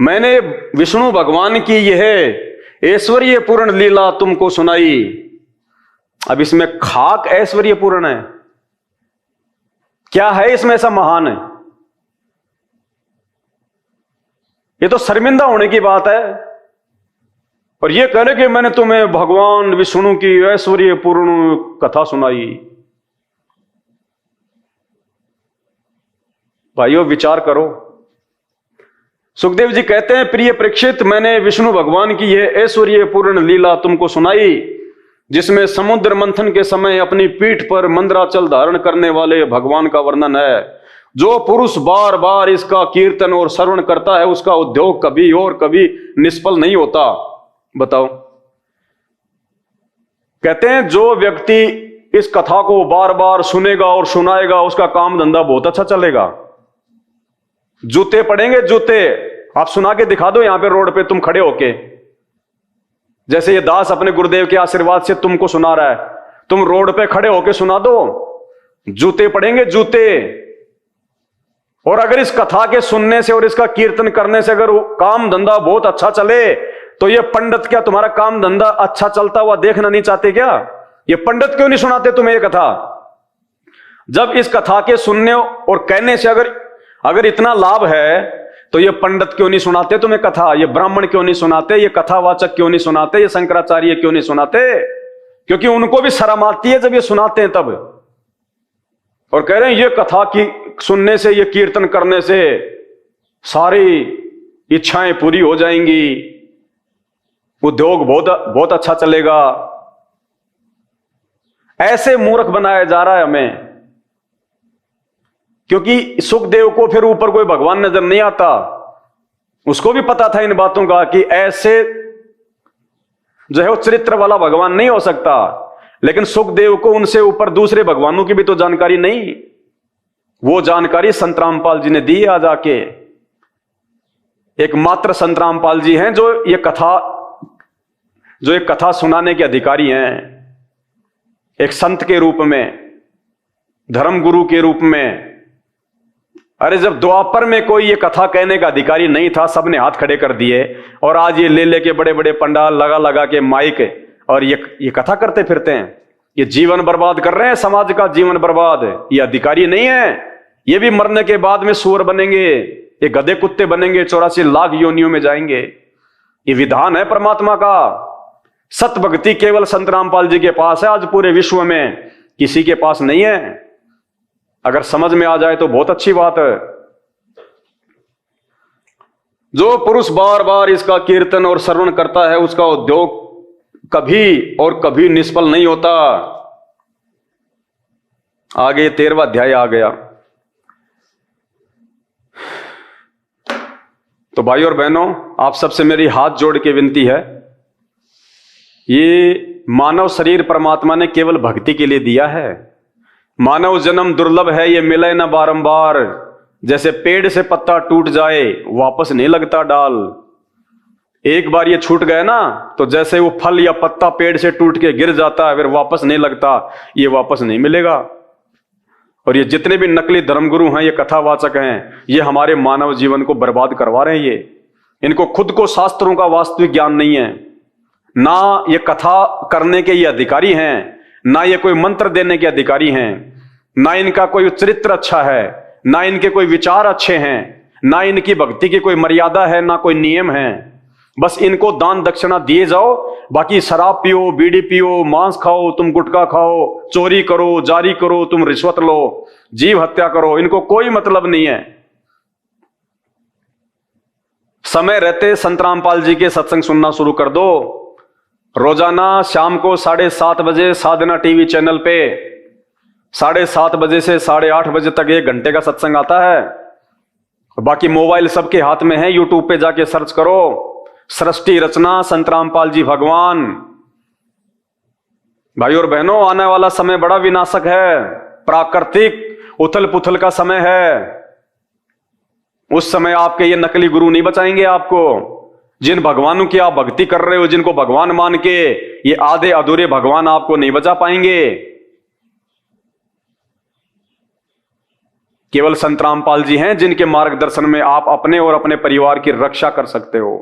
मैंने विष्णु भगवान की यह ऐश्वर्य पूर्ण लीला तुमको सुनाई। अब इसमें खाक ऐश्वर्य पूर्ण है क्या? है इसमें ऐसा महान है? ये तो शर्मिंदा होने की बात है। और ये कह रहे कि मैंने तुम्हें भगवान विष्णु की ऐश्वर्य पूर्ण कथा सुनाई। भाइयों विचार करो। सुखदेव जी कहते हैं, प्रिय परीक्षित, मैंने विष्णु भगवान की यह ऐश्वर्य पूर्ण लीला तुमको सुनाई, जिसमें समुद्र मंथन के समय अपनी पीठ पर मंदराचल धारण करने वाले भगवान का वर्णन है। जो पुरुष बार बार इसका कीर्तन और श्रवण करता है, उसका उद्योग कभी और कभी निष्फल नहीं होता। बताओ। कहते हैं, जो व्यक्ति इस कथा को बार बार सुनेगा और सुनाएगा, उसका काम धंधा बहुत अच्छा चलेगा। जूते पड़ेंगे, जूते। आप सुना के दिखा दो यहां पे रोड पे तुम खड़े होके, जैसे ये दास अपने गुरुदेव के आशीर्वाद से तुमको सुना रहा है। तुम रोड पे खड़े होके सुना दो, जूते पड़ेंगे, जूते। और अगर इस कथा के सुनने से और इसका कीर्तन करने से अगर काम धंधा बहुत अच्छा चले, तो ये पंडित क्या तुम्हारा काम धंधा अच्छा चलता हुआ देखना नहीं चाहते क्या? ये पंडित क्यों नहीं सुनाते तुम्हें ये कथा? जब इस कथा के सुनने और कहने से अगर इतना लाभ है, तो ये पंडित क्यों नहीं सुनाते तुम्हें कथा, ये ब्राह्मण क्यों नहीं सुनाते, ये कथावाचक क्यों नहीं सुनाते, ये शंकराचार्य क्यों नहीं सुनाते? क्योंकि उनको भी शर्म आती है जब ये सुनाते हैं तब, और कह रहे हैं ये कथा की सुनने से, ये कीर्तन करने से सारी इच्छाएं पूरी हो जाएंगी, उद्योग बहुत बहुत अच्छा चलेगा। ऐसे मूर्ख बनाया जा रहा है हमें, क्योंकि सुखदेव को फिर ऊपर कोई भगवान नजर नहीं आता। उसको भी पता था इन बातों का कि ऐसे जो है वो चरित्र वाला भगवान नहीं हो सकता, लेकिन सुखदेव को उनसे ऊपर दूसरे भगवानों की भी तो जानकारी नहीं। वो जानकारी संत रामपाल जी ने दी आज आके। एकमात्र संत रामपाल जी हैं जो ये कथा सुनाने के अधिकारी हैं, एक संत के रूप में, धर्म गुरु के रूप में। अरे जब द्वापर में कोई ये कथा कहने का अधिकारी नहीं था, सबने हाथ खड़े कर दिए, और आज ये ले लेके बड़े बड़े पंडाल लगा लगा के माइक और ये कथा करते फिरते हैं। ये जीवन बर्बाद कर रहे हैं, समाज का जीवन बर्बाद। ये अधिकारी नहीं है, ये भी मरने के बाद में सूअर बनेंगे, ये गधे कुत्ते बनेंगे, 84 लाख योनियों में जाएंगे। ये विधान है परमात्मा का। सत भक्ति केवल संत रामपाल जी के पास है, आज पूरे विश्व में किसी के पास नहीं है। अगर समझ में आ जाए तो बहुत अच्छी बात है। जो पुरुष बार बार इसका कीर्तन और श्रवण करता है, उसका उद्योग कभी और कभी निष्फल नहीं होता। आगे 13वां अध्याय आ गया। तो भाई और बहनों, आप सबसे मेरी हाथ जोड़ के विनती है, ये मानव शरीर परमात्मा ने केवल भक्ति के लिए दिया है। मानव जन्म दुर्लभ है, ये मिले ना बारंबार। जैसे पेड़ से पत्ता टूट जाए वापस नहीं लगता डाल। एक बार ये छूट गए ना, तो जैसे वो फल या पत्ता पेड़ से टूट के गिर जाता है, फिर वापस नहीं लगता, ये वापस नहीं मिलेगा। और ये जितने भी नकली धर्मगुरु हैं, ये कथावाचक हैं, ये हमारे मानव जीवन को बर्बाद करवा रहे हैं। ये इनको खुद को शास्त्रों का वास्तविक ज्ञान नहीं है, ना ये कथा करने के ये अधिकारी हैं, ना ये कोई मंत्र देने के अधिकारी हैं, ना इनका कोई चरित्र अच्छा है, ना इनके कोई विचार अच्छे हैं, ना इनकी भक्ति की कोई मर्यादा है, ना कोई नियम है। बस इनको दान दक्षिणा दिए जाओ, बाकी शराब पियो, बीड़ी पियो, मांस खाओ, तुम गुटखा खाओ, चोरी करो, जारी करो, तुम रिश्वत लो, जीव हत्या करो, इनको कोई मतलब नहीं है। समय रहते संत रामपाल जी के सत्संग सुनना शुरू कर दो। रोजाना शाम को 7:30 बजे साधना टीवी चैनल पे 7:30 बजे से 8:30 बजे तक 1 घंटे का सत्संग आता है। बाकी मोबाइल सबके हाथ में है, यूट्यूब पे जाके सर्च करो, सृष्टि रचना संत रामपाल जी भगवान। भाई और बहनों, आने वाला समय बड़ा विनाशक है, प्राकृतिक उथल पुथल का समय है। उस समय आपके ये नकली गुरु नहीं बचाएंगे आपको। जिन भगवानों की आप भक्ति कर रहे हो, जिनको भगवान मान के, ये आधे अधूरे भगवान आपको नहीं बचा पाएंगे। केवल संत रामपाल जी हैं जिनके मार्गदर्शन में आप अपने और अपने परिवार की रक्षा कर सकते हो।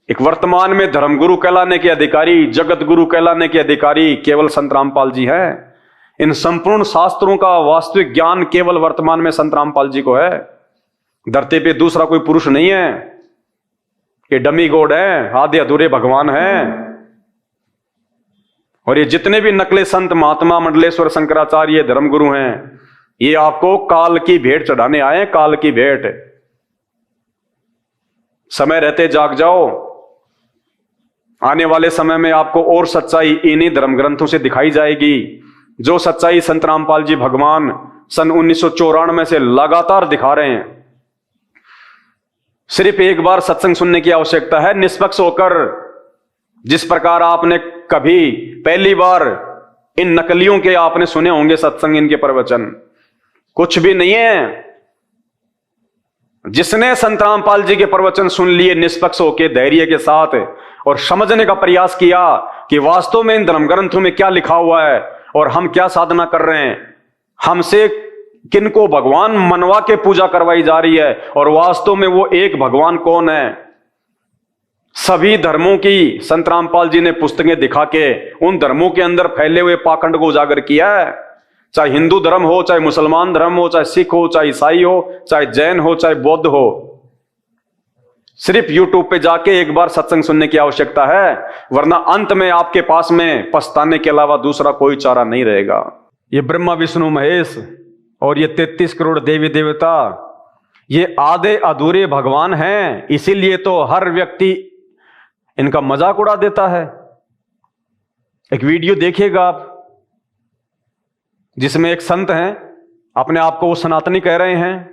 एक वर्तमान में धर्मगुरु कहलाने के अधिकारी, जगत गुरु कहलाने के अधिकारी केवल संत रामपाल जी हैं। इन संपूर्ण शास्त्रों का वास्तविक ज्ञान केवल वर्तमान में संत रामपाल जी को है। धरती पे दूसरा कोई पुरुष नहीं है। ये डमी गॉड है, आधे अधूरे भगवान हैं। और ये जितने भी नकले संत, महात्मा, मंडलेश्वर, शंकराचार्य, धर्मगुरु हैं, ये आपको काल की भेंट चढ़ाने आए, काल की भेंट। समय रहते जाग जाओ। आने वाले समय में आपको और सच्चाई इन्हीं धर्म ग्रंथों से दिखाई जाएगी। जो सच्चाई संत रामपाल जी भगवान सन 1994 से लगातार दिखा रहे हैं। सिर्फ एक बार सत्संग सुनने की आवश्यकता है, निष्पक्ष होकर। जिस प्रकार आपने कभी पहली बार इन नकलियों के आपने सुने होंगे सत्संग, इनके प्रवचन कुछ भी नहीं है। जिसने संत रामपाल जी के प्रवचन सुन लिए निष्पक्ष होकर, धैर्य के साथ, और समझने का प्रयास किया कि वास्तव में इन धर्म ग्रंथों में क्या लिखा हुआ है और हम क्या साधना कर रहे हैं, हमसे किनको भगवान मनवा के पूजा करवाई जा रही है, और वास्तव में वो एक भगवान कौन है। सभी धर्मों की संत रामपाल जी ने पुस्तकें दिखा के उन धर्मों के अंदर फैले हुए पाखंड को उजागर किया है। चाहे हिंदू धर्म हो, चाहे मुसलमान धर्म हो, चाहे सिख हो, चाहे ईसाई हो, चाहे जैन हो, चाहे बौद्ध हो, सिर्फ यूट्यूब पे जाके एक बार सत्संग सुनने की आवश्यकता है, वरना अंत में आपके पास में पछताने के अलावा दूसरा कोई चारा नहीं रहेगा। ये ब्रह्मा विष्णु महेश और ये 33 करोड़ देवी देवता, ये आधे अधूरे भगवान हैं, इसीलिए तो हर व्यक्ति इनका मजाक उड़ा देता है। एक वीडियो देखिएगा आप, जिसमें एक संत हैं, अपने आप को वो सनातनी कह रहे हैं,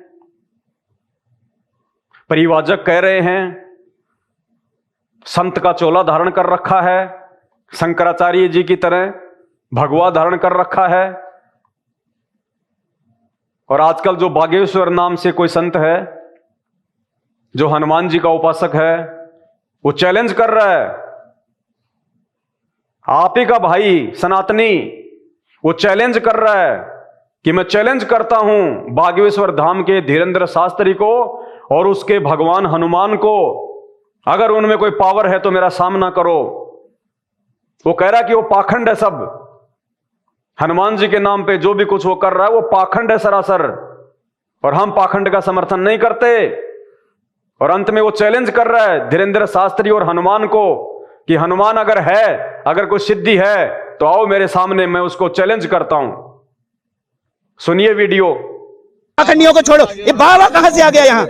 परिवाजक कह रहे हैं, संत का चोला धारण कर रखा है, शंकराचार्य जी की तरह भगवा धारण कर रखा है। और आजकल जो बागेश्वर नाम से कोई संत है, जो हनुमान जी का उपासक है, वो चैलेंज कर रहा है, आप ही का भाई सनातनी, वो चैलेंज कर रहा है कि मैं चैलेंज करता हूं बागेश्वर धाम के धीरेंद्र शास्त्री को और उसके भगवान हनुमान को, अगर उनमें कोई पावर है तो मेरा सामना करो। वो कह रहा है कि वो पाखंड है, सब हनुमान जी के नाम पे जो भी कुछ वो कर रहा है वो पाखंड है सरासर, और हम पाखंड का समर्थन नहीं करते। और अंत में वो चैलेंज कर रहा है धीरेंद्र शास्त्री और हनुमान को कि हनुमान अगर है, अगर कोई सिद्धि है तो आओ मेरे सामने, मैं उसको चैलेंज करता हूं। सुनिए वीडियो। पाखंडियों को छोड़ो, ये बाबा कहाँ से आ गया यहाँ?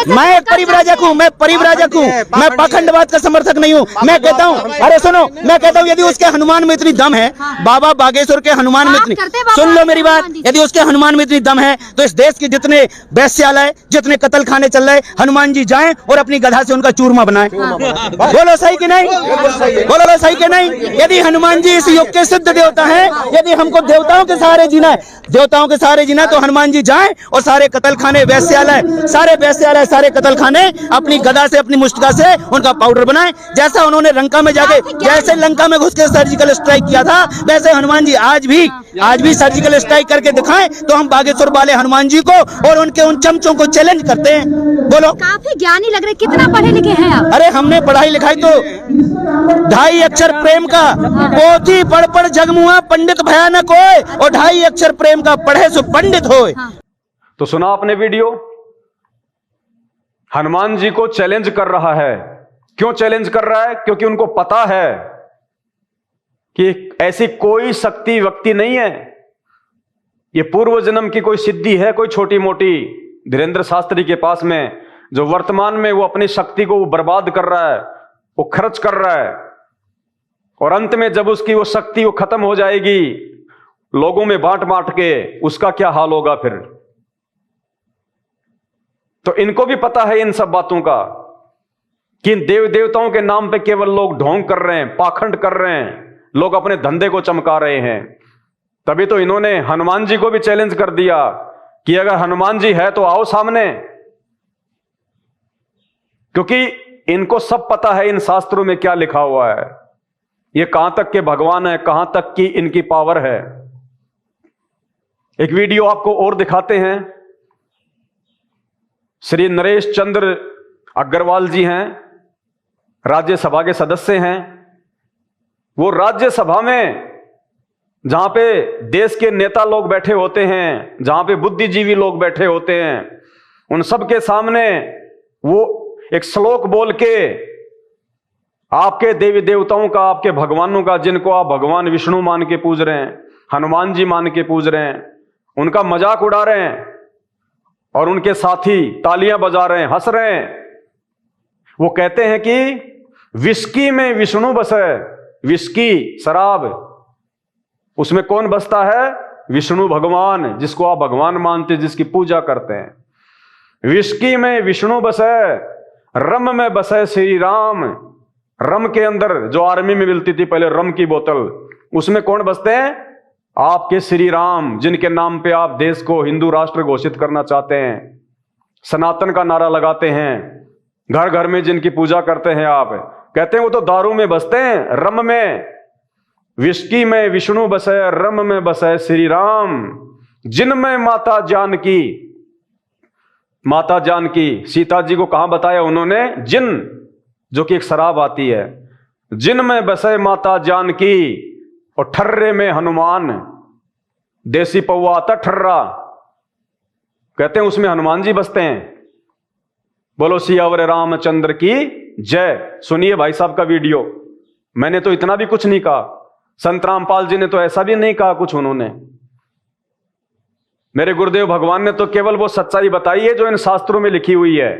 मैं एक परिव्राजक हूँ, मैं परिव्राजक हूँ, मैं पाखंडवाद का समर्थक नहीं हूँ। मैं कहता हूँ, अरे सुनो, मैं कहता हूँ यदि उसके हनुमान में इतनी दम है, बाबा बागेश्वर के हनुमान में इतनी, सुन लो मेरी बात, यदि उसके हनुमान में इतनी दम है तो इस देश के जितने वैश्यालय, जितने कत्ल खाने चल रहे, हनुमान जी जाएं और अपनी गधा से उनका चूरमा बनाएं। बोलो सही कि नहीं? बोलो सही कि नहीं? यदि हनुमान जी इस युग के सिद्ध देवता है, यदि हमको देवताओं के सहारे जीना है, देवताओं के सहारे जीना, तो हनुमान जी जाएं और सारे कत्ल खाने, वैश्यालय, सारे कत्ल खाने अपनी गदा से, अपनी मुष्टिका से उनका पाउडर बनाएं। जैसा उन्होंने लंका में जाके, जैसे लंका में घुस के सर्जिकल स्ट्राइक किया था, वैसे हनुमान जी आज भी सर्जिकल स्ट्राइक करके दिखाएं, तो हम बागेश्वर वाले हनुमान जी को और उनके उन चमचों को चैलेंज करते हैं। बोलो। काफी ज्ञानी लग रहे, कितना पढ़े लिखे हैं आप? अरे हमने पढ़ाई लिखाई तो 2.5 अक्षर प्रेम का, पोथी पढ़ पढ़ जगमुआ पंडित भयानक होए, और 2.5 अक्षर प्रेम का पढ़े सो पंडित होए। तो सुना आपने वीडियो, हनुमान जी को चैलेंज कर रहा है। क्यों चैलेंज कर रहा है? क्योंकि उनको पता है कि ऐसी कोई शक्ति व्यक्ति नहीं है, ये पूर्व जन्म की कोई सिद्धि है, कोई छोटी मोटी धीरेंद्र शास्त्री के पास में, जो वर्तमान में वो अपनी शक्ति को बर्बाद कर रहा है, वो खर्च कर रहा है, और अंत में जब उसकी वो शक्ति वो खत्म हो जाएगी लोगों में बांट बांट के, उसका क्या हाल होगा फिर। तो इनको भी पता है इन सब बातों का कि इन देव देवताओं के नाम पे केवल लोग ढोंग कर रहे हैं, पाखंड कर रहे हैं, लोग अपने धंधे को चमका रहे हैं। तभी तो इन्होंने हनुमान जी को भी चैलेंज कर दिया कि अगर हनुमान जी है तो आओ सामने, क्योंकि इनको सब पता है इन शास्त्रों में क्या लिखा हुआ है, ये कहां तक के भगवान है, कहां तक की इनकी पावर है। एक वीडियो आपको और दिखाते हैं। श्री नरेश चंद्र अग्रवाल जी हैं, राज्यसभा के सदस्य हैं। वो राज्यसभा में जहां पे देश के नेता लोग बैठे होते हैं, जहां पे बुद्धिजीवी लोग बैठे होते हैं, उन सब के सामने वो एक श्लोक बोल के आपके देवी देवताओं का, आपके भगवानों का, जिनको आप भगवान विष्णु मान के पूज रहे हैं, हनुमान जी मान के पूज रहे हैं, उनका मजाक उड़ा रहे हैं, और उनके साथी तालियां बजा रहे हैं, हंस रहे हैं। वो कहते हैं कि विस्की में विष्णु बसे, विस्की शराब, उसमें कौन बसता है? विष्णु भगवान, जिसको आप भगवान मानते, जिसकी पूजा करते हैं। विस्की में विष्णु बसे, रम में बसे श्री राम। रम के अंदर जो आर्मी में मिलती थी पहले रम की बोतल, उसमें कौन बसते हैं? आपके श्री राम, जिनके नाम पे आप देश को हिंदू राष्ट्र घोषित करना चाहते हैं, सनातन का नारा लगाते हैं, घर घर में जिनकी पूजा करते हैं आप, कहते हैं वो तो दारू में बसते हैं, रम में। विस्की में विष्णु बसे, रम में बसे श्री राम, जिनमें माता जानकी, माता जानकी सीता जी को कहां बताया उन्होंने? जिन, जो कि एक शराब आती है। जिनमें बसे माता जानकी और ठर्रे में हनुमान। देसी पौवा आता ठर्रा, कहते हैं उसमें हनुमान जी बसते हैं। बोलो सियावर रामचंद्र की जय। सुनिए भाई साहब का वीडियो। मैंने तो इतना भी कुछ नहीं कहा, संत रामपाल जी ने तो ऐसा भी नहीं कहा कुछ उन्होंने। मेरे गुरुदेव भगवान ने तो केवल वो सच्चाई बताई है जो इन शास्त्रों में लिखी हुई है।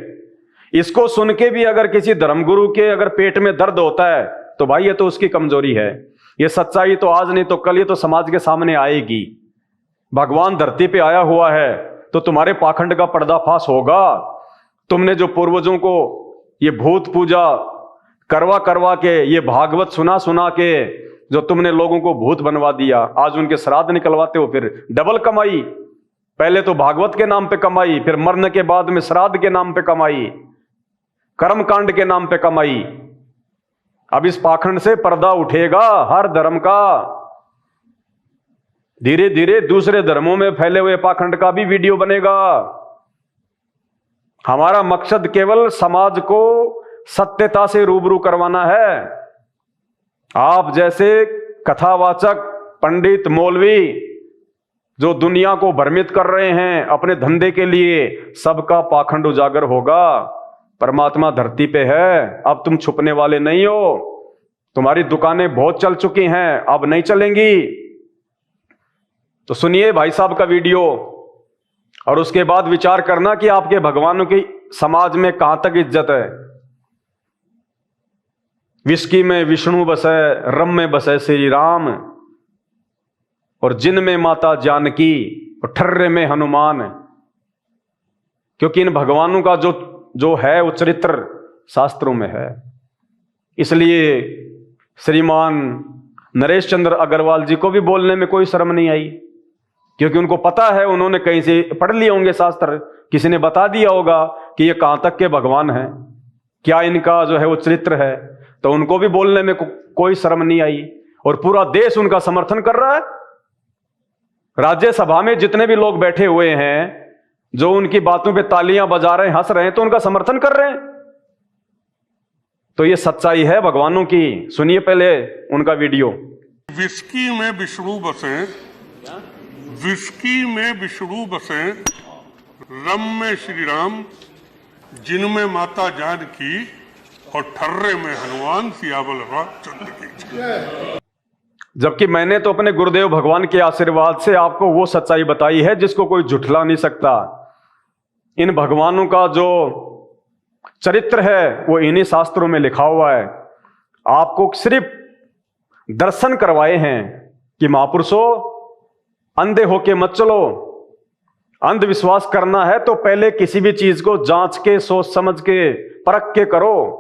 इसको सुन के भी अगर किसी धर्मगुरु के अगर पेट में दर्द होता है तो भाई ये तो उसकी कमजोरी है। ये सच्चाई तो आज नहीं तो कल ये तो समाज के सामने आएगी। भगवान धरती पे आया हुआ है तो तुम्हारे पाखंड का पर्दाफाश होगा। तुमने जो पूर्वजों को ये भूत पूजा करवा करवा के, ये भागवत सुना सुना के जो तुमने लोगों को भूत बनवा दिया, आज उनके श्राद्ध निकलवाते हो, फिर डबल कमाई। पहले तो भागवत के नाम पे कमाई, फिर मरने के बाद में श्राद्ध के नाम पे कमाई, कर्मकांड के नाम पे कमाई। अब इस पाखंड से पर्दा उठेगा हर धर्म का। धीरे धीरे दूसरे धर्मों में फैले हुए पाखंड का भी वीडियो बनेगा। हमारा मकसद केवल समाज को सत्यता से रूबरू करवाना है। आप जैसे कथावाचक पंडित मौलवी जो दुनिया को भ्रमित कर रहे हैं अपने धंधे के लिए, सबका पाखंड उजागर होगा। परमात्मा धरती पे है, अब तुम छुपने वाले नहीं हो। तुम्हारी दुकानें बहुत चल चुकी हैं, अब नहीं चलेंगी। तो सुनिए भाई साहब का वीडियो और उसके बाद विचार करना कि आपके भगवानों की समाज में कहां तक इज्जत है। विस्की में विष्णु बसे, रम में बसे श्री राम, और जिन में माता जानकी, और ठर्रे में हनुमान। क्योंकि इन भगवानों का जो है वो चरित्र शास्त्रों में है। इसलिए श्रीमान नरेश चंद्र अग्रवाल जी को भी बोलने में कोई शर्म नहीं आई, क्योंकि उनको पता है, उन्होंने कहीं से पढ़ लिए होंगे शास्त्र, किसी ने बता दिया होगा कि ये कहां तक के भगवान हैं, क्या इनका जो है वो चरित्र है। तो उनको भी बोलने में कोई शर्म नहीं आई, और पूरा देश उनका समर्थन कर रहा है। राज्यसभा में जितने भी लोग बैठे हुए हैं जो उनकी बातों पे तालियां बजा रहे हैं, हंस रहे हैं, तो उनका समर्थन कर रहे हैं। तो ये सच्चाई है भगवानों की। सुनिए पहले उनका वीडियो। विस्की में विष्णु बसे, विस्की में विष्णु बसे, रम में श्री राम, जिनमें माता जानकी, और ठर्रे में हनुमान, सियावर रामचंद्र की जय। जबकि मैंने तो अपने गुरुदेव भगवान के आशीर्वाद से आपको वो सच्चाई बताई है जिसको कोई झुठला नहीं सकता। इन भगवानों का जो चरित्र है वो इन्हीं शास्त्रों में लिखा हुआ है। आपको सिर्फ दर्शन करवाए हैं कि महापुरुषों अंधे होके मत चलो। अंधविश्वास करना है तो पहले किसी भी चीज को जांच के, सोच समझ के, परख के करो,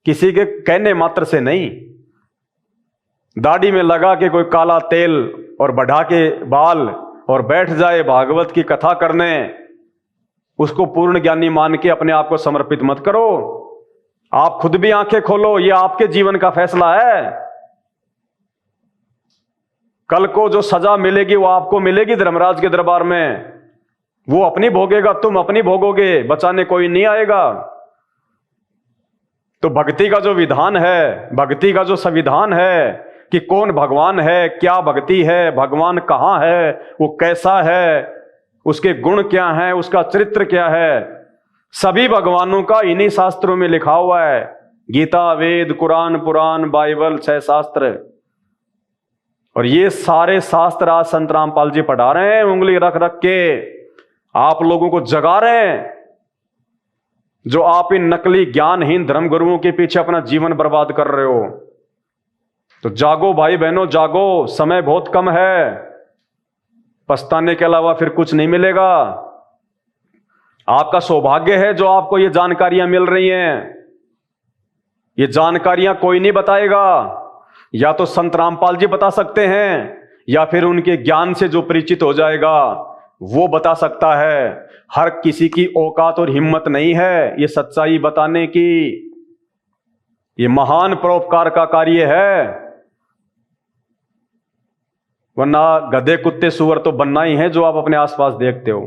किसी के कहने मात्र से नहीं। दाढ़ी में लगा के कोई काला तेल और बढ़ा के बाल और बैठ जाए भागवत की कथा करने, उसको पूर्ण ज्ञानी मान के अपने आप को समर्पित मत करो। आप खुद भी आंखें खोलो, यह आपके जीवन का फैसला है। कल को जो सजा मिलेगी वो आपको मिलेगी धर्मराज के दरबार में। वो अपनी भोगेगा, तुम अपनी भोगोगे, बचाने कोई नहीं आएगा। तो भक्ति का जो विधान है, भक्ति का जो संविधान है कि कौन भगवान है, क्या भक्ति है, भगवान कहां है, वो कैसा है, उसके गुण क्या हैं, उसका चरित्र क्या है, सभी भगवानों का इन्हीं शास्त्रों में लिखा हुआ है। गीता, वेद, कुरान, पुराण, बाइबल, 6 शास्त्र। और ये सारे शास्त्र आज संत रामपाल जी पढ़ा रहे हैं, उंगली रख रख के आप लोगों को जगा रहे हैं। जो आप इन नकली ज्ञानहीन धर्मगुरुओं के पीछे अपना जीवन बर्बाद कर रहे हो, तो जागो भाई बहनों, जागो। समय बहुत कम है, पछताने के अलावा फिर कुछ नहीं मिलेगा। आपका सौभाग्य है जो आपको ये जानकारियां मिल रही हैं। ये जानकारियां कोई नहीं बताएगा, या तो संत रामपाल जी बता सकते हैं, या फिर उनके ज्ञान से जो परिचित हो जाएगा वो बता सकता है। हर किसी की औकात और हिम्मत नहीं है ये सच्चाई बताने की। ये महान परोपकार का कार्य है, वरना गधे कुत्ते सुअर तो बनना ही है जो आप अपने आसपास देखते हो।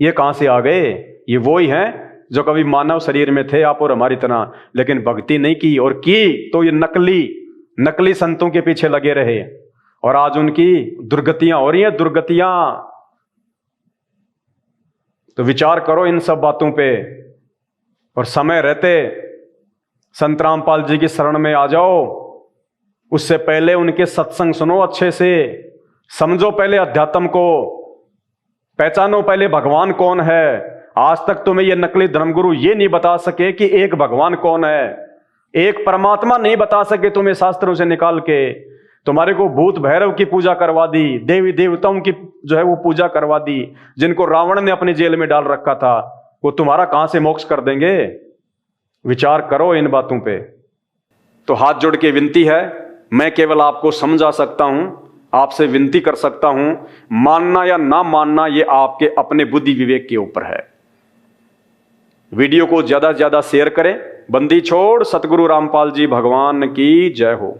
ये कहां से आ गए? ये वो ही हैं जो कभी मानव शरीर में थे आप और हमारी तरह, लेकिन भक्ति नहीं की, और की तो ये नकली संतों के पीछे लगे रहे, और आज उनकी दुर्गतियां हो रही हैं, दुर्गतियां। तो विचार करो इन सब बातों पे, और समय रहते संत रामपाल जी की शरण में आ जाओ। उससे पहले उनके सत्संग सुनो, अच्छे से समझो, पहले अध्यात्म को पहचानो, पहले भगवान कौन है। आज तक तुम्हें ये नकली धर्मगुरु ये नहीं बता सके कि एक भगवान कौन है, एक परमात्मा नहीं बता सके तुम्हें शास्त्रों से निकाल के। तुम्हारे को भूत भैरव की पूजा करवा दी, देवी देवताओं की जो है वो पूजा करवा दी, जिनको रावण ने अपनी जेल में डाल रखा था। वो तुम्हारा कहां से मोक्ष कर देंगे? विचार करो इन बातों पे। तो हाथ जोड़ के विनती है, मैं केवल आपको समझा सकता हूं, आपसे विनती कर सकता हूं। मानना या ना मानना ये आपके अपने बुद्धि विवेक के ऊपर है। वीडियो को ज्यादा से ज्यादा शेयर करें। बंदी छोड़ सतगुरु रामपाल जी भगवान की जय हो।